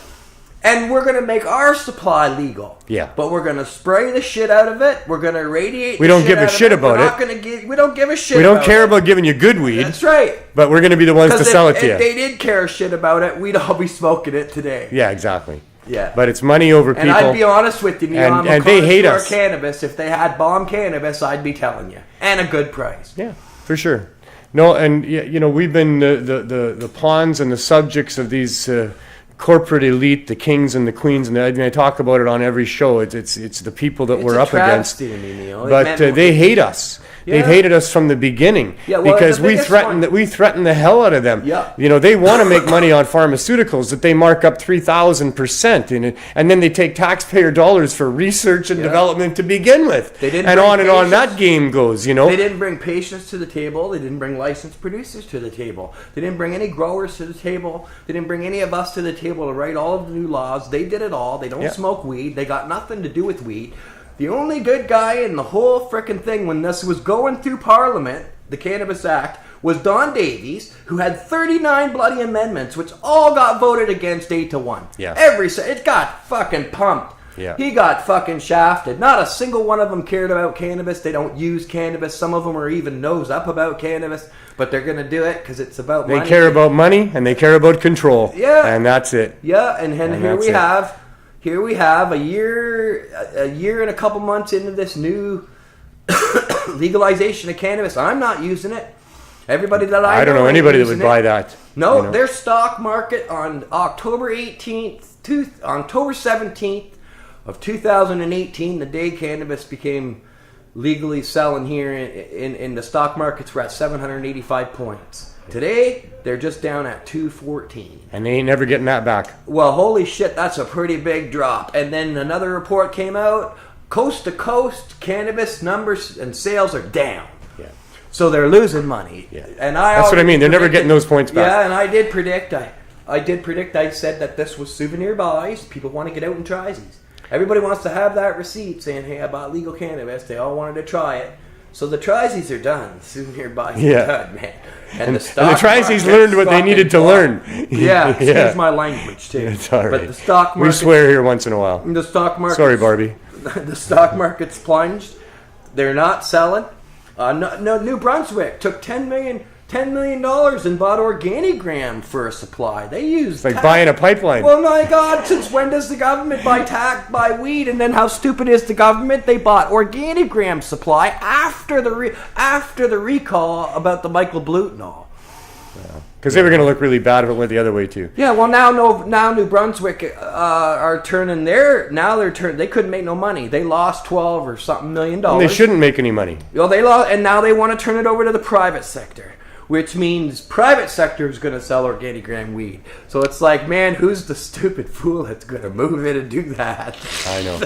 And we're going to make our supply legal. Yeah. But we're going to spray the shit out of it. We're going to irradiate We don't give a shit about it. We don't give a shit We about it. don't care about giving you good weed. That's right. But we're going to be the ones to sell it to you. If they did care shit about it, we'd all be smoking it today. Yeah, exactly. Yeah. But it's money over people. And I'd be honest with you, Neil, I'm a and they hate connoisseur us. of cannabis. If they had bomb cannabis, I'd be telling you. And a good price. Yeah, for sure. No, and we've been the pawns and the subjects of these corporate elite, the kings and the queens, and I talk about it on every show. It's the people that we're up against. To me, Neil. But they hate us. They've hated us from the beginning because we threaten the hell out of them. Yeah. You know, they want to make money on pharmaceuticals that they mark up 3,000% in it, and then they take taxpayer dollars for research and development to begin with. And on that game goes, you know. They didn't bring patients to the table. They didn't bring licensed producers to the table. They didn't bring any growers to the table. They didn't bring any of us to the table to write all of the new laws. They did it all. They don't smoke weed. They got nothing to do with weed. The only good guy in the whole frickin' thing when this was going through Parliament, the Cannabis Act, was Don Davies, who had 39 bloody amendments, which all got voted against 8-1. Yeah. It got fucking pumped. Yeah. He got fucking shafted. Not a single one of them cared about cannabis. They don't use cannabis. Some of them are even nose up about cannabis, but they're going to do it because it's about money. They care about money and they care about control. Yeah. And that's it. Yeah, and here we have a year and a couple months into this new legalization of cannabis. I'm not using it. Everybody that I don't know anybody that would buy that. No, you know? Their stock market on October 17th of 2018, the day cannabis became legally selling here in the stock markets, were at 785 points. Today, they're just down at 214. And they ain't never getting that back. Well, holy shit, that's a pretty big drop. And then another report came out, coast to coast, cannabis numbers and sales are down. Yeah. So they're losing money. Yeah. And that's what I mean. They're never getting those points back. Yeah, and I did predict. I said that this was souvenir buys. People want to get out and try these. Everybody wants to have that receipt saying, hey, I bought legal cannabis. They all wanted to try it. So the tries are done. Souvenir buys are done, man. And the tries learned what they needed to learn. Yeah, excuse my language, too. It's all right. But the stock market... We swear here once in a while. The stock market... Sorry, Barbie. The stock market's plunged. They're not selling. New Brunswick took $10 million and bought Organigram for a supply. They used it's like buying a pipeline. Well, my God, since when does the government buy weed? And then how stupid is the government? They bought Organigram supply after the recall about the Michael Blut and all. Because they were going to look really bad if it went the other way too. Yeah, well now New Brunswick are turning they couldn't make no money. They lost $12 or something million. And they shouldn't make any money. Well, they lost, and now they want to turn it over to the private sector, which means private sector is going to sell Organigram weed. So it's like, man, who's the stupid fool that's going to move in and do that? I know.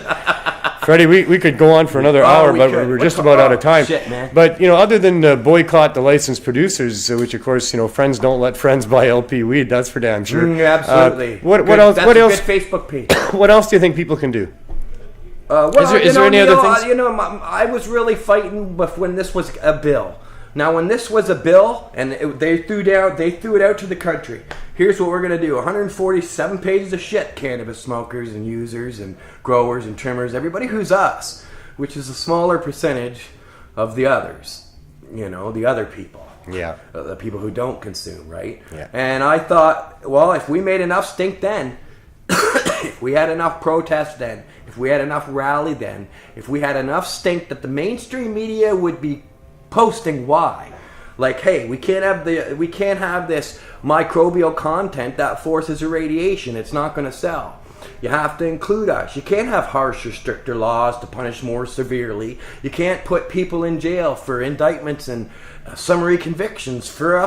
Freddie, we could go on for another hour, but we're just about out of time. Shit, man. But, you know, other than boycott the licensed producers, which, of course, you know, friends don't let friends buy LP weed, that's for damn sure. Absolutely. What else? That's a good Facebook page. What else do you think people can do? Is there any other things? You know, I was really fighting when this was a bill. Now, when this was a bill and they threw it out to the country. Here's what we're going to do. 147 pages of shit, cannabis smokers and users and growers and trimmers, everybody who's us, which is a smaller percentage of the others, you know, the other people. Yeah. The people who don't consume, right? Yeah. And I thought, well, if we made enough stink then, if we had enough protest then, if we had enough rally then, if we had enough stink that the mainstream media would be posting why. Like, hey, we can't have this microbial content that forces irradiation. It's not going to sell. You have to include us. You can't have harsher, stricter laws to punish more severely. You can't put people in jail for indictments and summary convictions for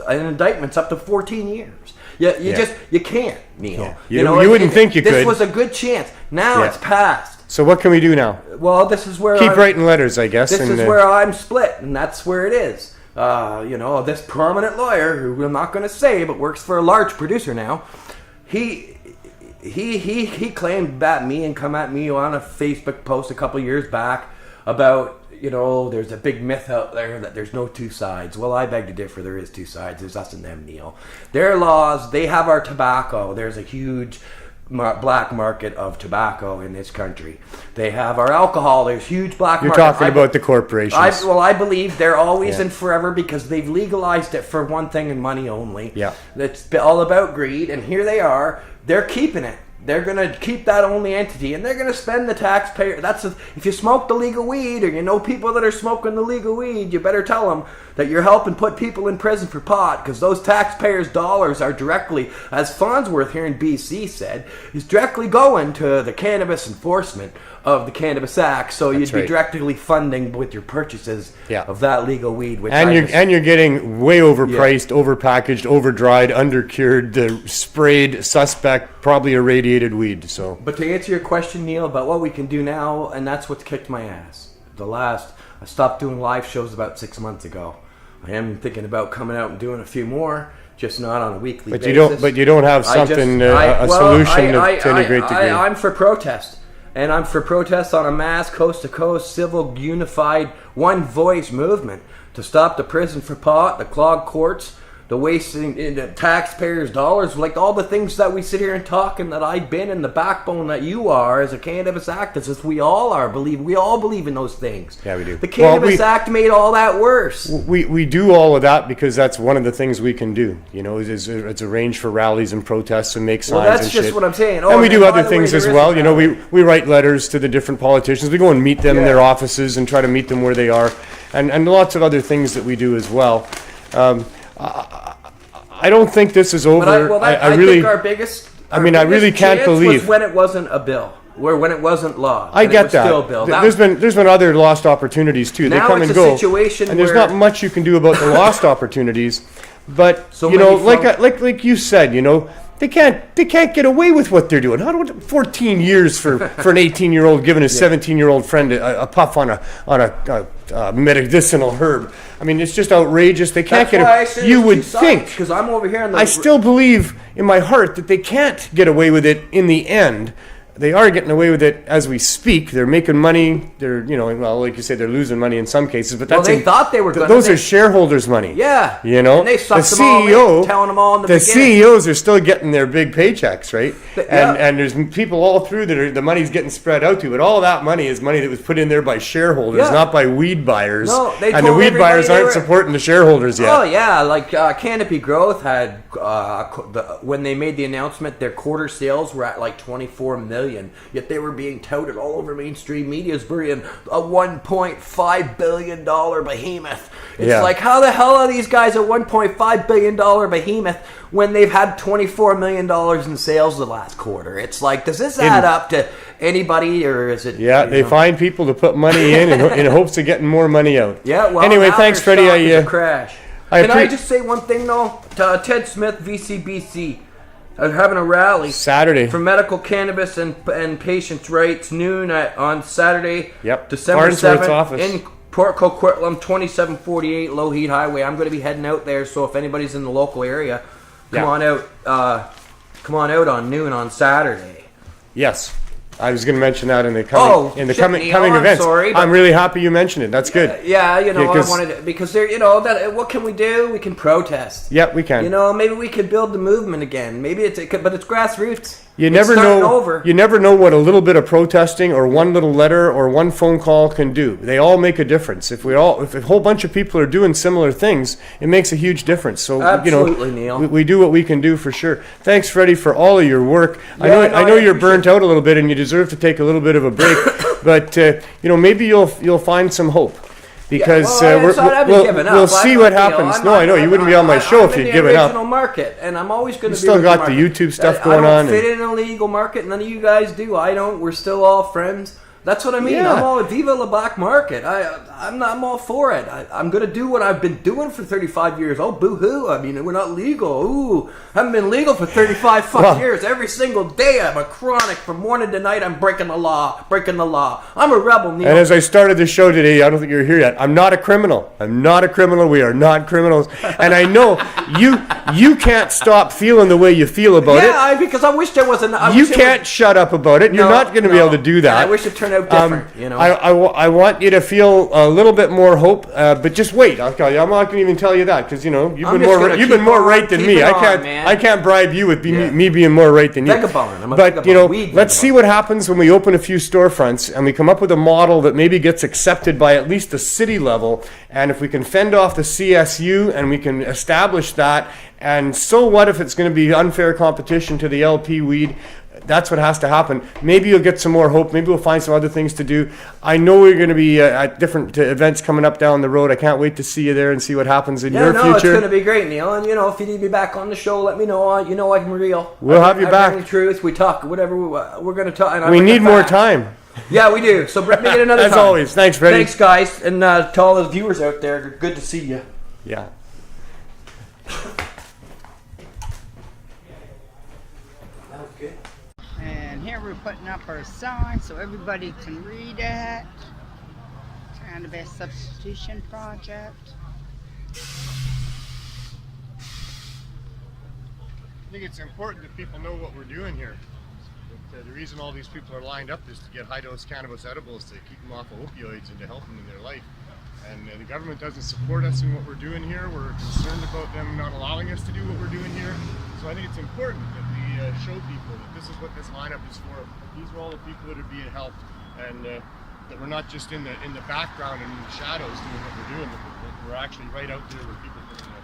indictments up to 14 years. You can't, Neil. Yeah. You wouldn't think you could. This was a good chance. Now it's passed. So what can we do now? Well, this is where keep writing letters, I guess. This is where I'm split, and that's where it is. You know, this prominent lawyer, who I'm not going to say, but works for a large producer now, he claimed me and come at me on a Facebook post a couple years back about, you know, there's a big myth out there that there's no two sides. Well, I beg to differ. There is two sides. There's us and them, Neil. Their laws, they have our tobacco. There's a huge black market of tobacco in this country. They have our alcohol. There's huge black market. You're talking about the corporations. I believe they're always and forever because they've legalized it for one thing and money only. Yeah. It's all about greed, and here they are. They're keeping it. They're going to keep that only entity, and they're going to spend the taxpayer. If you smoke the legal weed, or you know people that are smoking the legal weed, you better tell them that you're helping put people in prison for pot, because those taxpayers' dollars are directly, as Farnsworth here in BC said, is directly going to the cannabis enforcement of the Cannabis Act. So you'd be directly funding with your purchases of that legal weed. Which you're getting way overpriced, overpackaged, overdried, undercured, sprayed, suspect, probably irradiated weed. So, but to answer your question, Neil, about what we can do now, and that's what's kicked my ass. I stopped doing live shows about 6 months ago. I am thinking about coming out and doing a few more, just not on a weekly basis. But you don't have something, a solution to any great degree. I'm for protest. And I'm for protests on a mass, coast-to-coast, civil, unified, one-voice movement to stop the prison for pot, the clogged courts, the wasting the taxpayers' dollars, like all the things that we sit here and talk, and that I've been, and the backbone that you are as a cannabis activist, as we all are. We all believe in those things. Yeah, we do. The Cannabis Act made all that worse. We do all of that because that's one of the things we can do. You know, it's arrange for rallies and protests and make signs. Well, that's and just shit. what I'm saying. And we do other things as well. You know, we write letters to the different politicians. We go and meet them in their offices and try to meet them where they are, and lots of other things that we do as well. I don't think this is over. I really think our biggest. I really can't believe was when it wasn't a bill, or when it wasn't law. I get that. Still a bill. There's been other lost opportunities too. They come and go, and there's not much you can do about the lost opportunities. But you know, like you said, you know, they can't get away with what they're doing. How do 14 years for an 18-year-old giving a 17-year-old friend a puff on a medicinal herb? I mean, it's just outrageous. They can't get away. You would think, because I'm over here. I still believe in my heart that they can't get away with it in the end. They are getting away with it as we speak. They're making money. They're, you know, well, like you say, they're losing money in some cases. But that's they thought they were going. Those are shareholders' money. Yeah, you know, and they sucked them all in, telling them all in the beginning. CEOs are still getting their big paychecks, right? And there's people all through that the money's getting spread out to. But all that money is money that was put in there by sharedholders, not by weed buyers. No, and the weed buyers aren't supporting the shareholders yet. Oh yeah, like Canopy Growth had when they made the announcement, their quarter sales were at like 24 million. Yet they were being touted all over mainstream media as being a $1.5 billion behemoth. It's like, how the hell are these guys a $1.5 billion behemoth when they've had $24 million in sales the last quarter? It's like, does this add up to anybody, or is it... Yeah, they find people to put money in hopes of getting more money out. Yeah, well, anyway, thanks, Freddie. Crash. Can I just say one thing, though? Ted Smith, VCBC, having a rally Saturday for medical cannabis and patients' rights, noon on Saturday, December Farnsworth's 7th office. in Port Coquitlam, 2748 Low Heat Highway. I'm going to be heading out there, so if anybody's in the local area, come on out on noon on Saturday. Yes. I was going to mention that in the coming events. Sorry, I'm really happy you mentioned it. That's good. Yeah, you know, I wanted to, because there, you know, that what can we do? We can protest. Yeah, we can. You know, maybe we could build the movement again. Maybe but it's grassroots. You never know. You never know what a little bit of protesting or one little letter or one phone call can do. They all make a difference. If a whole bunch of people are doing similar things, it makes a huge difference. So absolutely, Neil. We do what we can do for sure. Thanks, Freddie, for all of your work. Yeah, I know you're burnt out a little bit and you deserve to take a little bit of a break, but maybe you'll find some hope. Because we'll see what happens. No, I know you wouldn't be on my show if you'd given up. I'm in the original market, and I'm always going to be. You still got the YouTube stuff going on. I don't fit in a legal market. None of you guys do. I don't. We're still all friends. That's what I mean. Yeah. I'm all Viva la black market. I'm all for it. I'm going to do what I've been doing for 35 years. Oh, boo-hoo. I mean, we're not legal. Ooh, I haven't been legal for 35 years. Every single day I'm a chronic. From morning to night I'm breaking the law. I'm a rebel, Neil. And as I started the show today, I don't think you're here yet. I'm not a criminal. We are not criminals. And I know you can't stop feeling the way you feel about it. Yeah, because I wish there was an... You can't shut up about it. You're not going to be able to do that. I wish it turned out different, you know. I want you to feel a little bit more hope, but just wait. I'm not going to even tell you that because you've been more right than me. I can't bribe you with me being more right than you. But let's see what happens when we open a few storefronts and we come up with a model that maybe gets accepted by at least the city level. And if we can fend off the CSU and we can establish that, and so what if it's going to be unfair competition to the LP weed? that's what has to happen. Maybe you'll get some more hope. Maybe we'll find some other things to do. I know we're going to be at different events coming up down the road. I can't wait to see you there and see what happens in your future. It's going to be great, Neil. And, if you need me back on the show, let me know. I'm real. We'll have you back. I bring the truth. We talk, whatever we're going to talk. And we need more time. Yeah, we do. So make it another time. As always. Thanks, Freddie. Thanks, guys. And to all the viewers out there, good to see you. Yeah. And here we're putting up our sign so everybody can read it. Cannabis Substitution Project. I think it's important that people know what we're doing here. The reason all these people are lined up is to get high-dose cannabis edibles to keep them off of opioids and to help them in their life. And the government doesn't support us in what we're doing here. We're concerned about them not allowing us to do what we're doing here. So I think it's important that we show people that this is what this lineup is for. These are all the people that are being helped, and that we're not just in the background and in the shadows doing what we're doing. That we're actually right out there where people can know.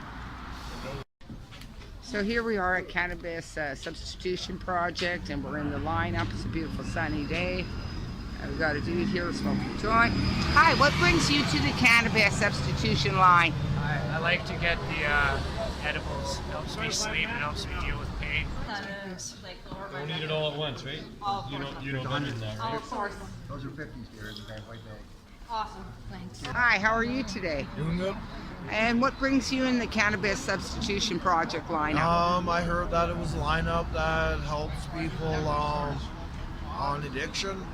So here we are at Cannabis Substitution Project, and we're in the lineup. It's a beautiful sunny day. We've got a dude here smoking a joint. Hi, what brings you to the cannabis substitution line? I like to get the edibles. It helps me sleep. It helps me deal with pain. Don't eat it all at once, right? You don't mention that, right? Of course. Those are 50s here in the white bag. Awesome. Thanks. Hi, how are you today? Doing good. And what brings you in the Cannabis Substitution Project lineup? I heard that it was a lineup that helps people on addiction,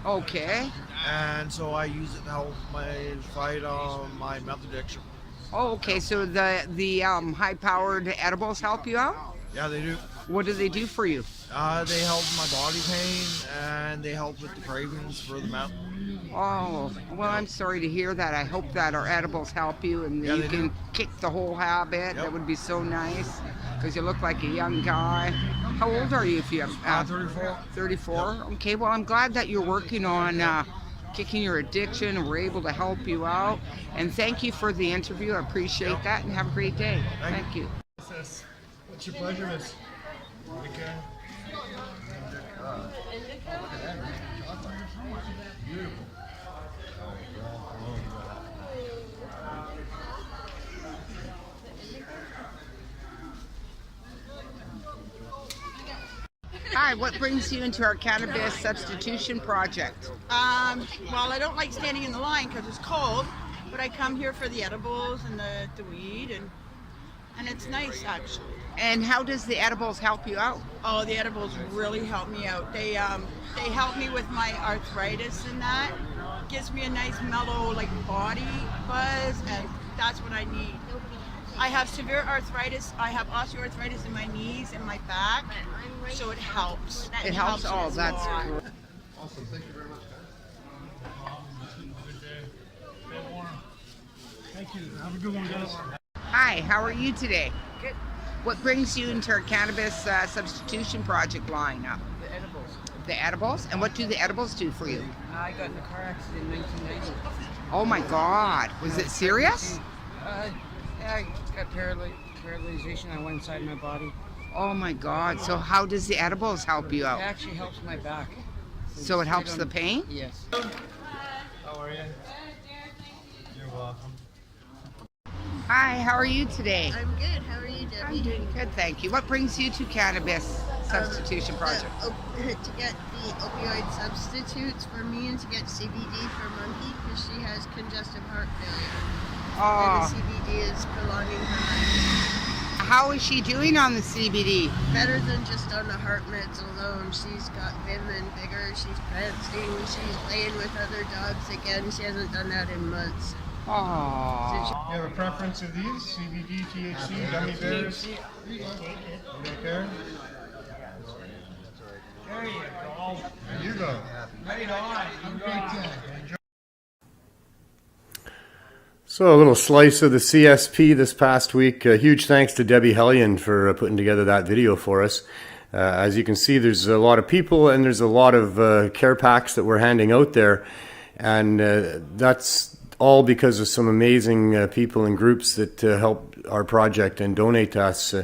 Okay. and so I use it to help my fight my meth addiction. Oh, okay. So the high-powered edibles help you out? Yeah, they do. What do they do for you? They help my body pain, and they help with the cravings for the meth. Oh, well, I'm sorry to hear that. I hope that our edibles help you and Yeah, you they can do. kick the whole habit. Yep. That would be so nice because you look like a young guy. How old are you if you have 34. 34? Okay, well, I'm glad that you're working on kicking your addiction and we're able to help you out. And thank you for the interview. I appreciate that and have a great day. Thank you. What's your pleasure, miss? Okay. Hi, what brings you into our Cannabis Substitution Project? Well, I don't like standing in the line because it's cold, but I come here for the edibles and the weed, and it's nice actually. And how does the edibles help you out? Oh, the edibles really help me out. They help me with my arthritis and that. Gives me a nice mellow body buzz, and that's what I need. I have severe arthritis. I have osteoarthritis in my knees and my back, so it helps. It helps. Oh, a that's lot. great. Awesome. Thank you very much, guys. Thank you. Have a good one, guys. Hi, how are you today? Good. What brings you into our Cannabis Substitution Project lineup? The edibles. The edibles? And what do the edibles do for you? I got in a car accident in 1990. Oh my God, was it serious? Yeah, I got paralyzation on one side of my body. Oh my God, so how does the edibles help you It out? actually helps my back. So it helps the pain? Yes. How are you? You're welcome. Hi, how are you today? I'm good. How are you, Debbie? I'm doing good, thank you. What brings you to Cannabis Substitution Project? To get the opioid substitutes for me and to get CBD for Monkey because she has congestive heart failure. Oh, And the CBD is prolonging her life. how is she doing on the CBD? Better than just on the heart meds alone. She's got vim and vigor. She's prancing. She's playing with other dogs again. She hasn't done that in months. Oh, You have a preference of these? CBD, THC, gummy bears? You don't care? There you go. There you go. Right on. So a little slice of the CSP this past week. Huge thanks to Debbie Hellion for putting together that video for us. As you can see, there's a lot of people and there's a lot of care packs that we're handing out there. And that's all because of some amazing people and groups that help our project and donate to us.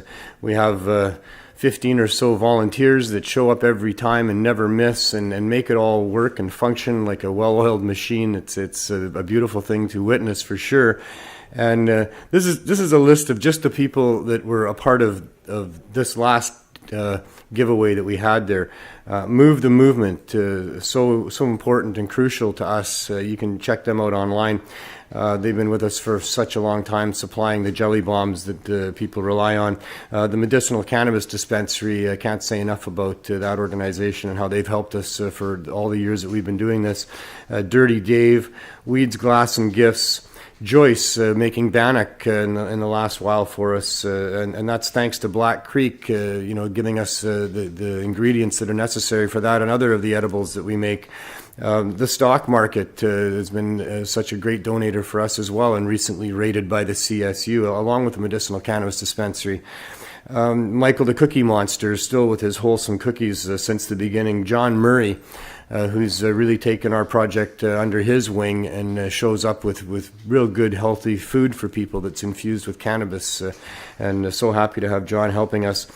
We have 15 or so volunteers that show up every time and never miss and make it all work and function like a well-oiled machine. It's a beautiful thing to witness for sure. And this is a list of just the people that were a part of this last giveaway that we had there. Move the Movement, so important and crucial to us. You can check them out online. They've been with us for such a long time, supplying the jelly bombs that people rely on. The Medicinal Cannabis Dispensary, I can't say enough about that organization and how they've helped us for all the years that we've been doing this. Dirty Dave, Weeds, Glass and Gifts, Joyce making Bannock in the last while for us, and that's thanks to Black Creek, giving us the ingredients that are necessary for that and other of the edibles that we make. The stock market has been such a great donator for us as well, and recently rated by the CSU, along with the Medicinal Cannabis Dispensary. Michael the Cookie Monster, still with his wholesome cookies since the beginning. John Murray, who's really taken our project under his wing and shows up with real good, healthy food for people that's infused with cannabis. And so happy to have John helping us.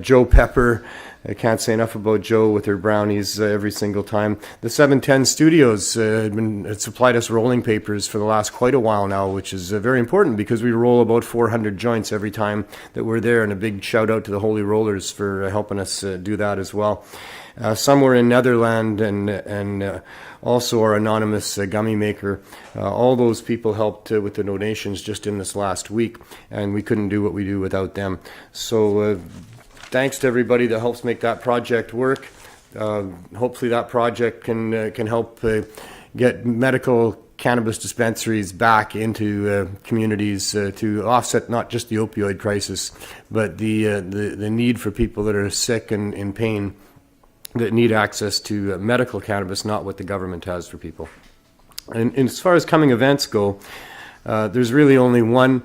Joe Pepper, I can't say enough about Joe with her brownies every single time. The 710 Studios had supplied us rolling papers for the last quite a while now, which is very important because we roll about 400 joints every time that we're there. And a big shout out to the Holy Rollers for helping us do that as well. Somewhere in Netherlands and also our anonymous gummy maker. All those people helped with the donations just in this last week, and we couldn't do what we do without them. So thanks to everybody that helps make that project work. Hopefully that project can help get medical cannabis dispensaries back into communities to offset not just the opioid crisis, but the need for people that are sick and in pain that need access to medical cannabis, not what the government has for people. And as far as coming events go, there's really only one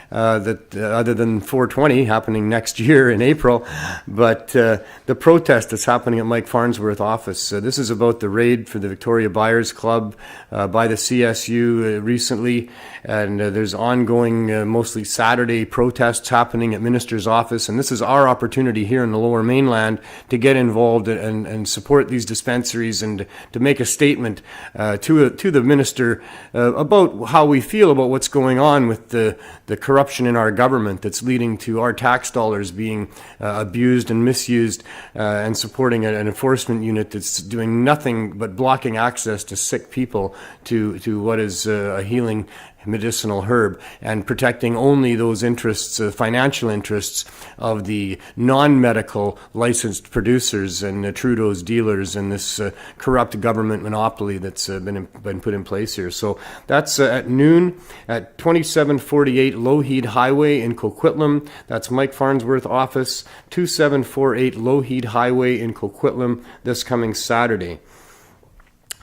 that other than 420 happening next year in April, but the protest that's happening at Mike Farnsworth office. This is about the raid for the Victoria Buyers Club by the CSU recently, and there's ongoing mostly Saturday protests happening at Minister's office, and this is our opportunity here in the Lower Mainland to get involved and support these dispensaries and to make a statement to the Minister about how we feel about what's going on with the corruption in our government that's leading to our tax dollars being abused and misused, and supporting an enforcement unit that's doing nothing but blocking access to sick people to what is a healing medicinal herb, and protecting only those interests, financial interests of the non-medical licensed producers and Trudeau's dealers and this corrupt government monopoly that's been put in place here. So that's at noon at 2748 Lougheed Highway in Coquitlam. That's Mike Farnsworth office, 2748 Lougheed Highway in Coquitlam, this coming Saturday.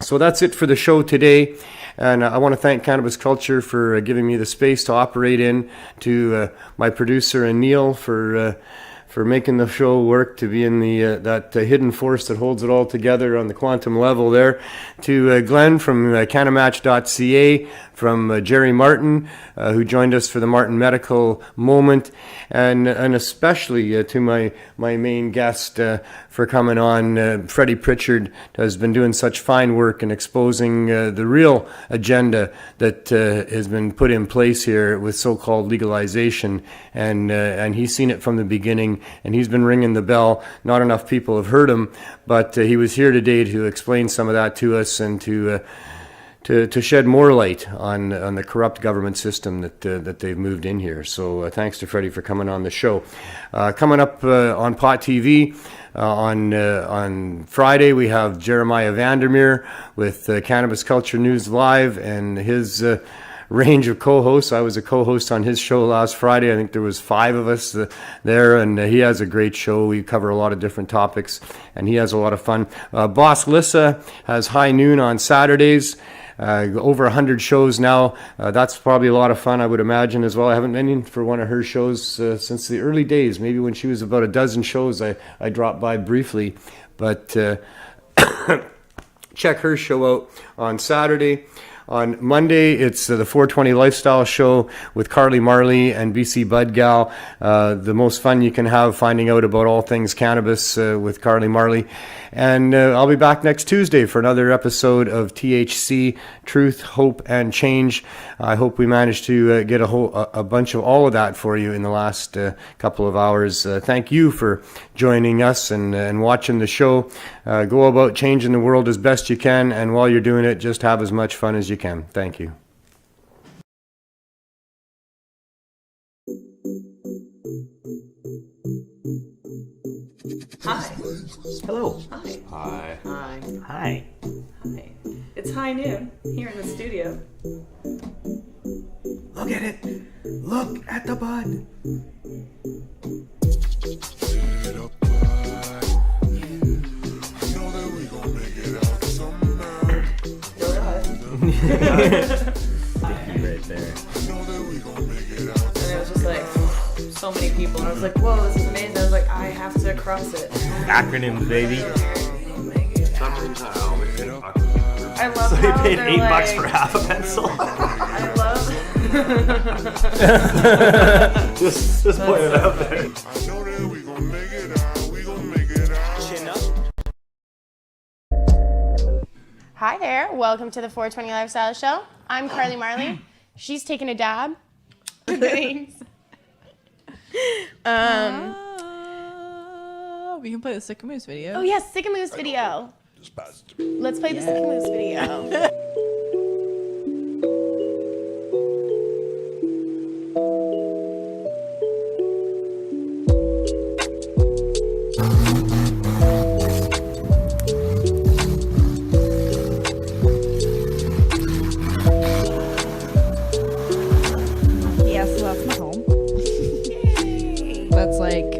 So that's it for the show today. And I want to thank Cannabis Culture for giving me the space to operate in, to my producer and Neil for making the show work, to be in the that hidden force that holds it all together on the quantum level there, to Glenn from CannaMatch.ca, from Jerry Martin, who joined us for the Martin Medical moment, and especially to my main guest for coming on. Freddie Pritchard has been doing such fine work in exposing the real agenda that has been put in place here with so-called legalization, and he's seen it from the beginning, and he's been ringing the bell. Not enough people have heard him, but he was here today to explain some of that to us and to shed more light on the corrupt government system that they've moved in here. So thanks to Freddie for coming on the show. Coming up on Pot TV on Friday, we have Jeremiah Vandermeer with Cannabis Culture News Live and his range of co-hosts. I was a co-host on his show last Friday. I think there was 5 of us there, and he has a great show. We cover a lot of different topics, and he has a lot of fun. Boss Lissa has High Noon on Saturdays. Over 100 shows now. That's probably a lot of fun, I would imagine, as well. I haven't been in for one of her shows since the early days. Maybe when she was about a dozen shows, I dropped by briefly. But check her show out on Saturday. On Monday, it's the 420 Lifestyle Show with Carly Marley and BC Bud Gal. The most fun you can have finding out about all things cannabis with Carly Marley. And I'll be back next Tuesday for another episode of THC, Truth, Hope, and Change. I hope we managed to get a bunch of all of that for you in the last couple of hours. Thank you for joining us and watching the show. Go about changing the world as best you can, and while you're doing it, just have as much fun as you can. Thank you. Hi. Hello. Hi. Hi. Hi. Hi. Hi. It's high noon here in the studio. Look at it. Look at the bud. Right there. And it was just like so many people, and I was like, "Whoa, this is amazing!" I was like, "I have to cross it." Acronyms, baby. I love So how he paid they're $8 like, for half a pencil. I love. just put it out there. Hi there, welcome to the 420 Lifestyle Show. I'm Carly Marley. She's taking a dab. Thanks. We can play the Sick Moose video. Oh yes, Sick Moose video. Let's play the Sick Moose video. Yeah, so that's my home. That's like